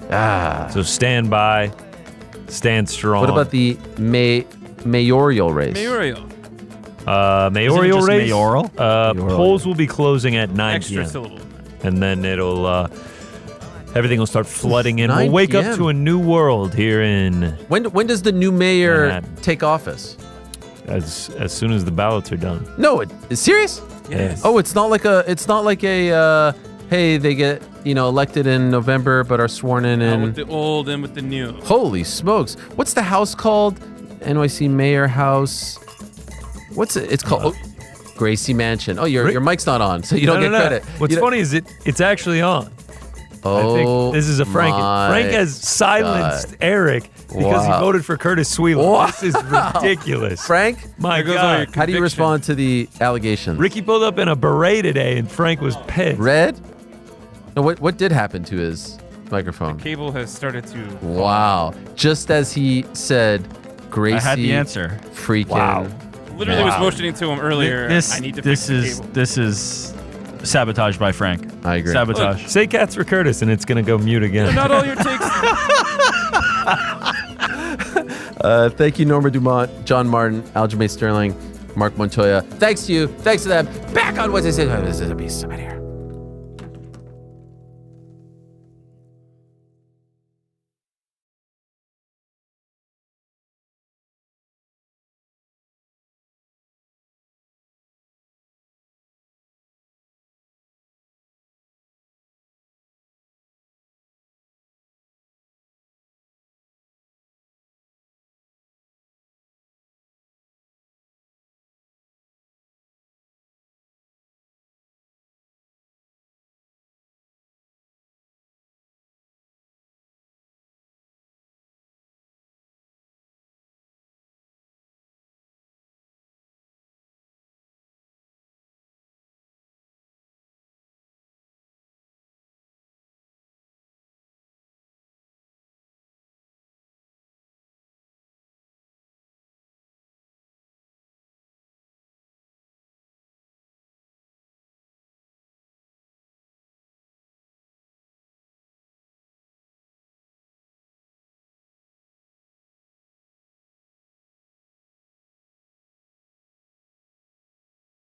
So stand by, stand strong. What about the mayoral race? Mayoral. Mayoral race? Mayoral? Polls will be closing at 9 Extra p.m. syllable. And then everything will start flooding in. 9 We'll wake up p.m. to a new world here in When does the new mayor Manhattan. take office? as soon as the ballots are done. No, is serious? Yes. Oh, it's not like a hey, they get elected in November but are sworn in With the old and with the new. Holy smokes. What's the house called? NYC Mayor House. What's it? It's called Gracie Mansion. Oh, your mic's not on, so you don't get credit. What's funny is it's actually on. I think this is a Frank. Frank has silenced Eric because he voted for Curtis Sweelan. This is ridiculous. Frank, my God. How do you respond to the allegations? Ricky pulled up in a beret today, and Frank was pissed. Red? No, what did happen to his microphone? Cable has started to. Wow. Just as he said, Gracie. I had the answer. Freaking. Literally was motioning to him earlier. This, I need to fix the cable. This is sabotage by Frank. I agree. Sabotage. Look, say cats for Curtis, and it's going to go mute again. Not all your takes. Thank you, Norma Dumont, John Martin, Aljamain Sterling, Marc Montoya. Thanks to you. Thanks to them. Back on Wednesday. This is a beast. Somebody here.